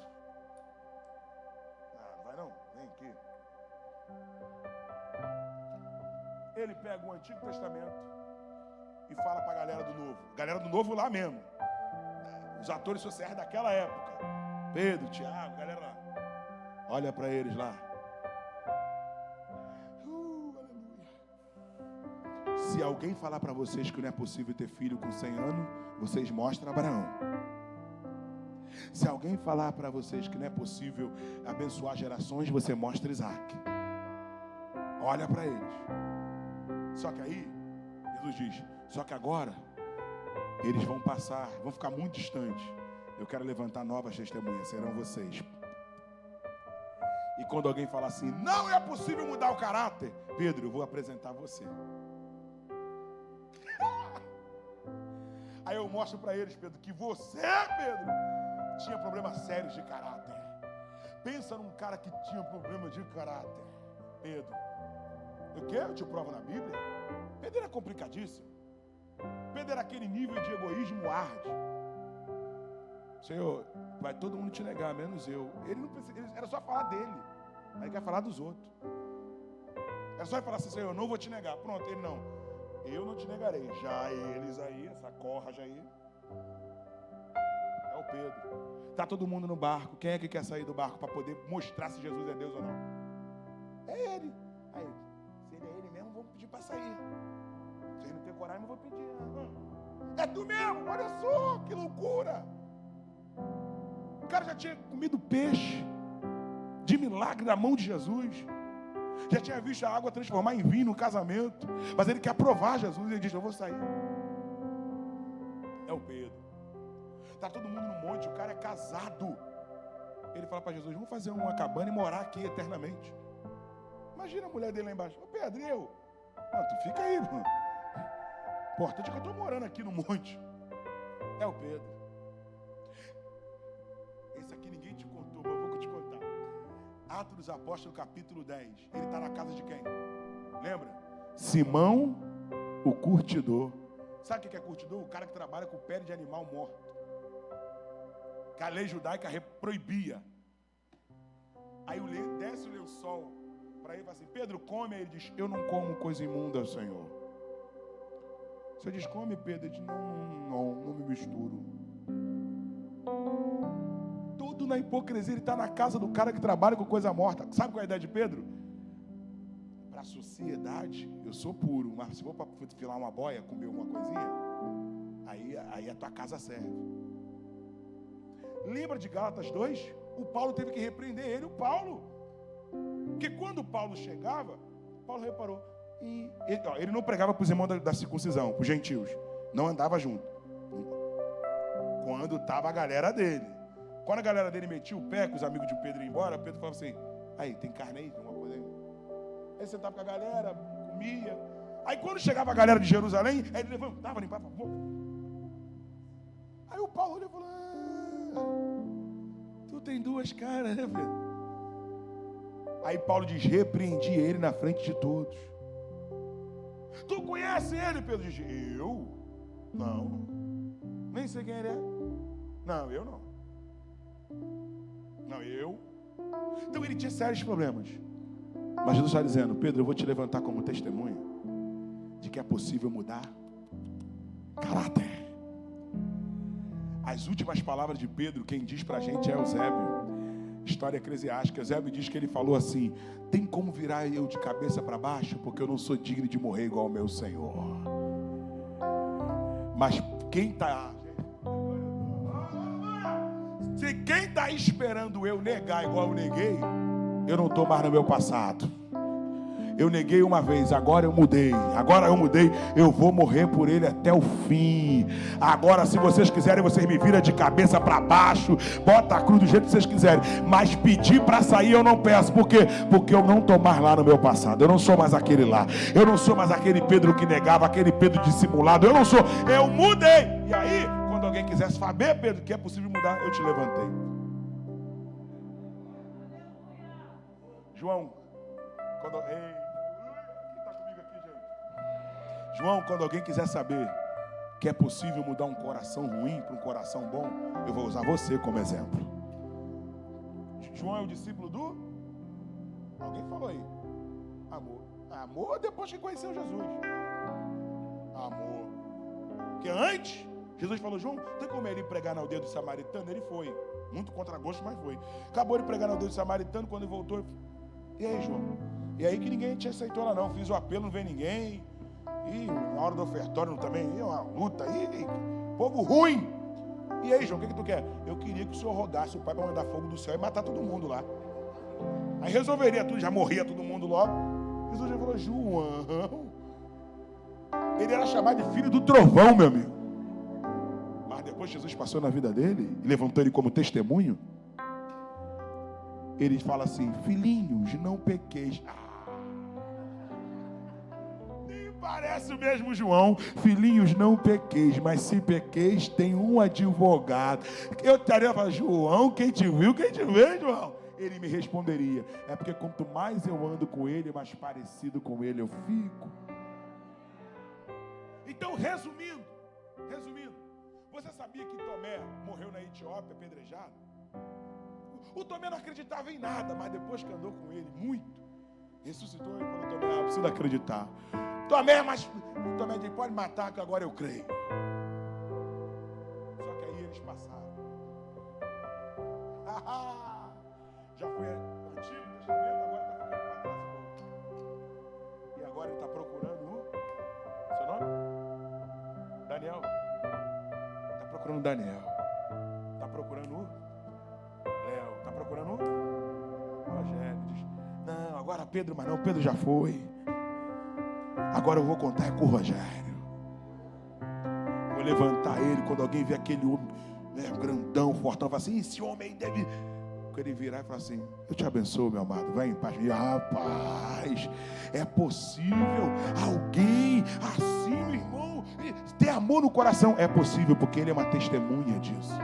Não vai não, vem aqui. Ele pega o Antigo Testamento e fala para a galera do Novo. Galera do Novo lá mesmo. Os atores sociais daquela época. Pedro, Tiago, galera lá. Olha para eles lá. Aleluia. Se alguém falar para vocês que não é possível ter filho com 100 anos, vocês mostram Abraão. Se alguém falar para vocês que não é possível abençoar gerações, você mostra Isaac. Olha para eles. Só que aí, Jesus diz, só que agora, eles vão passar, vão ficar muito distantes. Eu quero levantar novas testemunhas, serão vocês. E quando alguém falar assim, não é possível mudar o caráter, Pedro, eu vou apresentar você. Aí eu mostro para eles, Pedro, que você, Pedro, tinha problemas sérios de caráter. Pensa num cara que tinha problema de caráter. Pedro, o quê? Eu te provo na Bíblia. Pedro era complicadíssimo. Pedro era aquele nível de egoísmo hard. Senhor, vai todo mundo te negar, menos eu. Ele não precisa, era só falar dele. Aí ele quer falar dos outros. É só ele falar assim, Senhor, eu não vou te negar. Pronto, ele não. Eu não te negarei. Já eles aí, essa corra já aí. É o Pedro. Tá todo mundo no barco. Quem é que quer sair do barco para poder mostrar se Jesus é Deus ou não? É ele. Aí, se ele é ele mesmo, vamos pedir para sair. Se ele não tem coragem, não vou pedir. É tu mesmo, olha só, que loucura. O cara já tinha comido peixe de milagre na mão de Jesus. Já tinha visto a água transformar em vinho no casamento. Mas ele quer provar Jesus e ele diz, eu vou sair. É o Pedro. Está todo mundo no monte, o cara é casado. Ele fala para Jesus, vamos fazer uma cabana e morar aqui eternamente. Imagina a mulher dele lá embaixo. Ô Pedro, e eu? Não, tu fica aí, mano. Importante é que eu estou morando aqui no monte. É o Pedro. Esse aqui ninguém te contou, mas eu vou te contar. Atos dos Apóstolos, capítulo 10. Ele está na casa de quem? Lembra? Simão, o curtidor. Sabe o que é curtidor? O cara que trabalha com pele de animal morto. Que a lei judaica proibia. Aí desce o lençol para ele e fala assim, Pedro, come. Aí ele diz, eu não como coisa imunda, Senhor. Você diz, come, Pedro. Ele diz, não me misturo. Tudo na hipocrisia. Ele está na casa do cara que trabalha com coisa morta. Sabe qual é a ideia de Pedro? Para a sociedade, eu sou puro. Mas se for para filar uma boia, comer uma coisinha, aí a tua casa serve. Lembra de Gálatas 2? O Paulo teve que repreender ele, o Paulo. Porque quando o Paulo chegava, Paulo reparou. E ele não pregava para os irmãos da circuncisão, para os gentios. Não andava junto. Quando estava a galera dele. Quando a galera dele metia o pé, com os amigos de Pedro iam embora, Pedro falava assim, aí, tem carne aí? Tem alguma coisa aí? Aí sentava com a galera, comia. Aí quando chegava a galera de Jerusalém, aí ele levantava, limpava. Aí o Paulo olhou e falou, tu tem duas caras, né, Pedro? Aí Paulo diz, repreendi ele na frente de todos. Tu conhece ele, Pedro diz, eu? Não. Nem sei quem ele é. Não, eu não. Não, eu. Então ele tinha sérios problemas. Mas Jesus está dizendo, Pedro, eu vou te levantar como testemunha de que é possível mudar caráter. As últimas palavras de Pedro, quem diz pra gente é Eusébio. História eclesiástica. Eusébio diz que ele falou assim, tem como virar eu de cabeça para baixo? Porque eu não sou digno de morrer igual ao meu Senhor. Mas quem está... Se quem está esperando eu negar igual eu neguei, eu não estou mais no meu passado. Eu neguei uma vez, agora eu mudei. Agora eu mudei, eu vou morrer por ele até o fim. Agora, se vocês quiserem, vocês me viram de cabeça para baixo, bota a cruz do jeito que vocês quiserem. Mas pedir para sair eu não peço. Por quê? Porque eu não estou mais lá no meu passado. Eu não sou mais aquele lá. Eu não sou mais aquele Pedro que negava, aquele Pedro dissimulado. Eu não sou, eu mudei. E aí, quando alguém quisesse saber, Pedro, que é possível mudar, eu te levantei. João, quando... João, quando alguém quiser saber que é possível mudar um coração ruim para um coração bom, eu vou usar você como exemplo. João é o discípulo do... Alguém falou aí. Amor. Amor depois que conheceu Jesus. Amor. Porque antes, Jesus falou, João, tem como ele pregar na aldeia do samaritano? Ele foi. Muito contra gosto, mas foi. Acabou de pregar na aldeia do samaritano, quando ele voltou... E aí, João? E aí que ninguém te aceitou lá não. Fiz o apelo, não veio ninguém... E na hora do ofertório também, uma luta, povo ruim. E aí, João, o que tu quer? Eu queria que o senhor rogasse o pai para mandar fogo do céu e matar todo mundo lá. Aí resolveria tudo, já morria todo mundo logo. Jesus já falou, João. Ele era chamado de filho do trovão, meu amigo. Mas depois Jesus passou na vida dele e levantou ele como testemunho. Ele fala assim, filhinhos, não pequeis. Parece o mesmo João, filhinhos, não pequeis, mas se pequeis, tem um advogado. Eu estaria falando, João, quem te viu, quem te vê, João? Ele me responderia, é porque quanto mais eu ando com ele, mais parecido com ele eu fico. Então, resumindo, Você sabia que Tomé morreu na Etiópia, apedrejado? O Tomé não acreditava em nada, mas depois que andou com ele muito, ressuscitou e falou: Tomé, eu preciso acreditar. Tomé, mas Tomé disse: pode matar que agora eu creio. Só que aí eles passaram. Já foi Antigo Testamento, agora está ficando para trás um pouco. E agora ele está procurando o seu nome? Daniel. Está procurando Daniel. Está procurando o Léo. Está procurando o Rogério. Diz: não, agora Pedro, mas não, Pedro já foi. Agora eu vou contar com o Rogério. Vou levantar ele quando alguém vê aquele homem, né, grandão, fortão, fala assim: esse homem aí deve... Quando ele virar e falar assim: eu te abençoo, meu amado, vai em paz. E, rapaz, é possível alguém assim, meu irmão, ter amor no coração? É possível, porque ele é uma testemunha disso.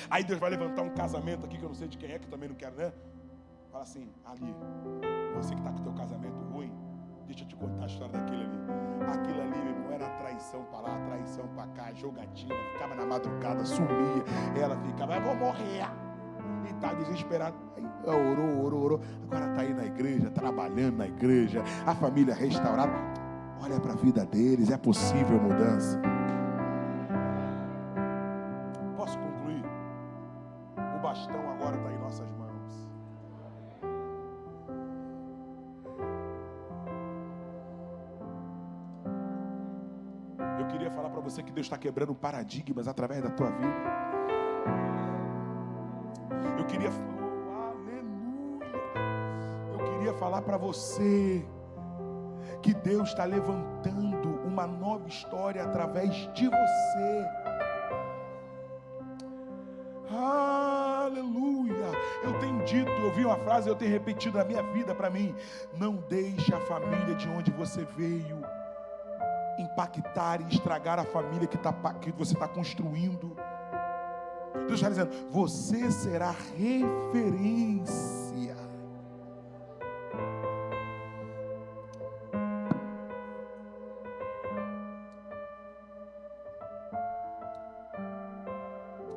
Aí Deus vai levantar um casamento aqui, que eu não sei de quem é, que eu também não quero, né? Fala assim: ali, você que está com o teu casamento ruim, deixa eu te contar a história daquele ali. Aquilo ali, meu irmão, era traição para lá, traição para cá, jogatina, ficava na madrugada, sumia, ela ficava: eu vou morrer. E tá desesperado. Aí, orou. Agora tá aí na igreja, trabalhando na igreja, a família restaurada. Olha para a vida deles, é possível mudança. Posso concluir? O bastão agora está em nossas mãos. Eu queria falar para você que Deus está quebrando paradigmas através da tua vida. Eu queria falar para você que Deus está levantando uma nova história através de você. Aleluia! Eu tenho dito, eu vi uma frase, eu tenho repetido na minha vida para mim: não deixe a família de onde você veio impactar e estragar a família que você está construindo. Deus está dizendo: você será referência.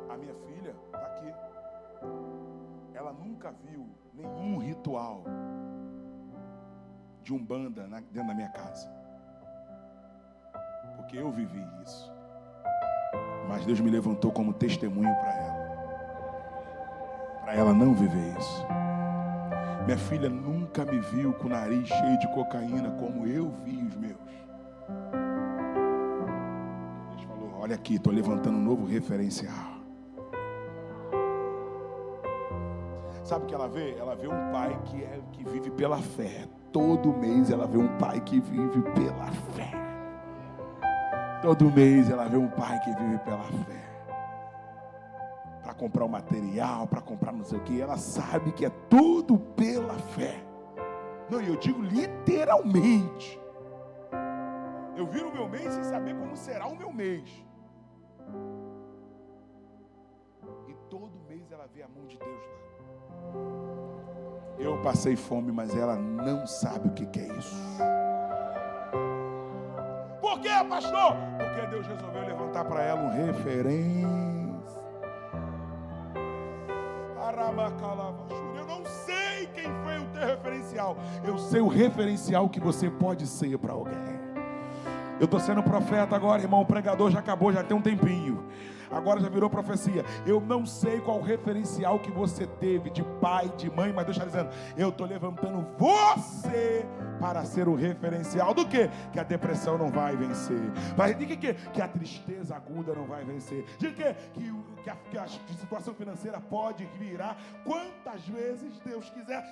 A minha filha está aqui. Ela nunca viu nenhum ritual de Umbanda dentro da minha casa, porque eu vivi isso. Mas Deus me levantou como testemunho para ela não viver isso. Minha filha nunca me viu com o nariz cheio de cocaína como eu vi os meus. Deus falou: olha aqui, estou levantando um novo referencial. Sabe o que ela vê? Ela vê um pai que vive pela fé. Todo mês ela vê um pai que vive pela fé. Todo mês ela vê um pai que vive pela fé. Para comprar o material, para comprar não sei o que. Ela sabe que é tudo pela fé. Não, e eu digo literalmente. Eu viro o meu mês sem saber como será o meu mês. E todo mês ela vê a mão de Deus lá. Eu passei fome, mas ela não sabe o que é isso. Por quê, pastor? Porque Deus resolveu levantar para ela um referência. Eu não sei quem foi o teu referencial. Eu sei o referencial que você pode ser para alguém. Eu estou sendo profeta agora, irmão. O pregador já acabou, já tem um tempinho. Agora já virou profecia. Eu não sei qual o referencial que você teve de pai, de mãe, mas Deus está dizendo: eu estou levantando você para ser o referencial do quê? Que a depressão não vai vencer. Mas de que a tristeza aguda não vai vencer. De que a situação financeira pode virar quantas vezes Deus quiser.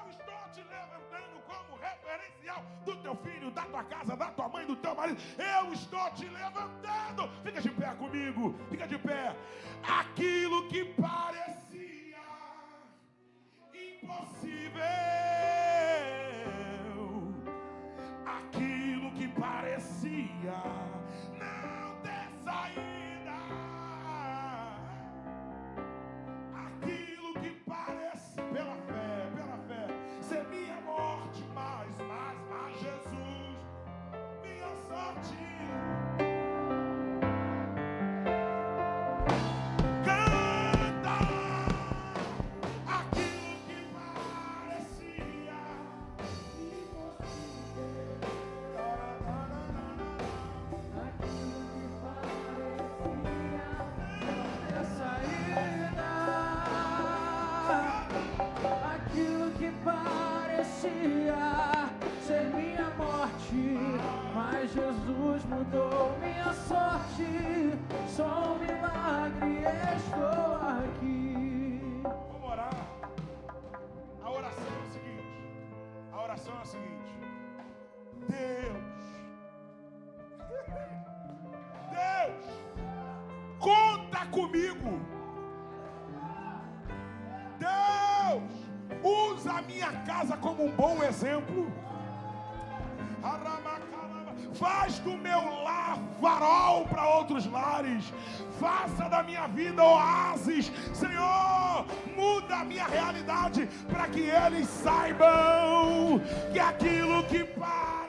Eu estou te levantando como referencial do teu filho, da tua casa, da tua mãe, do teu marido. Eu estou te levantando. Fica de pé comigo. Fica de pé. Aquilo que parecia impossível, aquilo que parecia não ter saída, aquilo que parece pela fé, ser minha morte, mas Jesus, minha sorte. a minha casa como um bom exemplo. Faz do meu lar farol para outros lares. Faça da minha vida oásis. Senhor, muda a minha realidade para que eles saibam que aquilo que parecia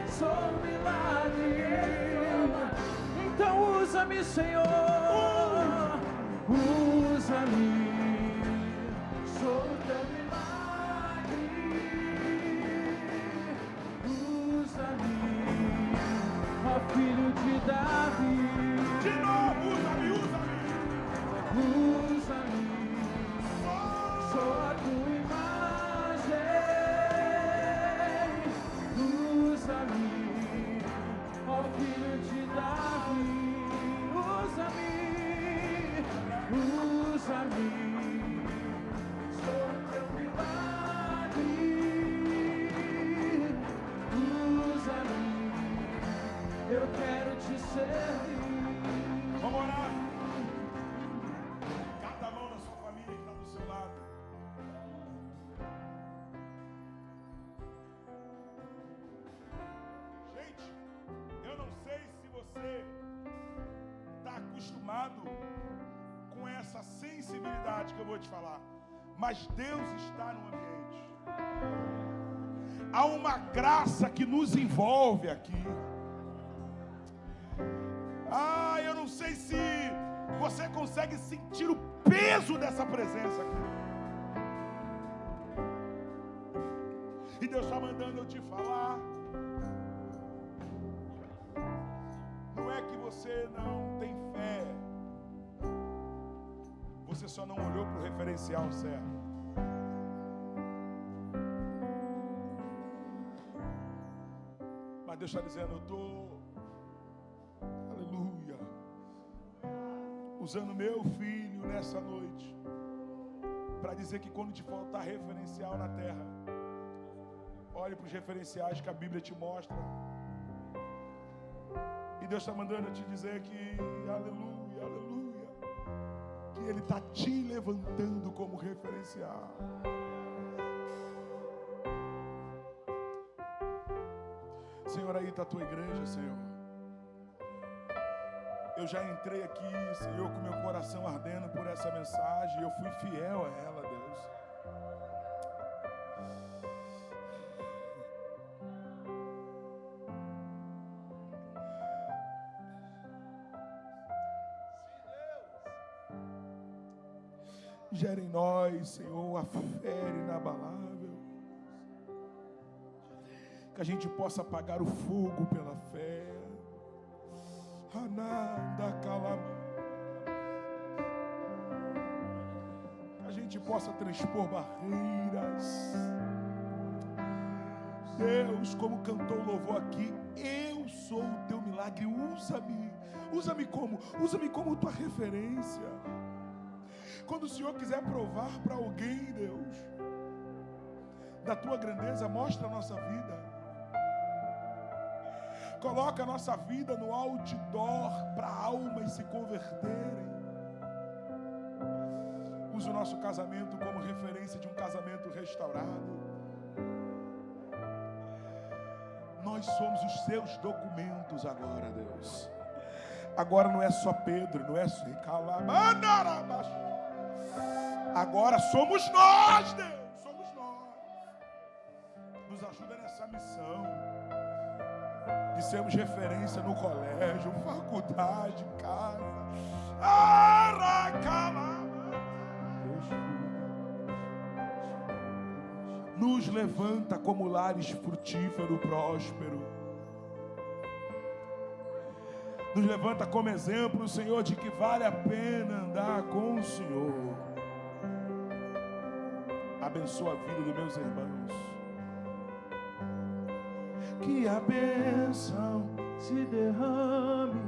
sou um milagre. Então usa-me, Senhor, usa-me, sou teu milagre. Usa-me, ó filho de Davi. De novo, usa-me, usa-me. Usa-me, sou a tua imagem. Usa-me, ó filho de Davi. Usa-me, usa-me, sou teu milagre. Usa-me, eu quero te servir. Vamos orar. Cata a mão na sua família que está do seu lado. Gente, eu não sei se você está acostumado com essa sensibilidade que eu vou te falar, mas Deus está no ambiente. Há uma graça que nos envolve aqui. Eu não sei se você consegue sentir o peso dessa presença aqui. E Deus está mandando eu te falar. Não é que você não tem fé. Você só não olhou para o referencial certo. Mas Deus está dizendo, eu estou, aleluia, usando meu filho nessa noite para dizer que quando te faltar referencial na terra, olhe para os referenciais que a Bíblia te mostra. E Deus está mandando eu te dizer que, aleluia, aleluia, que Ele está te levantando como referencial. Senhor, aí está a tua igreja, Senhor. Eu já entrei aqui, Senhor, com meu coração ardendo por essa mensagem. Eu fui fiel a ela, Deus. Gera em nós, Senhor, a fé inabalável. Que a gente possa apagar o fogo pela fé. Ananda calama. Que a gente possa transpor barreiras. Deus, como cantou o louvor aqui, eu sou o teu milagre. Usa-me. Usa-me como? Usa-me como tua referência. Quando o Senhor quiser provar para alguém, Deus, da tua grandeza, mostra a nossa vida. Coloca a nossa vida no outdoor para almas se converterem. Usa o nosso casamento como referência de um casamento restaurado. Nós somos os seus documentos agora, Deus. Agora não é só Pedro, não é só agora somos nós, Deus. Somos nós. Nos ajuda nessa missão de sermos referência no colégio, faculdade, casa. Nos levanta como lares frutífero, próspero. Nos levanta como exemplo, Senhor, de que vale a pena andar com o Senhor. Abençoa a vida dos meus irmãos. Que a bênção se derrame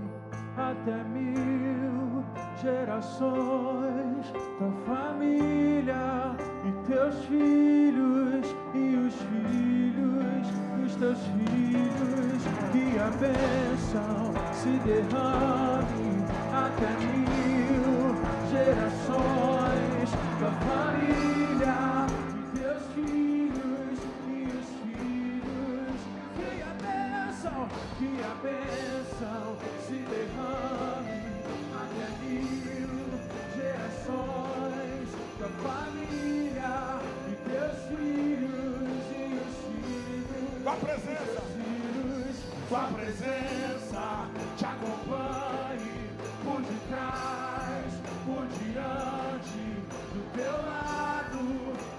a até 1000 gerações, tua família e teus filhos e os filhos dos teus filhos, que a bênção se derrame até 1000 gerações, tua família e teus filhos e os filhos, que a bênção se derrame até 1000 gerações, tua família e teus filhos e os filhos. Tua presença, tua presença te acompanhe por detrás, por diante, do teu lado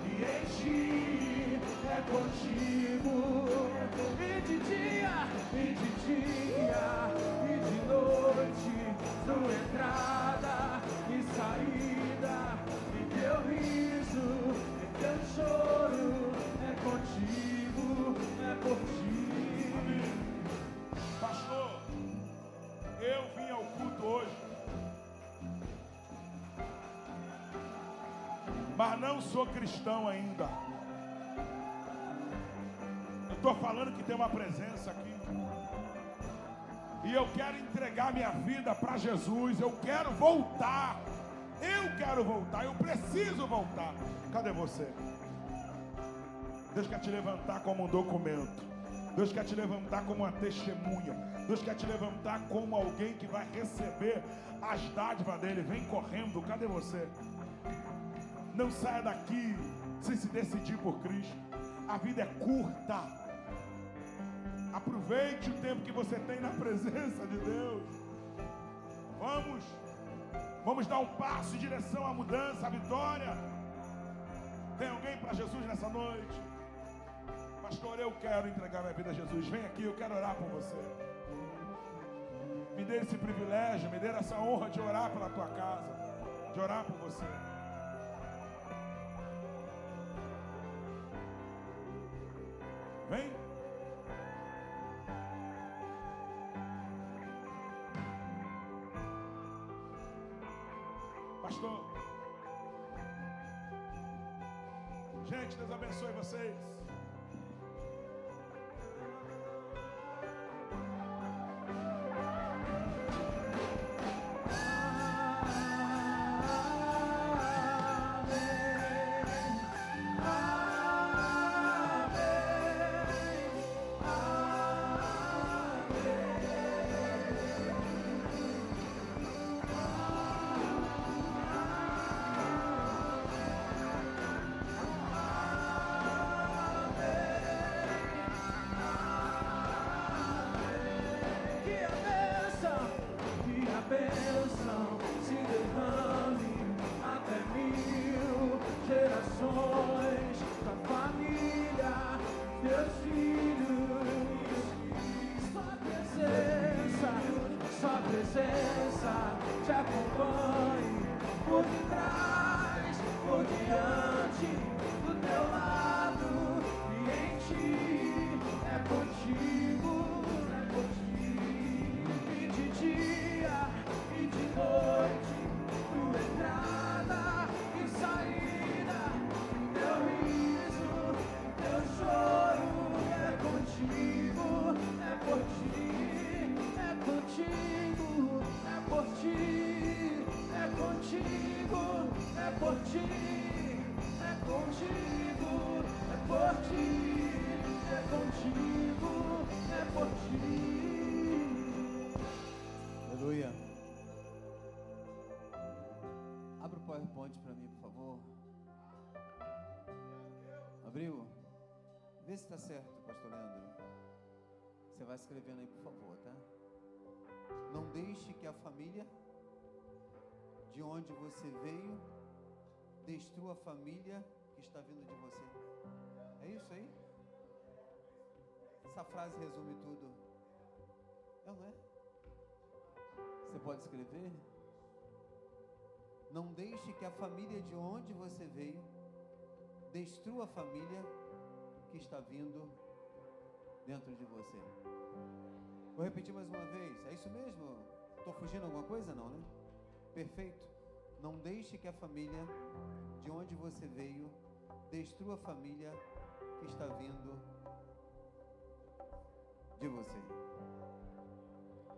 e em ti é contigo. E de dia, e de noite, tua entrada e saída, e teu riso, e teu choro, é contigo, é por ti. pastor, eu vim ao culto hoje, mas não sou cristão ainda. Eu estou falando que tem uma presença aqui. E eu quero entregar minha vida para Jesus. Eu quero voltar. Eu preciso voltar. Cadê você? Deus quer te levantar como um documento. Deus quer te levantar como uma testemunha. Deus quer te levantar como alguém que vai receber as dádivas dele. Vem correndo. Cadê você? Não saia daqui sem se decidir por Cristo. A vida é curta. Aproveite o tempo que você tem na presença de Deus. Vamos dar um passo em direção à mudança, à vitória. Tem alguém para Jesus nessa noite? Pastor, eu quero entregar minha vida a Jesus. Vem aqui, eu quero orar por você. Me dê esse privilégio, me dê essa honra de orar pela tua casa, de orar por você. Vem. Pastor. Gente, Deus abençoe vocês. Bênção se derrame até 1000 gerações, tua família, teus filhos, sua presença te acompanhe por detrás, por diante, do teu lado e em ti é contigo, é contigo, e de dia e de noite, tua entrada e saída, teu riso, teu choro, é contigo, é por ti, é contigo, é por ti, é contigo, é por ti, é contigo, é por ti, é contigo, é por ti. Aleluia. Abra o PowerPoint para mim, por favor. Abriu? Vê se está certo, pastor Leandro. Você vai escrevendo aí, por favor, tá? Não deixe que a família de onde você veio destrua a família que está vindo de você. É isso aí? Essa frase resume tudo. É ou não é? Você pode escrever? Não deixe que a família de onde você veio destrua a família que está vindo dentro de você. Vou repetir mais uma vez. É isso mesmo? Estou fugindo alguma coisa? Não, né? Perfeito. Não deixe que a família de onde você veio destrua a família que está vindo de você.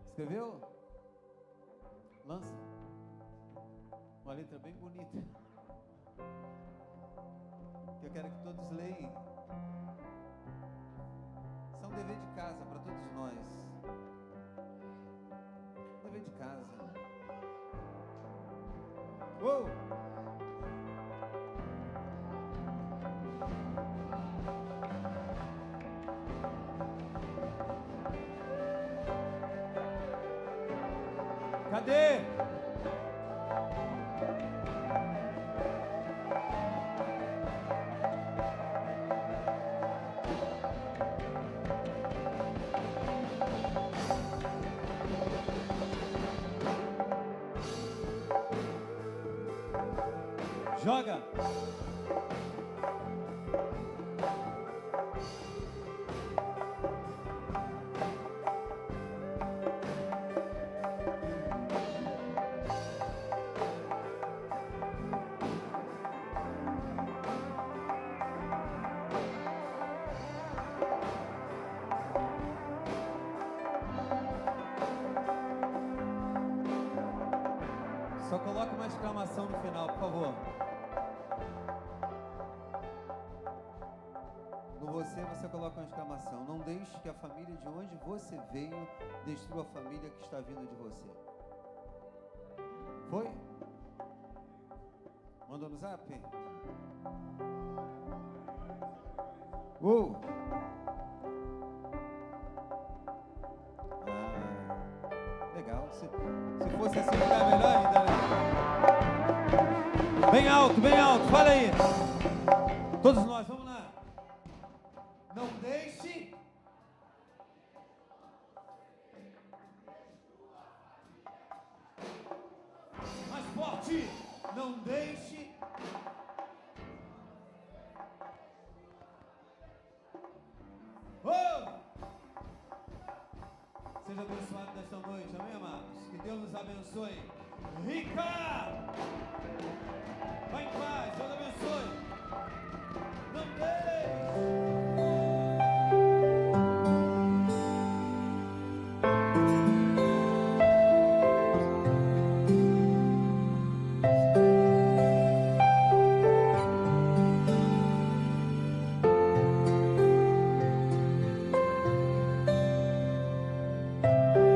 Escreveu? Lança. Uma letra bem bonita. Que eu quero que todos leiam. Isso é um dever de casa para todos nós. Dever de casa. Uou! Cadê? Joga! Só coloca uma exclamação no final, por favor. No você coloca uma exclamação. Não deixe que a família de onde você veio destrua a família que está vindo de você. Foi? Mandou no zap? Uou! Legal. Se fosse assim, ficar melhor ainda, né? Bem alto, fala aí. Todos nós, vamos lá. Não deixe. Mais forte. Não deixe. Oh! Seja abençoado nesta noite, amém, amados? Que Deus nos abençoe. Rica! Vai em paz.